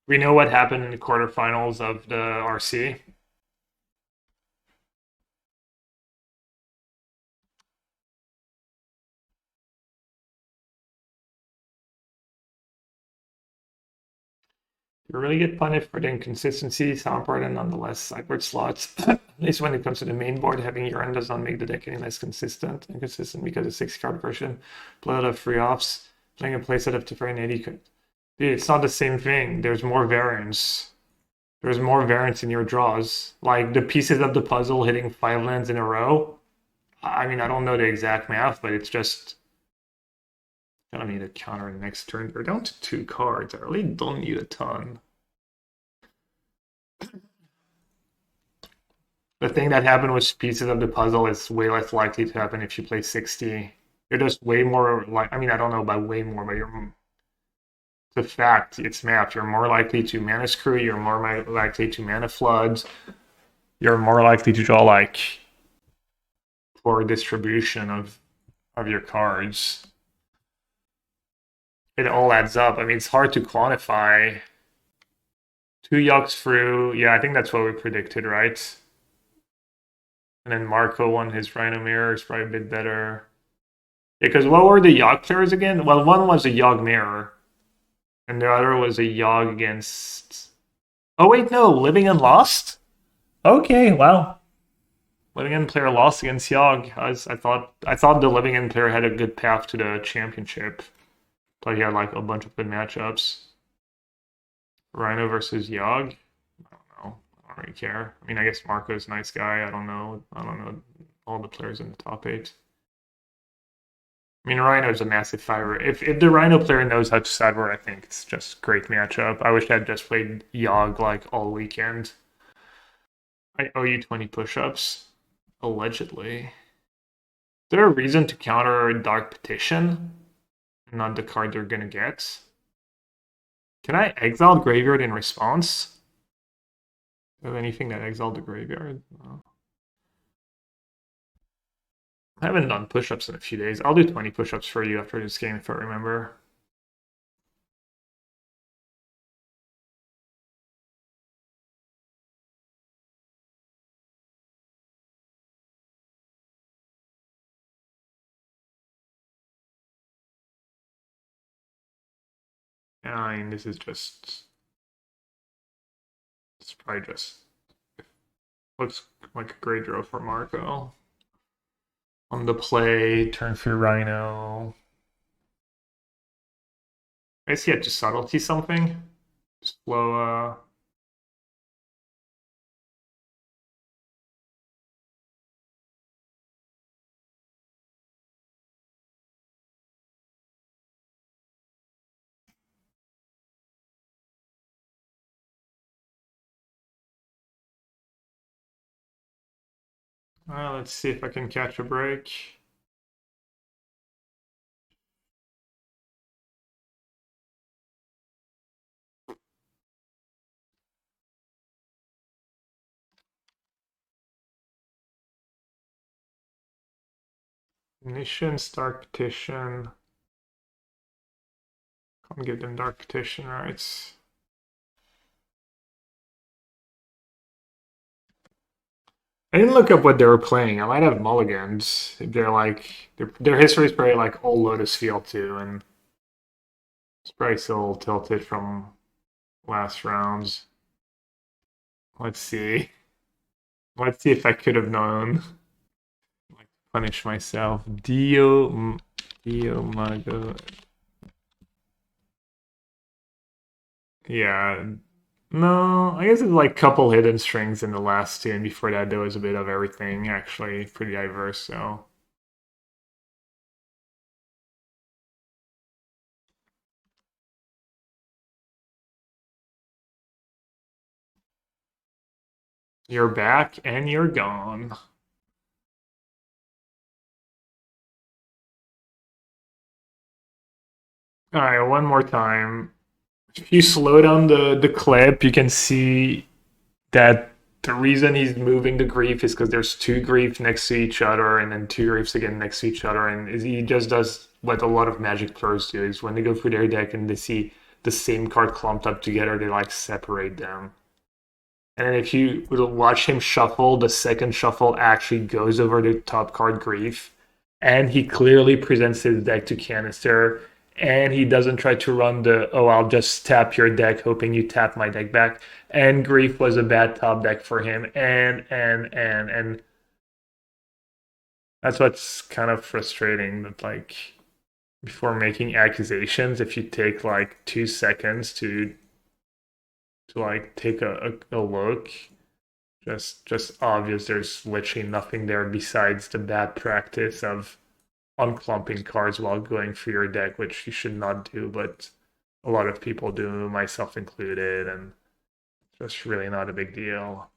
We know what happened in the quarterfinals of the RC. You really get punished for the inconsistency, soundboard, and nonetheless sideboard slots. At least when it comes to the main board, having your end does not make the deck any less consistent. Inconsistent because the 6-card version play out of free offs, playing a playset of Teferi and 80 card. Dude, it's not the same thing. There's more variance. There's more variance in your draws. Like the pieces of the puzzle hitting 5 lands in a row. I mean, I don't know the exact math, but it's just gonna need a counter next turn. We're down to 2 cards. I really don't need a ton. The thing that happened with pieces of the puzzle is way less likely to happen if you play 60. You're just way more like, I mean, I don't know about way more, but you're, the fact it's math. You're more likely to mana screw, you're more likely to mana flood, you're more likely to draw like poor distribution of your cards. It all adds up. I mean, it's hard to quantify. 2 Yucks through. Yeah, I think that's what we predicted, right? And then Marco won his Rhino Mirror. Is probably a bit better. Yeah, because what were the Yogg players again? Well, one was a Yogg Mirror. And the other was a Yogg against... Oh, wait, no. Living and Lost? Okay, wow. Living End player lost against Yogg. I thought the Living End player had a good path to the championship. But he had like a bunch of good matchups. Rhino versus Yogg. I don't know. I don't really care. I mean, I guess Marco's a nice guy. I don't know all the players in the top 8. I mean, Rhino's a massive fiber. If the Rhino player knows how to sideboard, I think it's just a great matchup. I wish I'd just played Yogg like all weekend. I owe you 20 push-ups. Allegedly. Is there a reason to counter Dark Petition? Not the card they're gonna get. Can I exile Graveyard in response? Do I have anything that exiled the graveyard? No. I haven't done push-ups in a few days. I'll do 20 push-ups for you after this game if I remember. I mean, this is just... It's probably just... Looks like a great draw for Marco. On the play, turn for Rhino. I guess he had to subtlety something. Slow, let's see if I can catch a break. Nations, Dark Petition. Can't give them Dark Petition rights. I didn't look up what they were playing. I might have mulligans. They're like their history is probably like all Lotus Field too, and it's probably still tilted from last rounds. Let's see. Let's see if I could have known. Like punish myself. Dio Mago. Yeah. No, I guess it's like a couple hidden strings in the last two, and before that there was a bit of everything, actually pretty diverse, so. You're back and you're gone. Alright, one more time. If you slow down the clip, you can see that the reason he's moving the grief is because there's two griefs next to each other and then two griefs again next to each other, and he just does what a lot of Magic players do is when they go through their deck and they see the same card clumped up together, they like separate them. And then if you watch him shuffle, the second shuffle actually goes over the top card grief, and he clearly presents his deck to canister, and he doesn't try to run the, oh, I'll just tap your deck hoping you tap my deck back. And grief was a bad top deck for him, and that's what's kind of frustrating, that like before making accusations, if you take like 2 seconds to like take a look, just obvious there's literally nothing there besides the bad practice of unclumping cards while going through your deck, which you should not do, but a lot of people do, myself included, and just really not a big deal.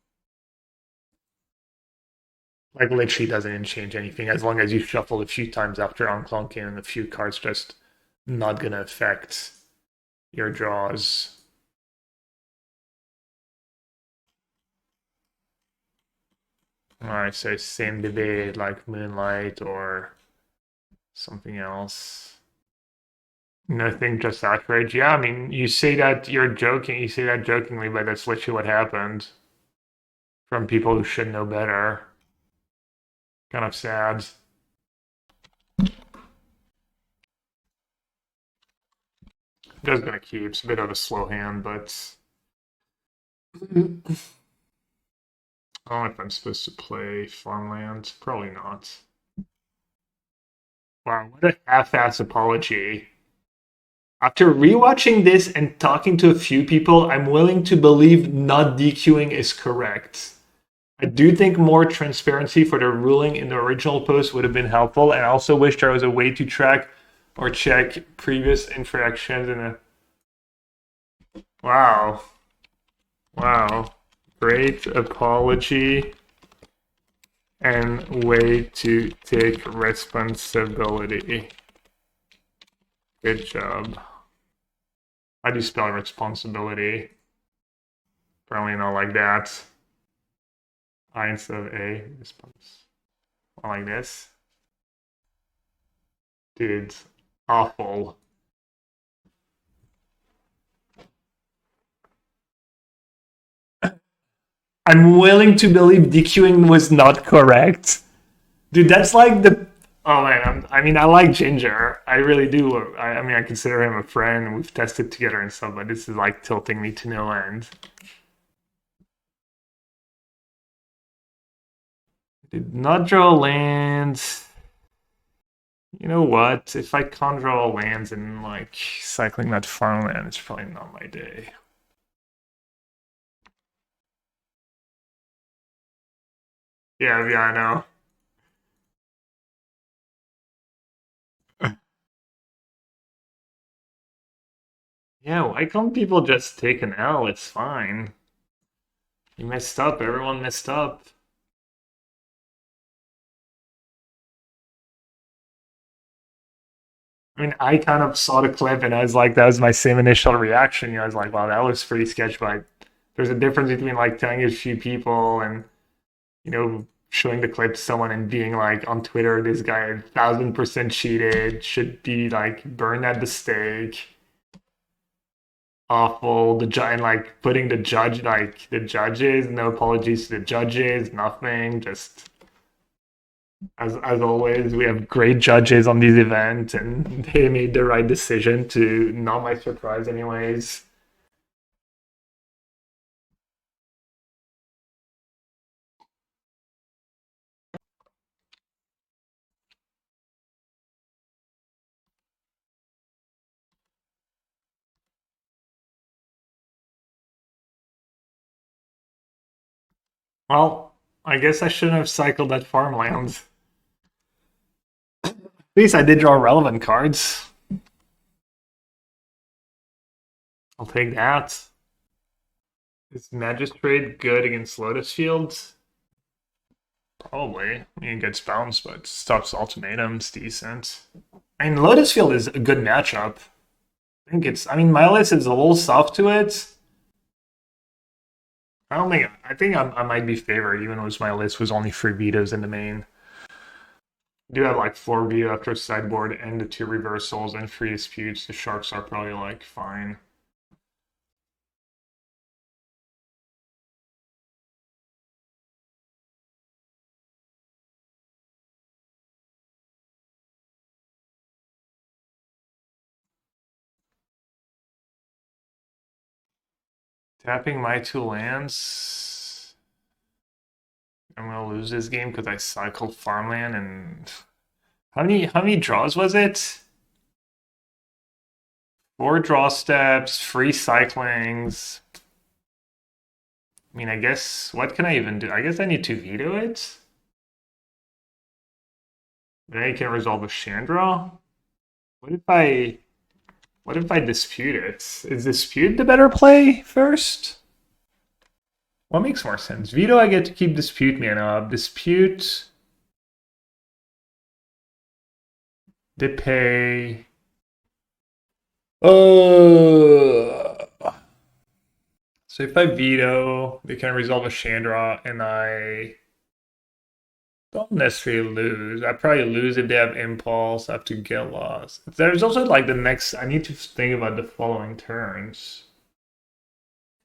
Like literally doesn't change anything as long as you shuffle a few times after unclunking, and a few cards just not gonna affect your draws. Alright, so same debate like Moonlight or something else. Nothing, just outrage. Yeah, I mean, you say that you're joking, you say that jokingly, but that's literally what happened from people who should know better. Kind of sad. Just gonna keep. It's a bit of a slow hand, but I don't know if I'm supposed to play Farmland. Probably not. Wow, what a half-ass apology. After rewatching this and talking to a few people, I'm willing to believe not DQing is correct. I do think more transparency for the ruling in the original post would have been helpful, and I also wish there was a way to track or check previous infractions in a... Wow. Wow. Great apology and way to take responsibility. Good job. How do you spell responsibility? Probably not like that. I instead of A. Response. Like this. Dude, awful. I'm willing to believe DQing was not correct. Dude, that's like the... Oh man, I mean, I like Ginger. I really do. I mean, I consider him a friend. We've tested together and stuff, but this is like tilting me to no end. Did not draw lands. You know what? If I can't draw lands and like cycling that farmland, it's probably not my day. Yeah, I know. Yeah, why can't people just take an L? It's fine. You messed up. Everyone messed up. I mean, I kind of saw the clip and I was like, that was my same initial reaction. You know, I was like, wow, that was pretty sketchy. But there's a difference between like telling a few people and, you know, showing the clip to someone and being like on Twitter, this guy 1000% cheated, should be like burned at the stake. Awful. The judge and like putting the judge, like the judges, no apologies to the judges, nothing, just. As always, we have great judges on these events, and they made the right decision to not my surprise, anyways. Well, I guess I shouldn't have cycled that farmland. At least I did draw relevant cards. I'll take that. Is Magistrate good against Lotus Fields? Probably. I mean, it gets bounced, but stops ultimatums, decent. I mean, Lotus Field is a good matchup. I mean, my list is a little soft to it. I think I might be favored, even though my list was only 3 vetoes in the main. I do have like 4 veto after sideboard and the 2 reversals and 3 disputes. The Sharks are probably like fine. Tapping my 2 lands. I'm gonna lose this game because I cycled farmland and how many draws was it? 4 draw steps, 3 cyclings. I mean, I guess what can I even do? I guess I need to veto it. Then I can resolve a Chandra. What if I dispute it? Is dispute the better play first? What makes more sense? Veto, I get to keep dispute mana up. Dispute. They pay. So if I veto, they can resolve a Chandra, and I don't necessarily lose. I probably lose if they have impulse. I have to get lost. There's also like the next. I need to think about the following turns.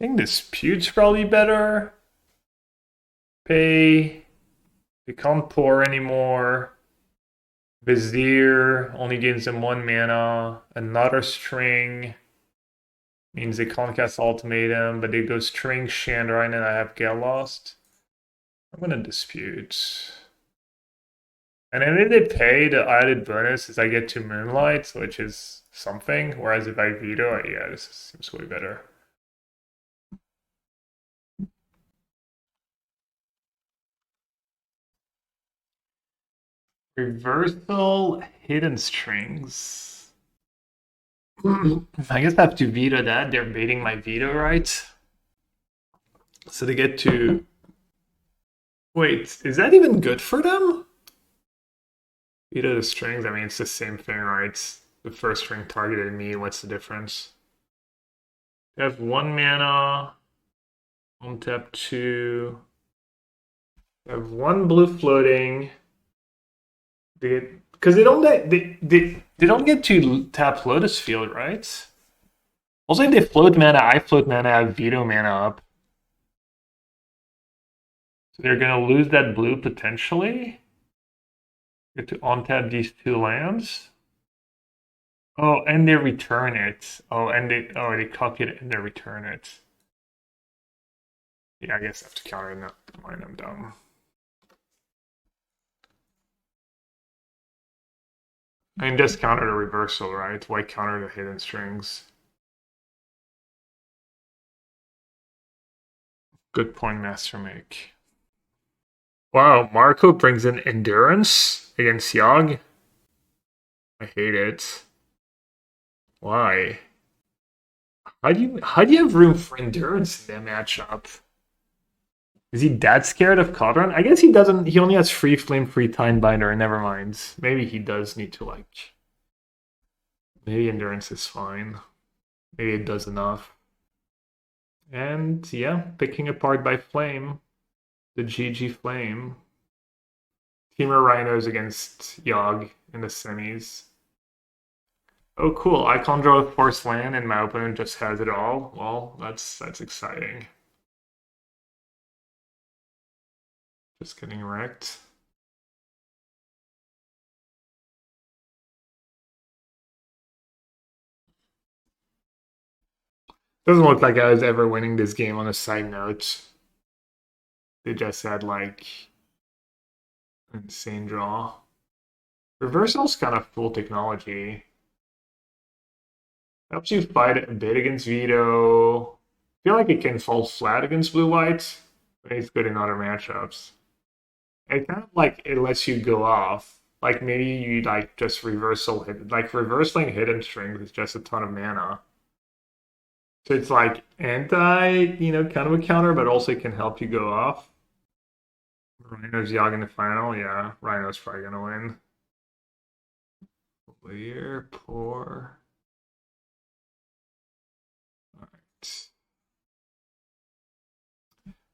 I think dispute's probably better. Pay. They can't pour anymore. Vizier only gains them 1 mana. Another string means they can't cast ultimatum, but they go string Chandra and then I have get lost. I'm gonna dispute. And then if they pay, the added bonus is I get 2 Moonlights, which is something. Whereas if I veto, yeah, this seems way better. Reversal hidden strings. I guess I have to veto that. They're baiting my veto, right? So they get to... Wait, is that even good for them? Veto the strings, I mean, it's the same thing, right? The first string targeted me, what's the difference? They have 1 mana. On tap 2. They have 1 blue floating. They get Because they don't get to tap Lotus Field, right? Also, if they float mana, I float mana, I have Veto mana up. So they're gonna lose that blue potentially. Get to untap these 2 lands. Oh, and they return it. Oh, and they copy it and they return it. Yeah, I guess I have to counter that. Mine, I'm dumb. I mean, just counter the reversal, right? Why counter the hidden strings? Good point, Master Make. Wow, Marco brings in Endurance against Yogg. I hate it. Why? How do you have room for Endurance in that matchup? Is he that scared of Cauldron? I guess he doesn't. He only has Free Flame, Free Timebinder. Never mind. Maybe he does need to like. Maybe Endurance is fine. Maybe it does enough. And yeah, picking apart by Flame. The GG Flame. Teamer Rhinos against Yogg in the semis. Oh, cool. I can't draw a forced land and my opponent just has it all. Well, that's exciting. Just getting wrecked. Doesn't look like I was ever winning this game on a side note. They just had like insane draw. Reversal's kind of full technology. Helps you fight a bit against Veto. I feel like it can fall flat against blue-white, but it's good in other matchups. It kind of like it lets you go off. Like maybe you like just reversal hit, like reversing hidden strings is just a ton of mana. So it's like anti, kind of a counter, but also it can help you go off. Rhino's Yogg in the final, yeah. Rhino's probably gonna win. Clear, poor. Alright.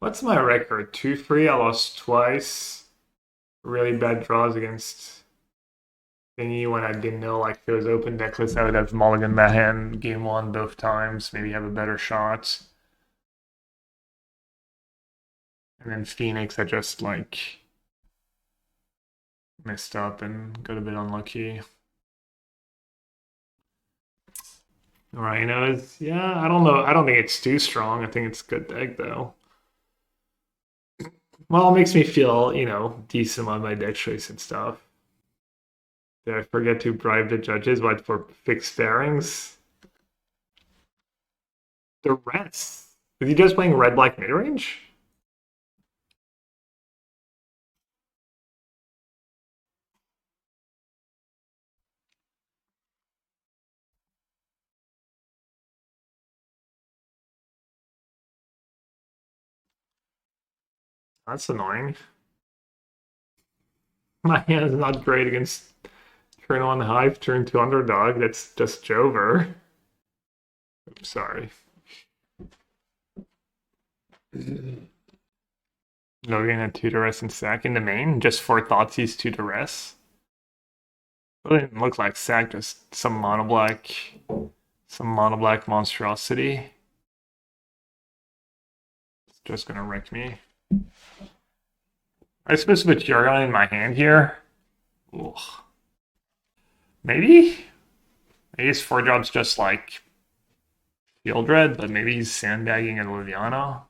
What's my record? 2-3, I lost twice. Really bad draws against thingy when I didn't know like if it was open decklist, I would have mulligan that hand game 1 both times, maybe have a better shot. And then Phoenix, I just like messed up and got a bit unlucky. Rhinos, yeah, I don't know. I don't think it's too strong. I think it's a good deck though. Well, it makes me feel, decent on my deck choice and stuff. Did I forget to bribe the judges? What, for fixed pairings? The rest. Is he just playing red-black midrange? That's annoying. My hand is not great against turn 1 Hive, turn 2 Underdog. That's just Jover. I'm sorry. Logan had 2 duress and sack in the main, just for Thoughtseize 2 duress. It didn't look like sack, just some mono black monstrosity. It's just gonna wreck me. I suppose with Yorion in my hand here. Ugh. Maybe his 4-drop's just like Field Red, but maybe he's sandbagging at Liviana.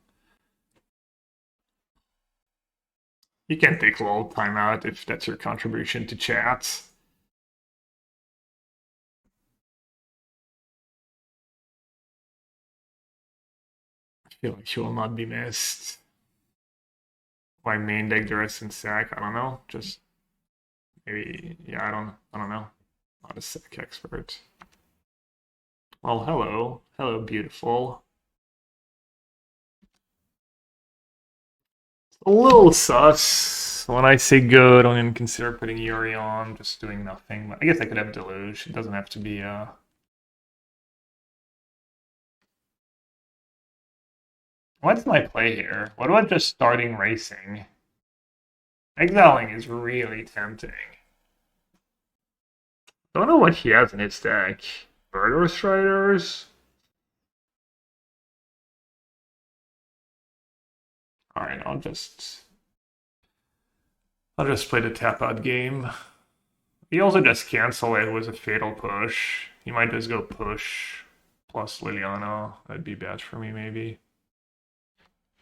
You can take a little time out if that's your contribution to chat. I feel like she will not be missed. Why main deck duress and sack? I don't know. Just maybe, yeah, I don't know. Not a sack expert. Well, hello, beautiful. It's a little sus. When I say good, I'm gonna consider putting Yorion, just doing nothing. But I guess I could have Deluge. It doesn't have to be What's my play here? What about just starting racing? Exiling is really tempting. Don't know what he has in his deck. Murderous Riders? Alright, I'll just play the tap out game. He also just cancel it with a fatal push. He might just go push plus Liliana. That'd be bad for me, maybe.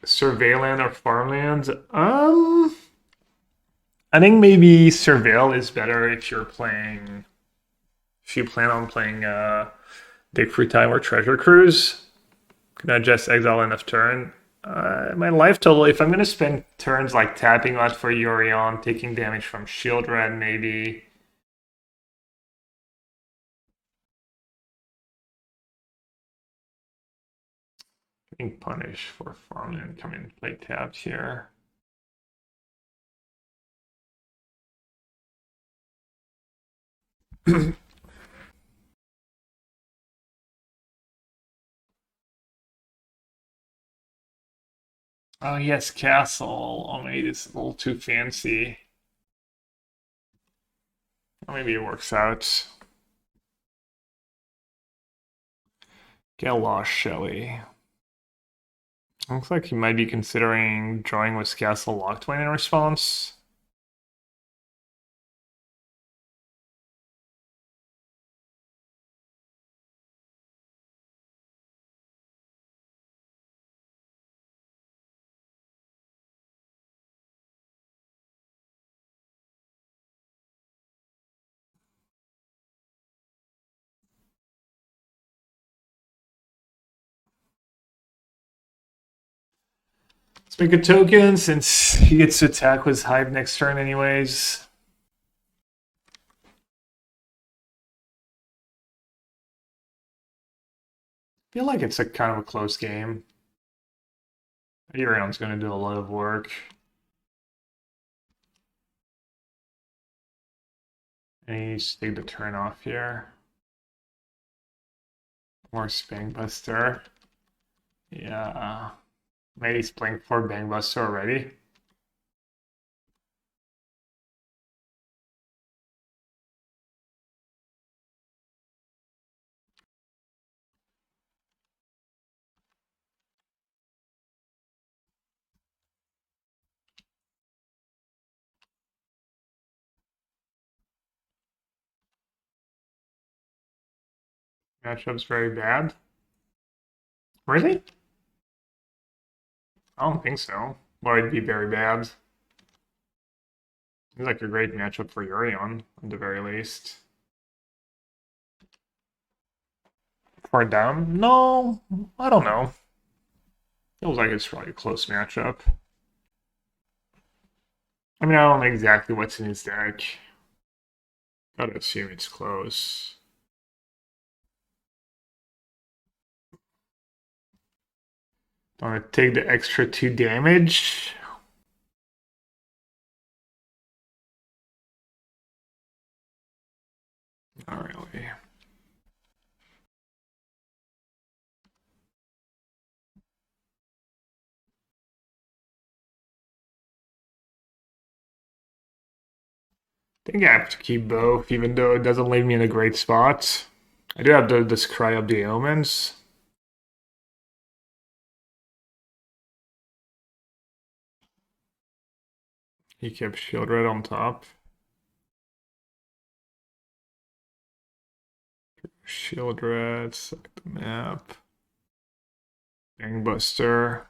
Surveilland or Farmlands? I think maybe Surveil is better if you're playing. If you plan on playing Dig Free Time or Treasure Cruise. Can I just exile enough turn? My life total, if I'm going to spend turns like tapping out for Yorion, taking damage from Shield Red, maybe. Getting punished for Farmland, come in, play tapped here. Oh yes, Castle. Oh, maybe it's a little too fancy. Or maybe it works out. Get lost, Shelly. Looks like he might be considering drawing with Castle Locktwain in response. Let's make a token since he gets to attack with Hive next turn anyways. I feel like it's a kind of a close game. Irion's going to do a lot of work. And he needs to take the turn off here. More Spangbuster. Yeah. Maybe he's playing for Bangbuster already. Matchup's very bad. Really? I don't think so. Well, it'd be very bad. Seems like a great matchup for Yorion, at the very least. Far down? No, I don't know. Feels like it's probably a close matchup. I mean, I don't know exactly what's in his deck. Gotta assume it's close. I'm gonna take the extra 2 damage. Not really. I think I have to keep both, even though it doesn't leave me in a great spot. I do have the Scry of the Omens. He kept Shield Red on top. Shield Red, select the map. Gangbuster.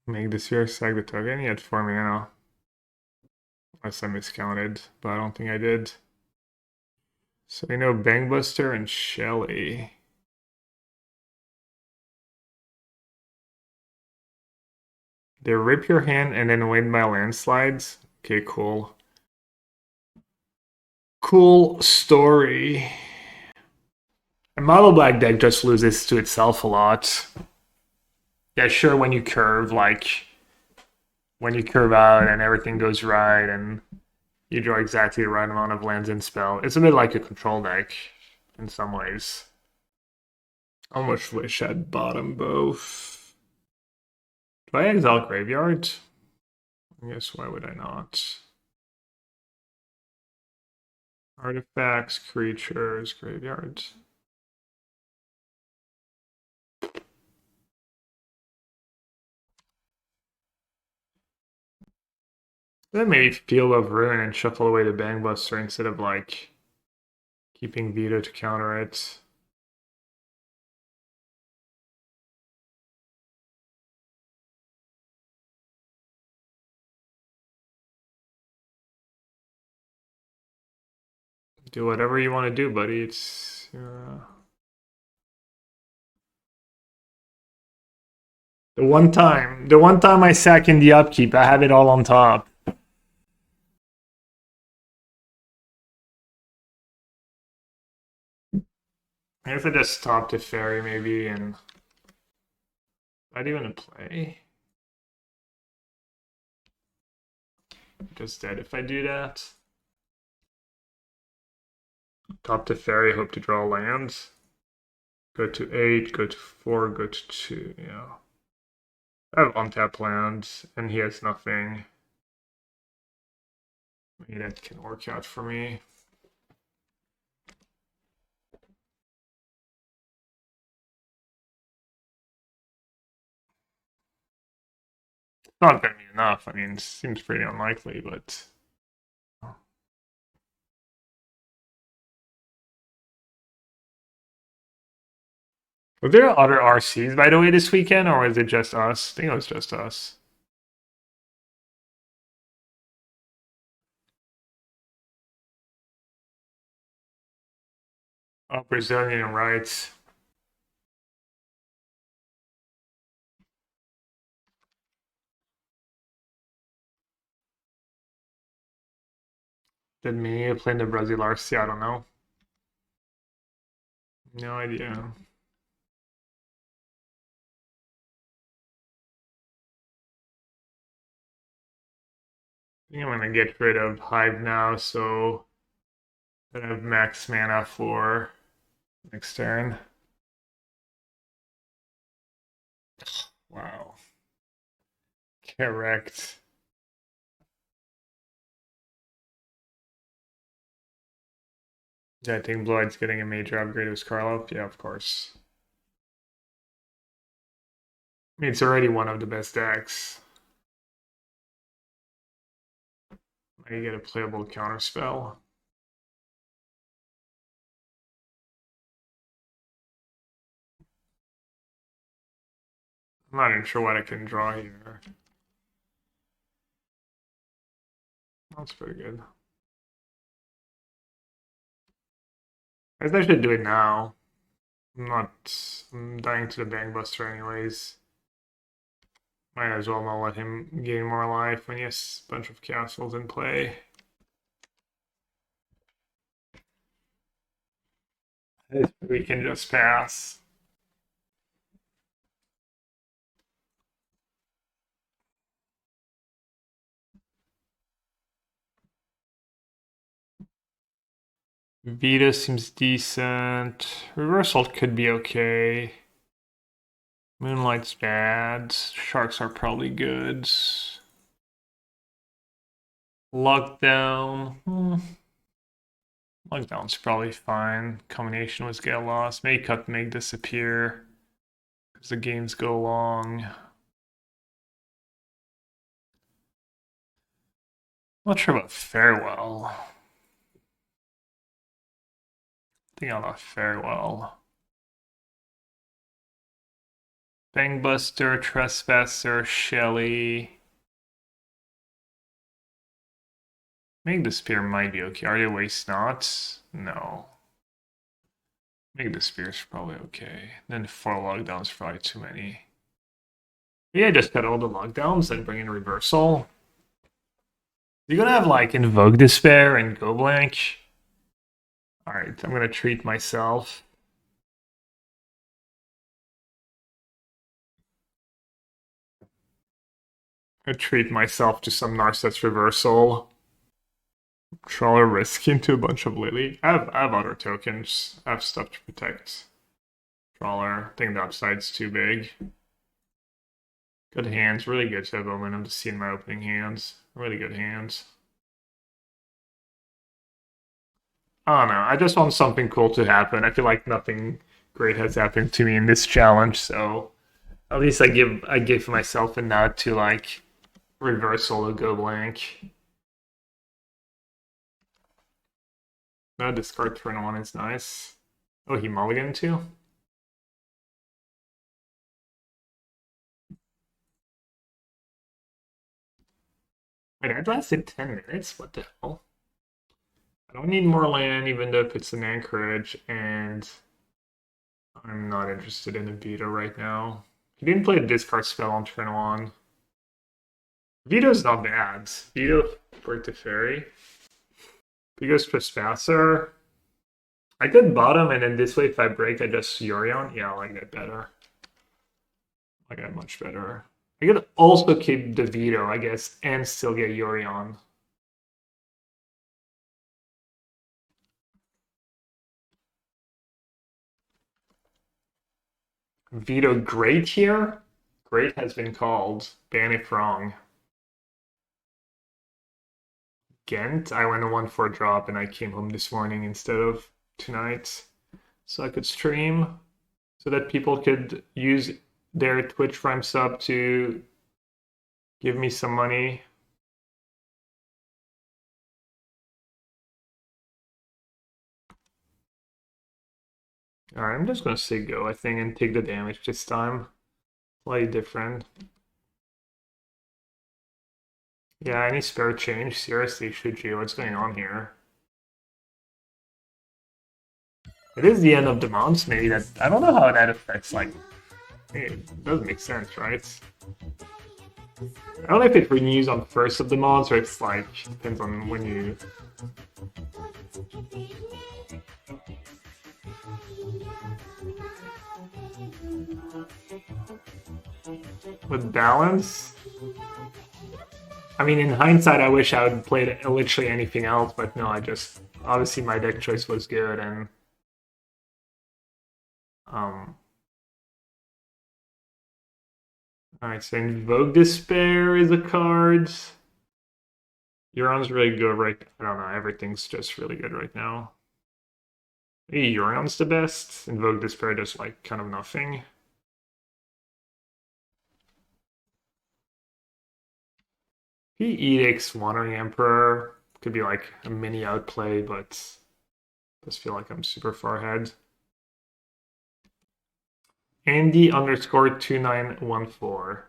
Make this here, select the token. He had 4 mana. Unless I miscounted, but I don't think I did. So we know Bangbuster and Shelly. They rip your hand and then win by landslides. Okay, cool. Cool story. A mono black deck just loses to itself a lot. Yeah, sure, when you curve, like when you curve out and everything goes right and you draw exactly the right amount of lands and spell. It's a bit like a control deck in some ways. Almost wish I'd bottom both. Do I exile Graveyard? I guess why would I not? Artifacts, creatures, graveyards. Then maybe Field of Ruin and shuffle away the Bangbuster instead of like keeping Veto to counter it. Do whatever you want to do, buddy. It's the one time I sack in the upkeep, I have it all on top. I guess I just stop Teferi maybe and not even a play. Just dead if I do that. Top Teferi, hope to draw lands. Go to 8, go to 4, go to 2, yeah. I have untapped lands, and he has nothing. Maybe that can work out for me. It's not going to be enough. I mean, it seems pretty unlikely, but... Were there other RCs, by the way, this weekend, or was it just us? I think it was just us. Oh, Brazilian rights. Did Mania play in the Brazil RC? I don't know. No idea. I think I'm gonna get rid of Hive now, so that I have max mana for next turn. Wow. Correct. Yeah, I think Blue-Eye's getting a major upgrade with Scarlet. Yeah, of course. I mean, it's already one of the best decks. Now you get a playable counterspell. I'm not even sure what I can draw here. That's pretty good. I guess I should do it now. I'm dying to the Bangbuster anyways. Might as well not let him gain more life when he has a bunch of castles in play. We can just pass. Veto seems decent. Reversal could be okay. Moonlight's bad. Sharks are probably good. Lockdown. Lockdown's probably fine. Combination with Gale Loss. May cut make disappear. As the games go along. Not sure about Farewell. I think I'll not Farewell. Bangbuster, Trespasser, Shelly. Make the Spear might be okay. Are they waste not? No. Make the Spear's probably okay. Then 4 lockdowns probably too many. Yeah, just cut all the lockdowns and bring in Reversal. You're gonna have like Invoke Despair and Go Blank. Alright, I'm gonna treat myself. I treat myself to some Narset's Reversal. Trawler risk into a bunch of Lily. I have other tokens. I have stuff to protect. Trawler. I think the upside's too big. Good hands, really good to have Omen. I'm just seeing my opening hands. Really good hands. I don't know. I just want something cool to happen. I feel like nothing great has happened to me in this challenge, so at least I give myself a nod to like reversal or go blank. No, discard turn on is nice. Oh, he mulliganed too? Wait, that lasted 10 minutes? What the hell? I don't need more land, even though it's an anchorage, and I'm not interested in a veto right now. He didn't play a discard spell on turn 1. Veto's not bad. Veto for Teferi. Because Trespasser. I could bottom, and then this way, if I break, I just Yorion. Yeah, I like that better. I like that much better. I could also keep the veto, I guess, and still get Yorion. Veto great here? Great has been called. Ban if wrong. Ghent? I went a 1-4 drop and I came home this morning instead of tonight. So I could stream so that people could use their Twitch Prime sub to give me some money. Alright, I'm just gonna say go, I think, and take the damage this time. Slightly different. Yeah, any spare change? Seriously, should you? What's going on here? It is the end of the month, maybe that I don't know how that affects like it does make sense, right? I don't know if it renews on first of the month or it's like depends on when you with balance. I mean, in hindsight, I wish I would played literally anything else, but no, I just obviously my deck choice was good, and alright, so Invoke Despair is a card. Eurion's really good right. I don't know. Everything's just really good right now. Maybe Eurion's the best. Invoke Despair does like kind of nothing. He Edicts Wandering Emperor could be like a mini outplay, but does feel like I'm super far ahead. Andy underscore 2914.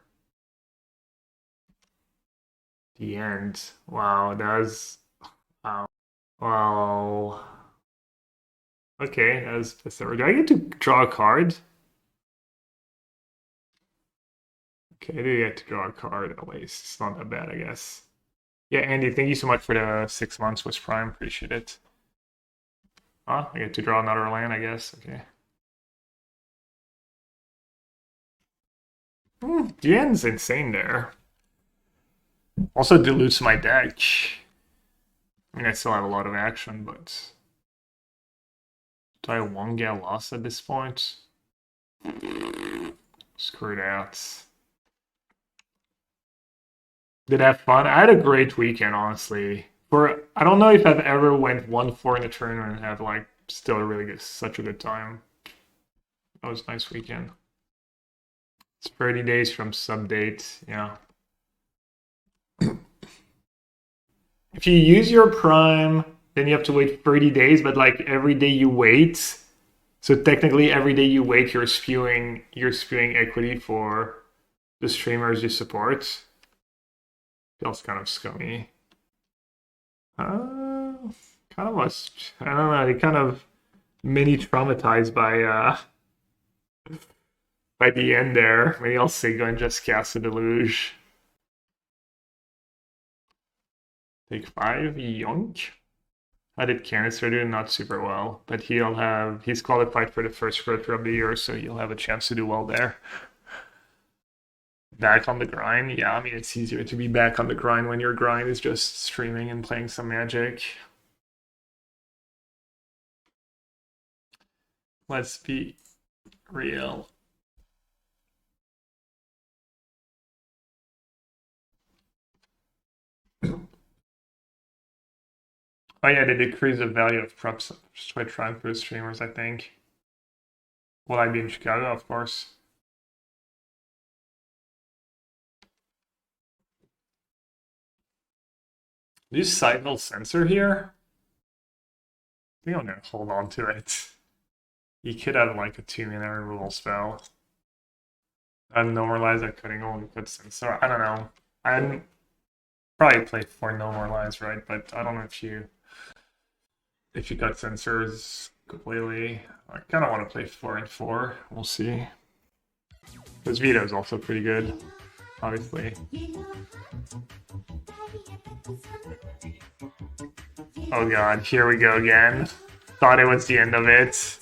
The end. Wow, that was. Wow. Wow. Okay, that's bizarre. Do I get to draw a card? Okay, I do get to draw a card at least. It's not that bad, I guess. Yeah, Andy, thank you so much for the 6 months with Prime. Appreciate it. Huh? I get to draw another land, I guess. Okay. The end's insane there. Also dilutes my deck. I mean, I still have a lot of action, but do I won't get lost at this point? Screwed out. Did I have fun? I had a great weekend, honestly. I don't know if I've ever went 1-4 in a tournament and have like still a really good, such a good time. That was a nice weekend. It's 30 days from sub date, yeah. If you use your Prime, then you have to wait 30 days, but like every day you wait, so technically every day you wait, you're spewing equity for the streamers you support. Feels kind of scummy. Kind of was, I don't know, they kind of mini traumatized by the end there. Maybe I'll say go and just cast a deluge. Take 5, yoink. How did Canister do? Not super well, but he's qualified for the first rotor of the year, so he'll have a chance to do well there. Back on the grind? Yeah, I mean, it's easier to be back on the grind when your grind is just streaming and playing some Magic. Let's be real. Oh yeah, they decrease the value of props switch rank for streamers, I think. Will I be in Chicago? Of course. Do you Sideville Censor here? I think I'm gonna hold on to it. You could have like a 2-minute removal spell. I've normalized that cutting only put Censor. I don't know. I'd probably play 4 normalized, right? But I don't know if you cut Censors completely. I kind of want to play 4 and 4. We'll see. Because Veto is also pretty good, obviously. Oh god, here we go again. Thought it was the end of it.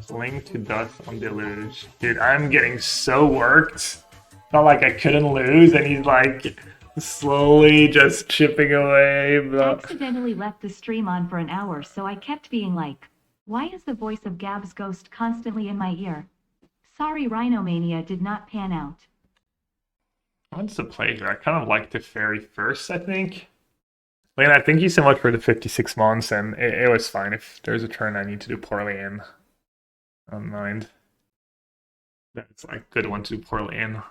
Cling to dust on Deluge. Dude, I'm getting so worked. Felt like I couldn't lose, and he's like slowly just chipping away. I accidentally left the stream on for an hour, so I kept being like, why is the voice of Gab's ghost constantly in my ear? Sorry, Rhinomania did not pan out. What's the play here? I kind of like Teferi first, I think. Lena, thank you so much for the 56 months, and it was fine. If there's a turn I need to do poorly in, I don't mind. That's like a good one to do poorly in.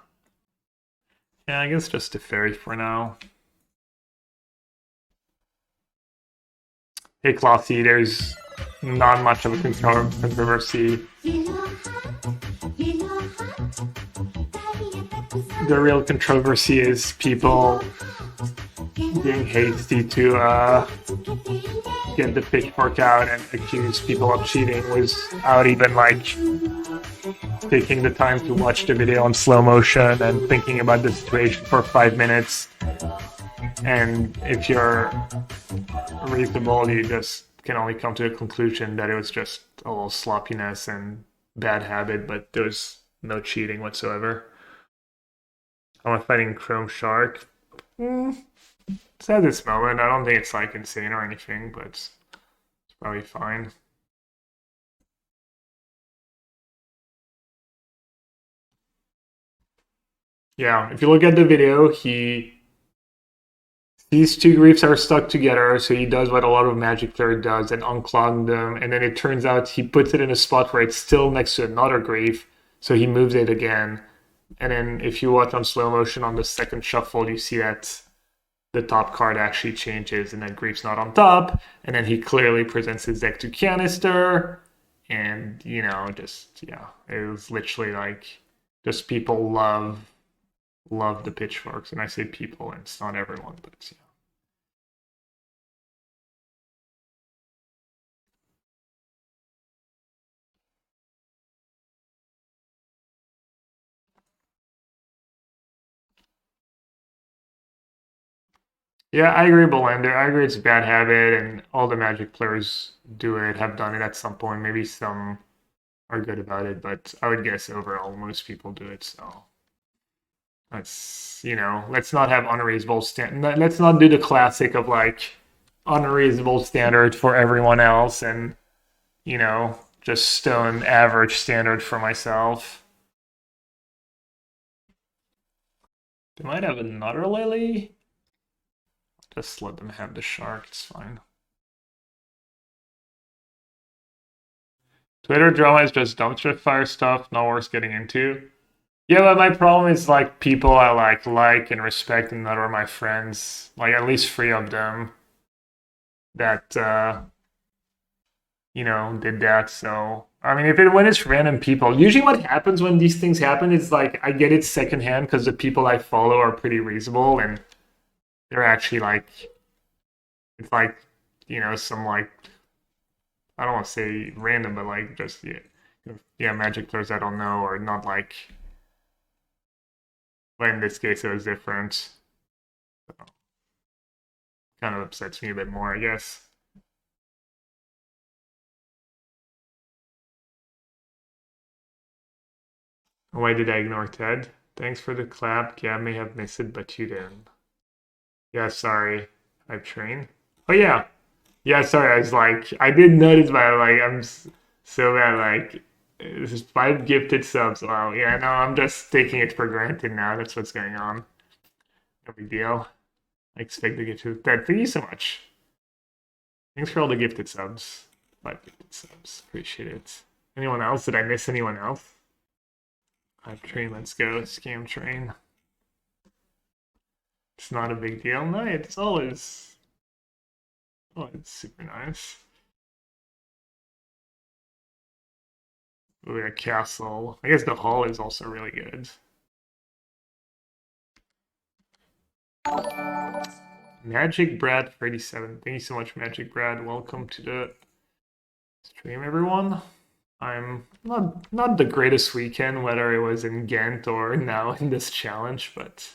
Yeah, I guess just Teferi for now. Hey, Classy, there's not much of a controversy. The real controversy is people being hasty to get the pitchfork out and accuse people of cheating without even like taking the time to watch the video in slow motion and thinking about the situation for 5 minutes. And if you're reasonable, you just can only come to a conclusion that it was just a little sloppiness and bad habit, but there was no cheating whatsoever. I'm fighting Chrome Shark. It's at this moment. I don't think it's like insane or anything, but it's probably fine. Yeah, if you look at the video, these two griefs are stuck together, so he does what a lot of Magic player does and unclog them, and then it turns out he puts it in a spot where it's still next to another grief, so he moves it again. And then if you watch on slow motion on the second shuffle, you see that the top card actually changes and that grief's not on top, and then he clearly presents his deck to Canister, and you know, just yeah, it was literally like just people love the pitchforks, and I say people, and it's not everyone, but it's, yeah. Yeah, I agree, Belander. I agree it's a bad habit, and all the Magic players do it, have done it at some point. Maybe some are good about it, but I would guess overall most people do it, so let's, you know, let's not have unreasonable let's not do the classic of like unreasonable standard for everyone else and, you know, just stone average standard for myself. They might have another Lily. Just let them have the shark, it's fine. Twitter drama is just dumpster fire stuff, not worth getting into. Yeah, but my problem is like people I like and respect and that are my friends, like at least 3 of them that you know, did that. So I mean, when it's random people, usually what happens when these things happen is like I get it secondhand because the people I follow are pretty reasonable and they're actually like, it's like, you know, some like, I don't want to say random, but like just yeah, Magic players I don't know, or not like, but in this case it was different. So, kind of upsets me a bit more, I guess. Why did I ignore Ted? Thanks for the clap. Gab may have missed it, but you didn't. Yeah, sorry. I've trained. Oh yeah. Yeah, sorry. I was like, I did notice, but like, I'm so bad. Like, This is 5 gifted subs. Wow, yeah, no, I'm just taking it for granted now. That's what's going on. No big deal. I expect to get to that. Thank you so much. Thanks for all the gifted subs. 5 gifted subs. Appreciate it. Anyone else? Did I miss anyone else? Hype train, let's go. Scam train. It's not a big deal. No, it's always... Oh, it's super nice. We got Castle. I guess the Hall is also really good. Magic Brad 37. Thank you so much, Magic Brad. Welcome to the stream, everyone. I'm not the greatest weekend, whether it was in Ghent or now in this challenge, but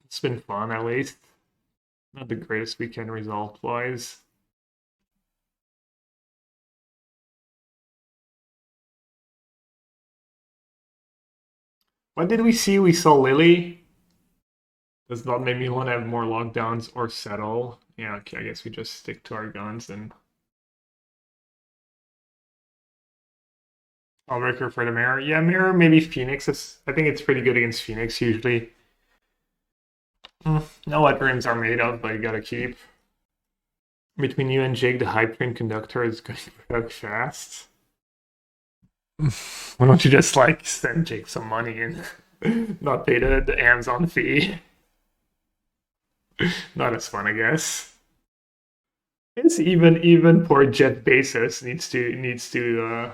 it's been fun at least. Not the greatest weekend result-wise. What did we see? We saw Lily. Does not make me want to have more lockdowns or settle. Yeah, okay, I guess we just stick to our guns and... Hullbreaker for the Mirror. Yeah, Mirror, maybe Phoenix. I think it's pretty good against Phoenix usually. Know what rooms are made of, but you gotta keep. Between you and Jake, the hype train conductor is going to fast. Why don't you just like send Jake some money and not pay the Amazon fee? Not as fun, I guess. It's even poor Jeff Bezos needs to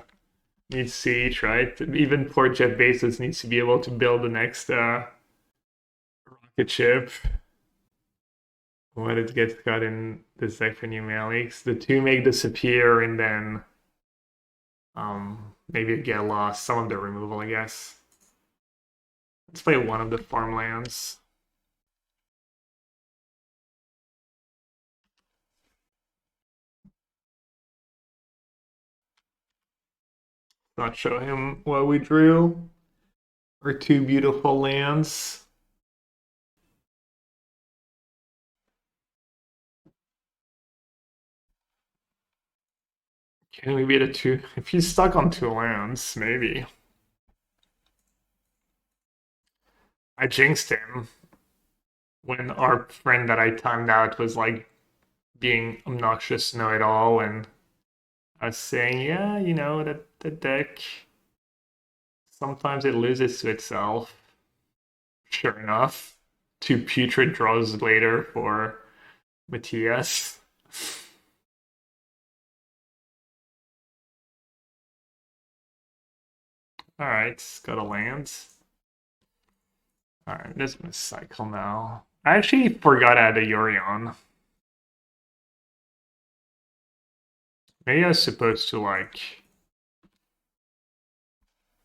eat, right? Even poor Jeff Bezos needs to be able to build the next rocket ship. What it gets got in this deck for new Maliks. The 2 make disappear and then maybe get lost. Some of the removal, I guess. Let's play one of the farmlands. Not show him what we drew. Our 2 beautiful lands. Can we beat a 2? If he's stuck on 2 lands, maybe. I jinxed him when our friend that I timed out was like being obnoxious know-it-all, and I was saying, yeah, you know, that the deck sometimes it loses to itself. Sure enough, 2 putrid draws later for Matthias. Alright, got a land. Alright, this is gonna cycle now. I actually forgot I had a Yorion. Maybe I was supposed to like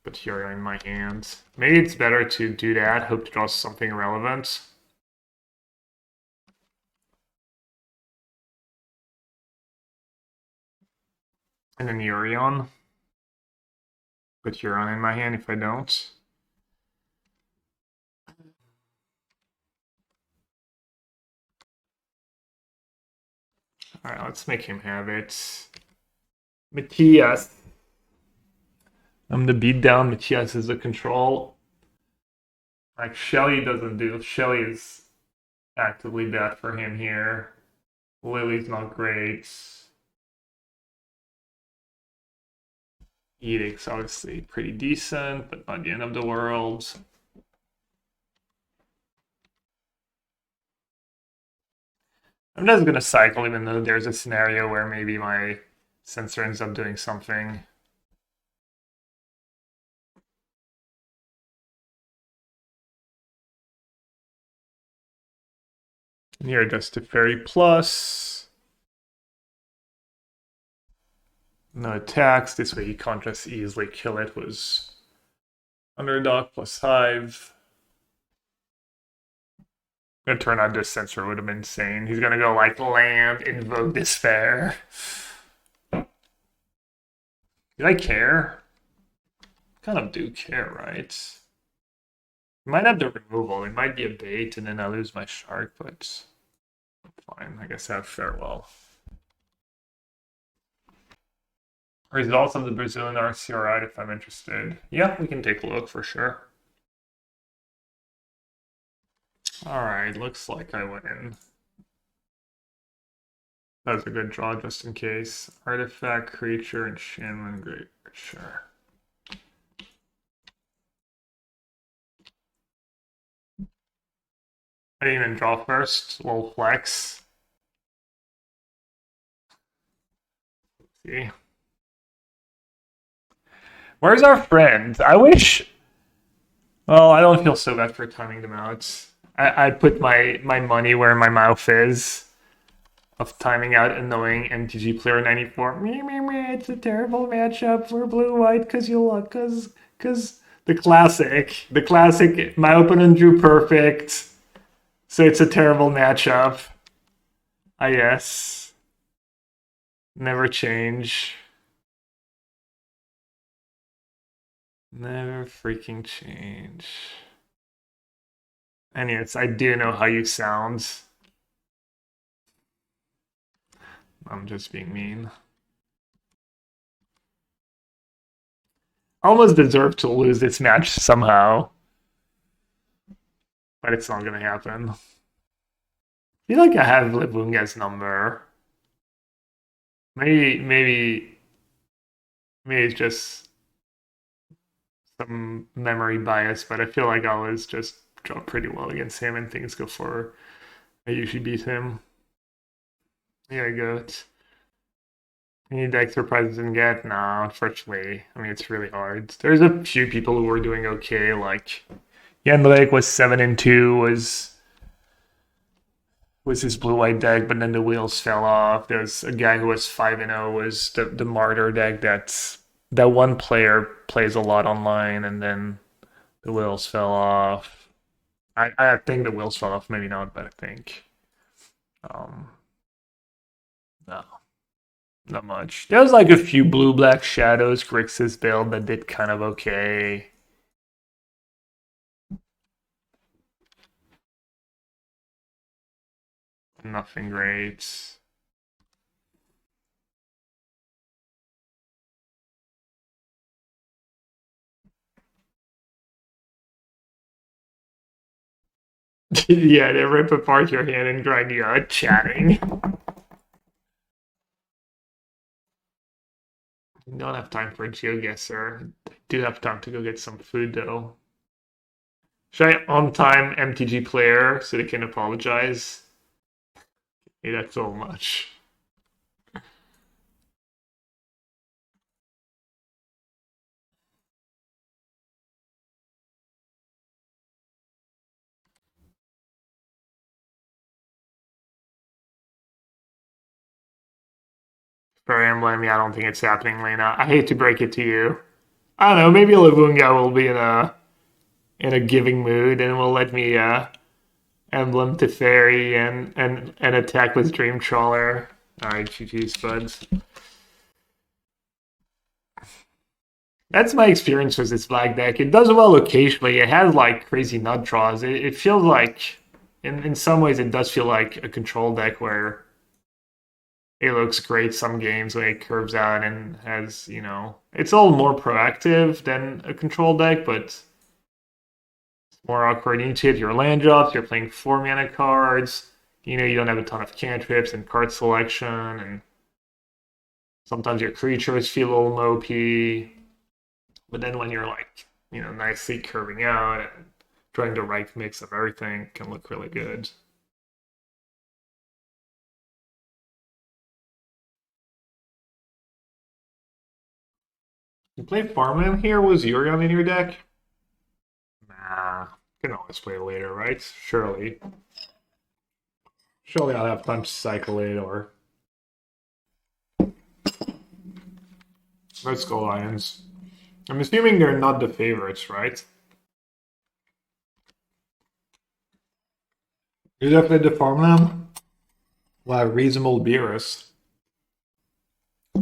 put Yorion in my hand. Maybe it's better to do that, hope to draw something relevant. And then Yorion. Put Yorion in my hand if I don't. Alright, let's make him have it. Matthias. I'm the beatdown, Matthias is the control. Like, Shelly doesn't do. Shelly is actively bad for him here. Lily's not great. Edict's obviously pretty decent, but not the end of the world. I'm just gonna cycle, even though there's a scenario where maybe my Censor ends up doing something. And here, just Teferi plus. No attacks. This way you can't just easily kill it. Was underdog plus Hive. Gonna turn on this Censor would have been insane. He's gonna go like land, invoke despair. Did I care? Kind of do care, right? Might have the removal. It might be a bait, and then I lose my shark, but fine. I guess I have farewell. Results of the Brazilian RC alright if I'm interested. Yeah, we can take a look for sure. Alright, looks like I win. That was a good draw just in case. Artifact, creature, enchantment, great. Sure. I didn't even draw first. Little flex. Let's see. Where's our friend? I wish. Well, I don't feel so bad for timing them out. I put my money where my mouth is. Of timing out annoying MTG player 94. It's a terrible matchup for blue-white because you look, because the classic, my opponent drew perfect, so it's a terrible matchup. Ah yes. Never change. Never freaking change. And yes, I do know how you sound. I'm just being mean. Almost deserve to lose this match somehow. But it's not gonna happen. I feel like I have Livunga's number. Maybe it's just some memory bias, but I feel like I always just draw pretty well against him and things go for I usually beat him. Here I go. Any deck surprises and get? No, unfortunately. I mean, it's really hard. There's a few people who were doing okay, like Yenlake was 7-2, was his blue-white deck, but then the wheels fell off. There's a guy who was 5-0, was the Martyr deck that one player plays a lot online, and then the wheels fell off. I think the wheels fell off, maybe not, but I think. No. Not much. There was like a few blue-black shadows, Grixis build that did kind of okay. Nothing great. Yeah, they rip apart your hand and grind you out chatting. Don't have time for a GeoGuessr. I do have time to go get some food though. Should I on-time MTG player so they can apologize? Hey, that's so much. Fire Emblem, yeah, I don't think it's happening, Lena. I hate to break it to you. I don't know, maybe Livunga will be in a giving mood and will let me Emblem Teferi and attack with Dream Trawler. Alright, GG's buds. That's my experience with this black deck. It does well occasionally. It has like crazy nut draws. It feels like, in some ways, it does feel like a control deck where it looks great some games when it curves out and has, it's a little more proactive than a control deck, but it's more awkward. You need to hit your land drops, you're playing 4 mana cards, you don't have a ton of cantrips and card selection, and sometimes your creatures feel a little mopey. But then when you're like, nicely curving out and drawing the right mix of everything, it can look really good. You play Farmland here? Was Yorion in your deck? Nah, you can always play it later, right? Surely. Surely I'll have time to cycle it, or... Let's go, Lions. I'm assuming they're not the favorites, right? You have played the Farmland? Wow, reasonable Beerus.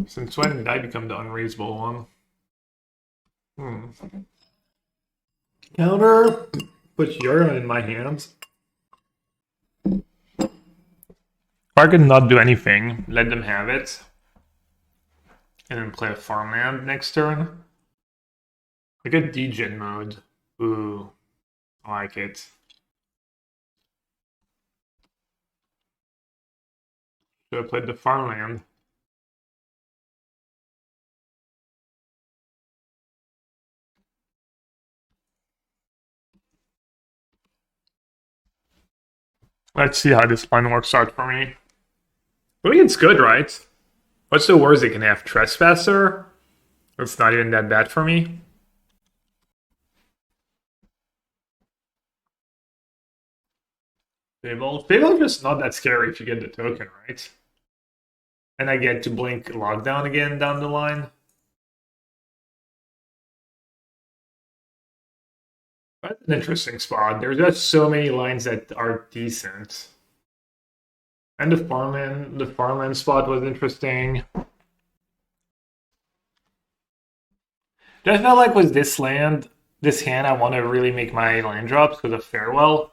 Since when did I become the unreasonable one? Counter, put Yorion in my hands. I could not do anything, let them have it. And then play a farmland next turn. Like a degen mode. Ooh, I like it. Should have played the farmland. Let's see how this plan works out for me. I think it's good, right? What's the worst they can have? Trespasser? It's not even that bad for me. Fable. Fable is just not that scary if you get the token, right? And I get to blink lockdown again down the line. That's an interesting spot. There's just so many lines that are decent. And the farmland spot was interesting. I felt like with this hand, I want to really make my land drops because of Farewell.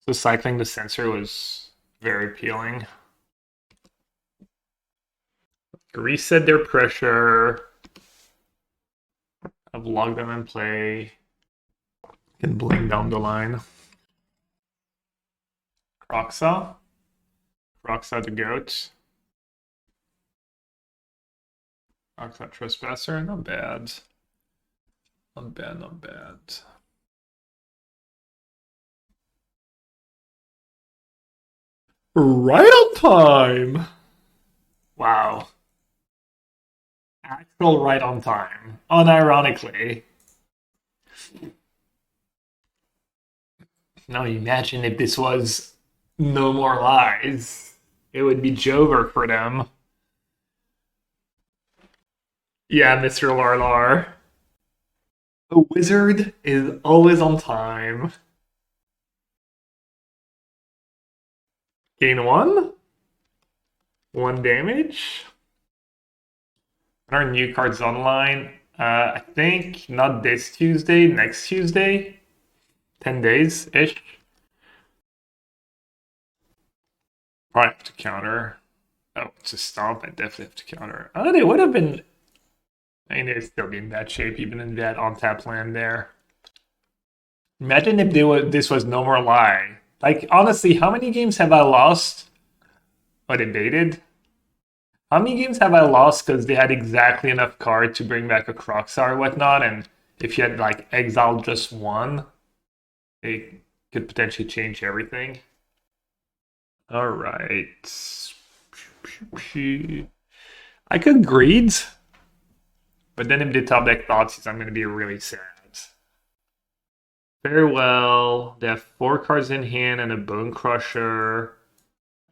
So cycling the Censor was very appealing. Reset their pressure. I've logged them in play. Can blink down the line. Kroxa the goat. Kroxa Trespasser, not bad. Not bad, not bad. Right on time! Wow. Actual right on time. Unironically. Now imagine if this was No More Lies. It would be Jover for them. Yeah, Mr. Larlar. A wizard is always on time. Gain 1? 1 damage? Our new cards online. I think not this Tuesday, next Tuesday. 10 days-ish. Probably have to counter. Oh, it's a stomp. I definitely have to counter. Oh, they would have been... I mean, they'd still be in bad shape, even in that on-tap land there. Imagine if this was No More Lie. Like, honestly, how many games have I lost? Oh, they baited? How many games have I lost because they had exactly enough card to bring back a Kroxa or whatnot, and if you had, like, exiled just one, they could potentially change everything. Alright. I could greed, but then if they top deck Thoughtseize, I'm going to be really sad. Farewell. They have 4 cards in hand and a Bone Crusher.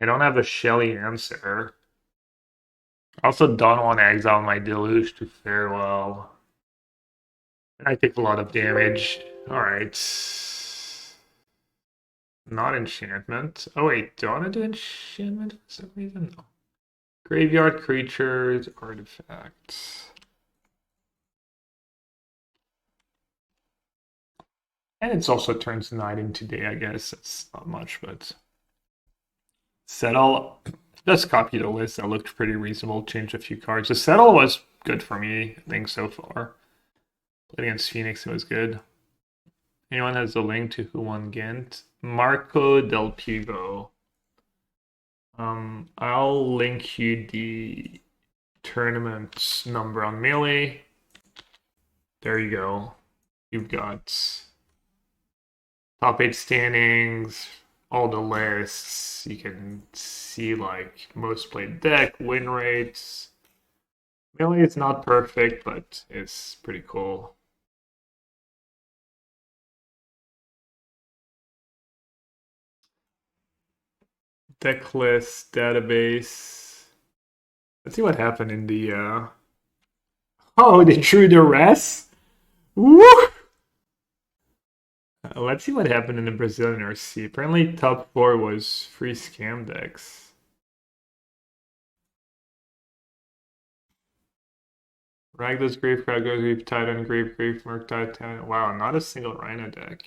I don't have a Shelly answer. I also don't want to exile my Deluge to Farewell. And I take a lot of damage. Alright. Not enchantment. Oh wait, do I want to do enchantment for some reason? No. Graveyard creatures, artifacts. And it's also turns night into day, I guess. That's not much, but... Settle. Just copy the list. That looked pretty reasonable. Change a few cards. The Settle was good for me, I think, so far. Played against Phoenix, it was good. Anyone has a link to who won Ghent? Marco Del Pivo. I'll link you the tournament number on Melee. There you go. You've got top 8 standings, all the lists. You can see like most played deck, win rates. Melee is not perfect, but it's pretty cool. Decklist database. Let's see what happened in the Oh, they drew the rest? Woo! Let's see what happened in the Brazilian RC. Apparently top 4 was free scam decks. Ragdos, Grave Cragos, Grave Titan, Grave Murktide, Titan. Wow, not a single Rhino deck.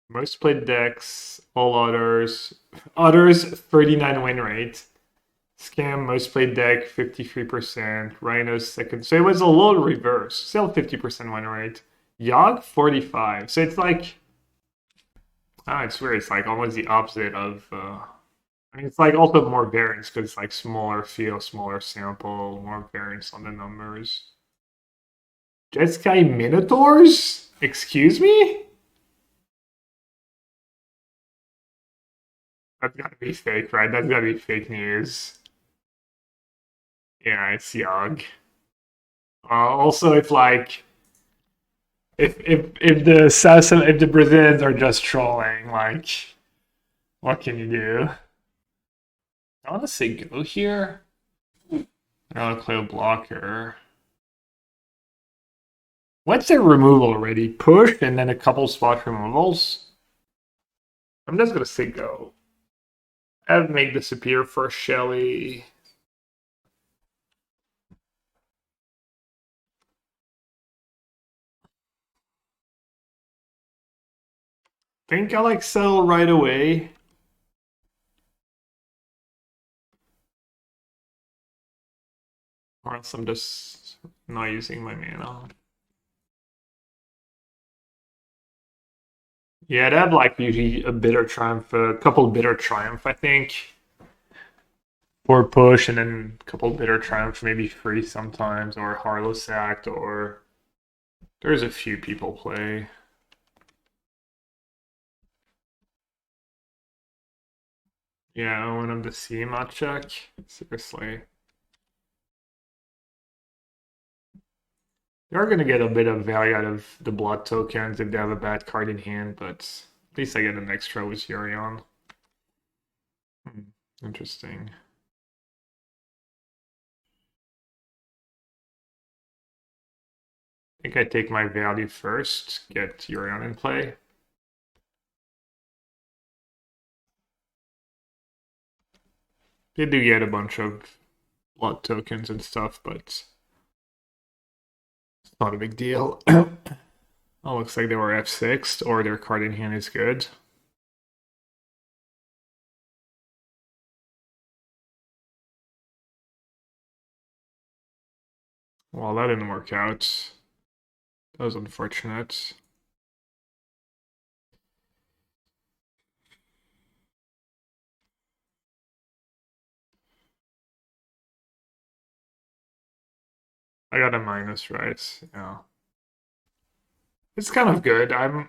Most played decks, all others. Others, 39 win rate. Scam, most played deck, 53%. Rhino's second. So it was a little reverse. Still 50% win rate. Yogg, 45. So it's like... Ah, it's weird. It's like almost the opposite of... I mean, it's like also more variance because it's like smaller field, smaller sample, more variance on the numbers. Jeskai Minotaurs? Excuse me? That's gotta be fake, right? That's gotta be fake news. Yeah, it's Yogg. Also, if like if the Brazilians are just trolling, like what can you do? I want to say go here. I want to play a blocker. What's their removal already? Push and then a couple spot removals. I'm just gonna say go. I have make disappear for Shelly. Think I like settle right away. Or else I'm just not using my mana. Yeah, they have like usually a bitter triumph, a couple bitter triumph, I think. For push and then a couple bitter triumph, maybe free sometimes, or Harlow's Act, or there's a few people play. Yeah, Omen of the Sea, not check. Seriously. They are going to get a bit of value out of the blood tokens if they have a bad card in hand, but at least I get an extra with Yorion. Interesting. I think I take my value first, get Yorion in play. They do get a bunch of blood tokens and stuff, but it's not a big deal. Oh, looks like they were F6 or their card in hand is good. Well, that didn't work out. That was unfortunate. I got a minus, right? Yeah. It's kind of good. I'm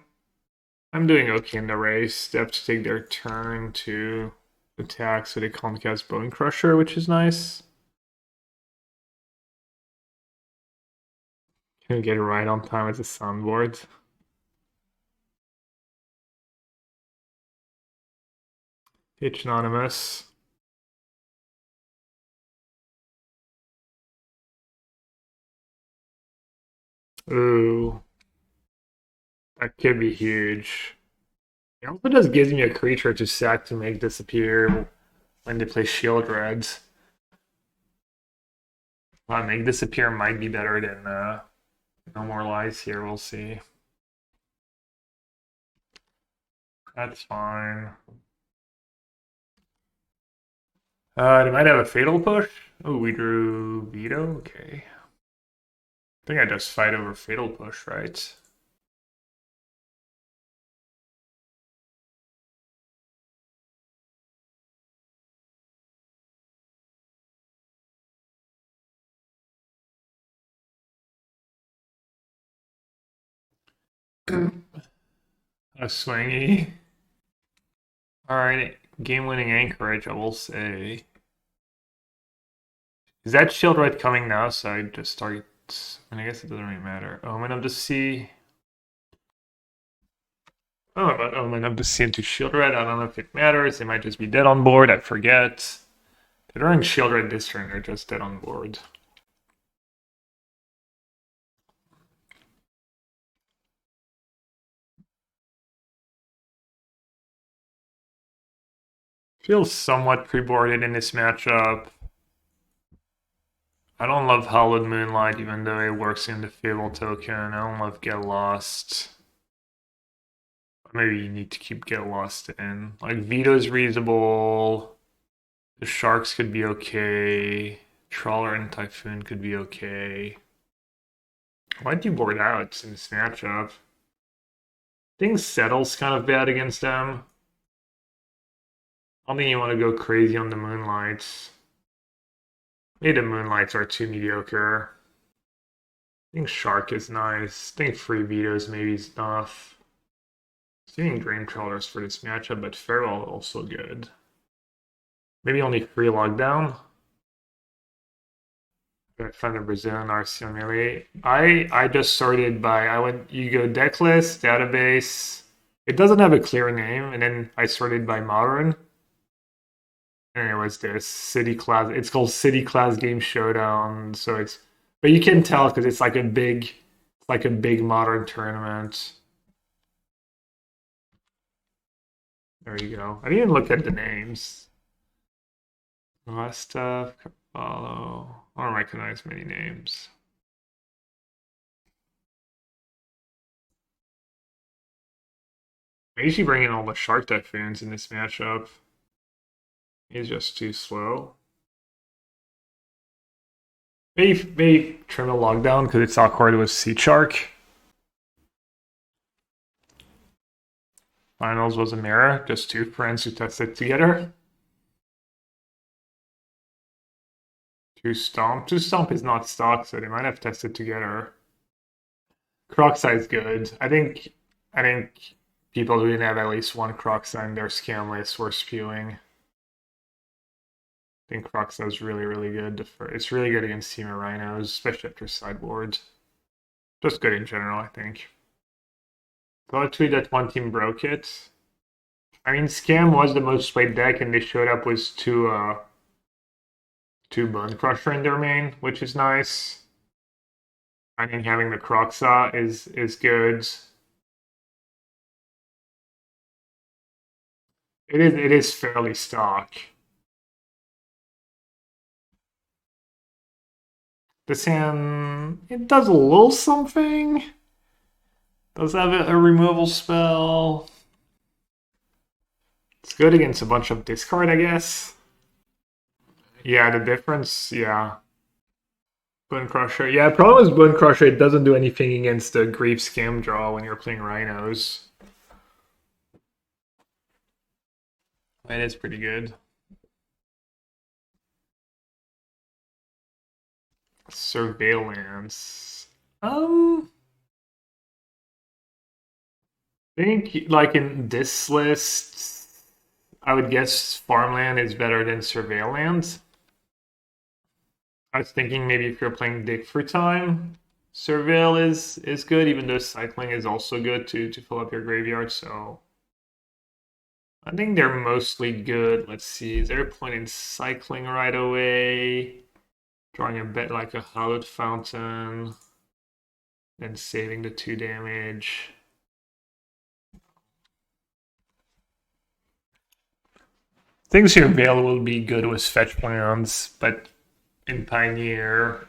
doing okay in the race. They have to take their turn to attack, so they can't cast Bone Crusher, which is nice. Can get it right on time as a soundboard. H Anonymous. Ooh. That could be huge. It also just gives me a creature to sack to make disappear when they play Shield Reds. Make disappear might be better than No More Lies here, we'll see. That's fine. They might have a Fatal Push. Oh, we drew Veto? Okay. I think I just fight over Fatal Push, right? A swingy. Alright, game-winning Anchorage, I will say. Is that Shield Red coming now? So I just start... I guess it doesn't really matter. Omen of the Sea. Oh, about Omen of the Sea into Shield Red. I don't know if it matters. They might just be dead on board. I forget. They're drawing Shield Red this turn. They're just dead on board. Feels somewhat pre-boarded in this matchup. I don't love Hallowed Moonlight, even though it works in the Fable token. I don't love Get Lost. Maybe you need to keep Get Lost in. Like, Veto's reasonable. The Sharks could be okay. Trawler and Typhoon could be okay. Why'd you board out in this matchup? I think Settle's kind of bad against them. I don't think you want to go crazy on the Moonlights. Maybe the Moonlights are too mediocre. I think Shark is nice. I think free Veto's maybe is enough. Seeing Dream Trawlers for this matchup, but Feral also good. Maybe only free lockdown. I found a Brazilian RC melee. I just sorted by you go Decklist, database. It doesn't have a clear name, and then I sorted by modern. And it was this City Class. It's called City Class Game Showdown. So it's, but you can tell because it's like a big modern tournament. There you go. I didn't even look at the names. Stuff, Carvalho. I don't recognize many names. I usually bring in all the Shark Typhoons in this matchup. He's just too slow. Maybe trim a lockdown because it's awkward with Seedshark. Finals was a mirror, just two friends who tested together. Two Stomp is not stock, so they might have tested together. Crocsai is good. I think people who didn't have at least one Crocsai in their scam list were spewing. I think Crocsai is really, really good. It's really good against Team of Rhinos, especially after sideboard. Just good in general, I think. So I tweet that one team broke it. I mean, Scam was the most played deck, and they showed up with two Bone Crusher in their main, which is nice. I think having the Crocsai is good. It is fairly stock. This hand, it does a little something. Does have a removal spell. It's good against a bunch of discard, I guess. Yeah, the difference, yeah. Bone Crusher. Yeah, the problem is Bone Crusher, it doesn't do anything against the Grief Scam draw when you're playing Rhinos. It is pretty good. Surveillance. I think, like, in this list, I would guess Farmland is better than Surveillance. I was thinking maybe if you're playing Dig for Time, Surveil is good, even though Cycling is also good to fill up your graveyard, so I think they're mostly good. Let's see, is there a point in Cycling right away? Drawing a bet like a Hallowed Fountain, then saving the 2 damage. Things here available will be good with fetch plans, but in Pioneer,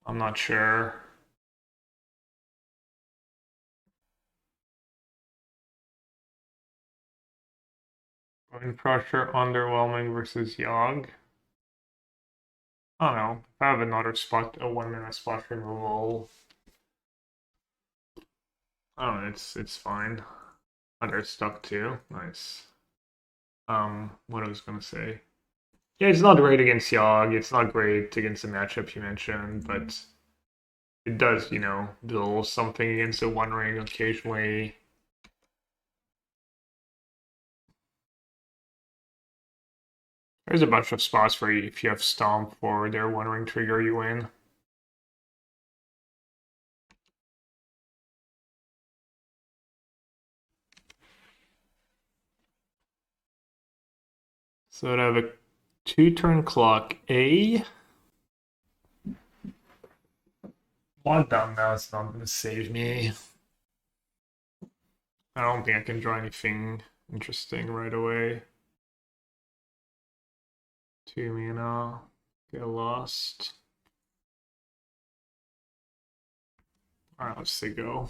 I'm not sure. Bone Crusher, Underwhelming versus Yogg. I don't know. If I have another spot, a 1-mana splash removal, I don't know, it's fine. Under stuck too. Nice. What I was gonna say. Yeah, it's not great against Yogg. It's not great against the matchup you mentioned, but it does, do a little something against a One Ring occasionally. There's a bunch of spots where if you have Stomp or their One Ring trigger, you win. So I have a 2-turn clock A. Lockdown now is not going to save me. I don't think I can draw anything interesting right away. 2 mana, get lost. Alright, let's say go.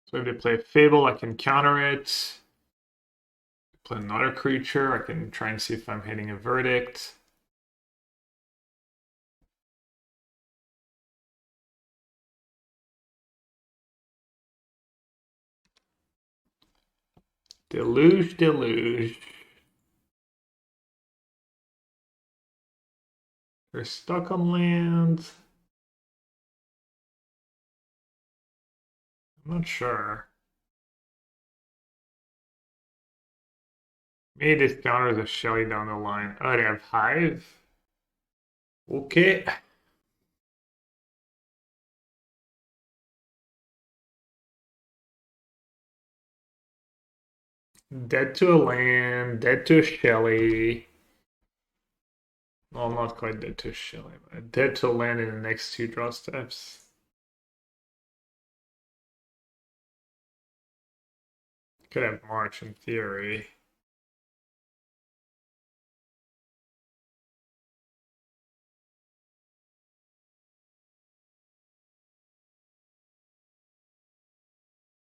So if they play Fable, I can counter it. Play another creature. I can try and see if I'm hitting a verdict. Deluge, deluge. They're stuck on land. I'm not sure. Maybe this counters a Shelly down the line. Oh, they have Hive? Okay. Dead to a land, dead to a Shelly. Well, not quite dead to a Shelly, but dead to a land in the next 2 draw steps. Could have March in theory.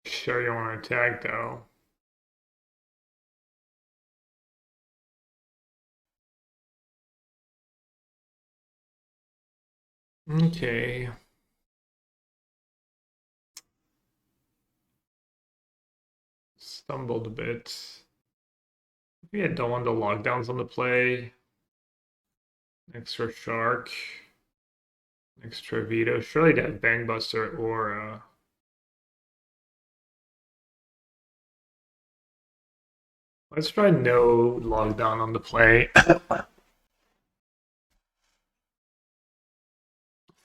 Sure you want to attack though. Okay. Stumbled a bit. Maybe I don't want the lockdowns on the play. Extra Shark. Extra Veto. Surely they have Bangbuster or let's try no lockdown on the play.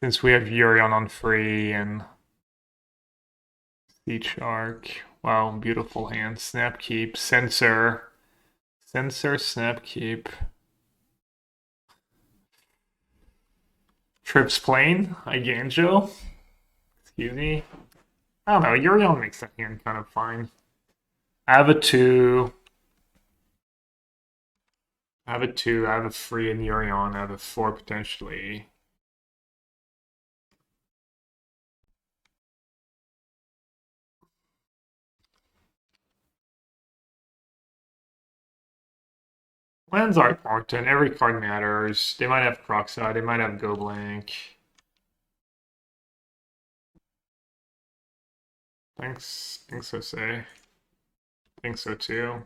Since we have Yorion on free and Seedshark. Wow, beautiful hand. Snap keep. Censor. Censor, snap keep. Trips plane. Eiganjo. Excuse me. I don't know. Yorion makes that hand kind of fine. I have a 2. I have a 2. I have a 3 in Yorion. I have a 4 potentially. Lands are important. Every card matters. They might have Crocside. They might have Go Blank. Thanks, Jose. Think so too.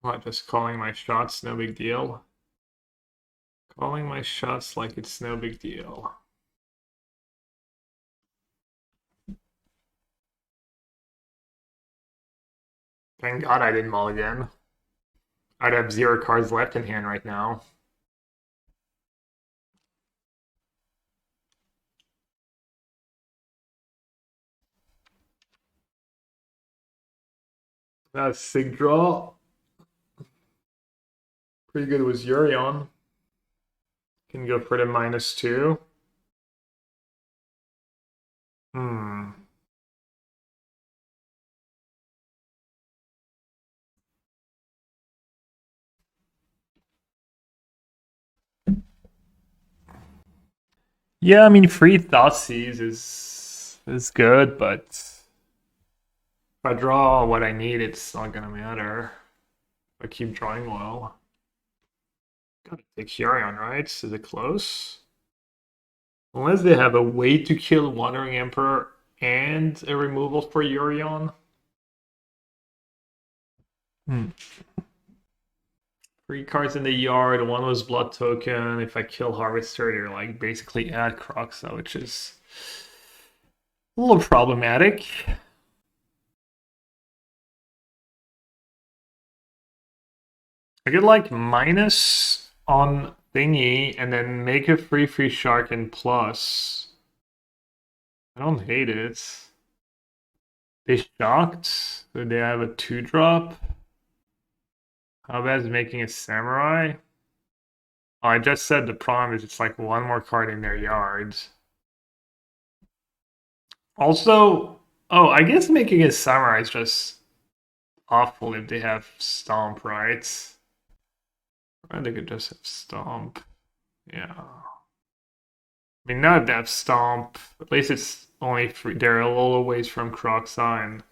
What, just calling my shots, no big deal? Calling my shots like it's no big deal. Thank God I didn't mulligan. I'd have 0 cards left in hand right now. That's sig draw. Pretty good was Yorion. Can go for the -2. Yeah, I mean, free Thoughtseize is good, but if I draw what I need, it's not gonna matter. If I keep drawing well. Gotta take Yorion, right? Is it close? Unless they have a way to kill Wandering Emperor and a removal for Yorion. 3 cards in the yard, 1 was Blood Token. If I kill Harvester, they're like basically add Croxa, which is a little problematic. I could like minus on thingy and then make a free shark and plus. I don't hate it. They shocked? Did they have a 2-drop? How bad is making a samurai? Oh, I just said the problem is it's like 1 more card in their yards. Also, oh, I guess making a samurai is just awful if they have stomp, right? Or they could just have stomp. Yeah. I mean, now that Stomp, at least it's only free. They're a little ways from Croxa, and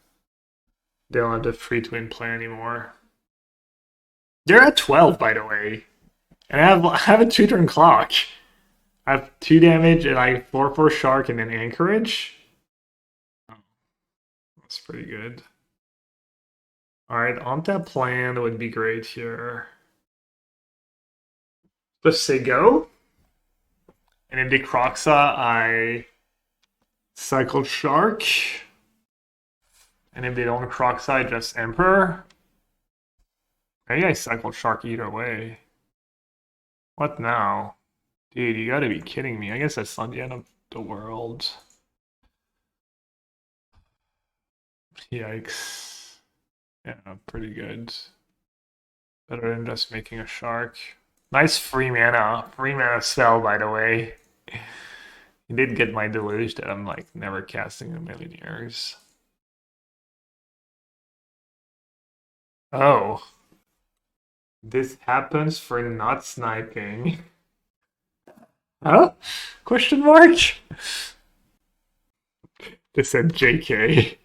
they don't have the free to win play anymore. They're at 12, by the way. And I have a 2-turn clock. I have 2 damage and I 4/4 Shark and then Anchorage. Oh, that's pretty good. Alright, on that plan would be great here. Let's say go. And in the Croxa, I cycle Shark. And if they don't Croxa, I just Emperor. Maybe I cycle Shark either way. What now? Dude, you gotta be kidding me. I guess that's not the end of the world. Yikes. Yeah, pretty good. Better than just making a Shark. Nice free mana. Free mana spell, by the way. You did get my Deluge that I'm like never casting in a million years. Oh. This happens for not sniping. Huh? Question mark? They said JK.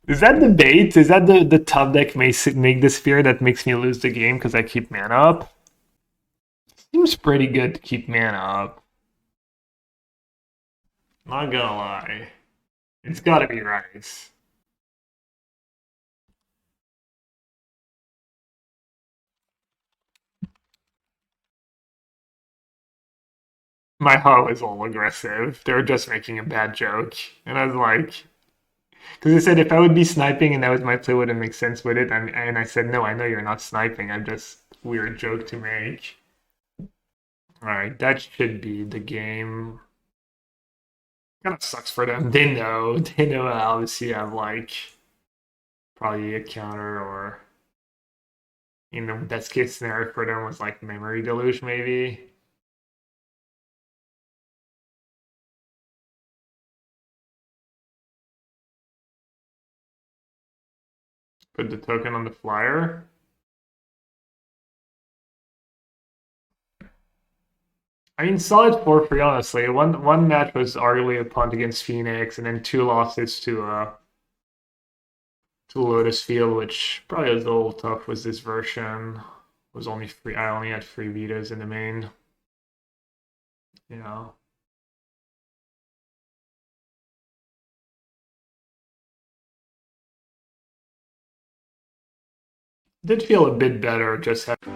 Is that the bait? Is that the top deck make the sphere that makes me lose the game because I keep mana up? Seems pretty good to keep mana up. Not gonna lie. It's gotta be right. My heart was all aggressive. They were just making a bad joke. And I was like, because I said if I would be sniping and that was my play, wouldn't make sense with it. And I said, no, I know you're not sniping. I'm just weird joke to make. Alright, that should be the game. Kind of sucks for them. They know. They know I obviously have like probably a counter or in the best case scenario for them was like Memory Deluge maybe. Put the token on the flyer. I mean, solid for free, honestly. One match was arguably a punt against Phoenix, and then 2 losses to Lotus Field, which probably was a little tough. Was this version was only free? I only had free Vitas in the main. Yeah. Did feel a bit better just having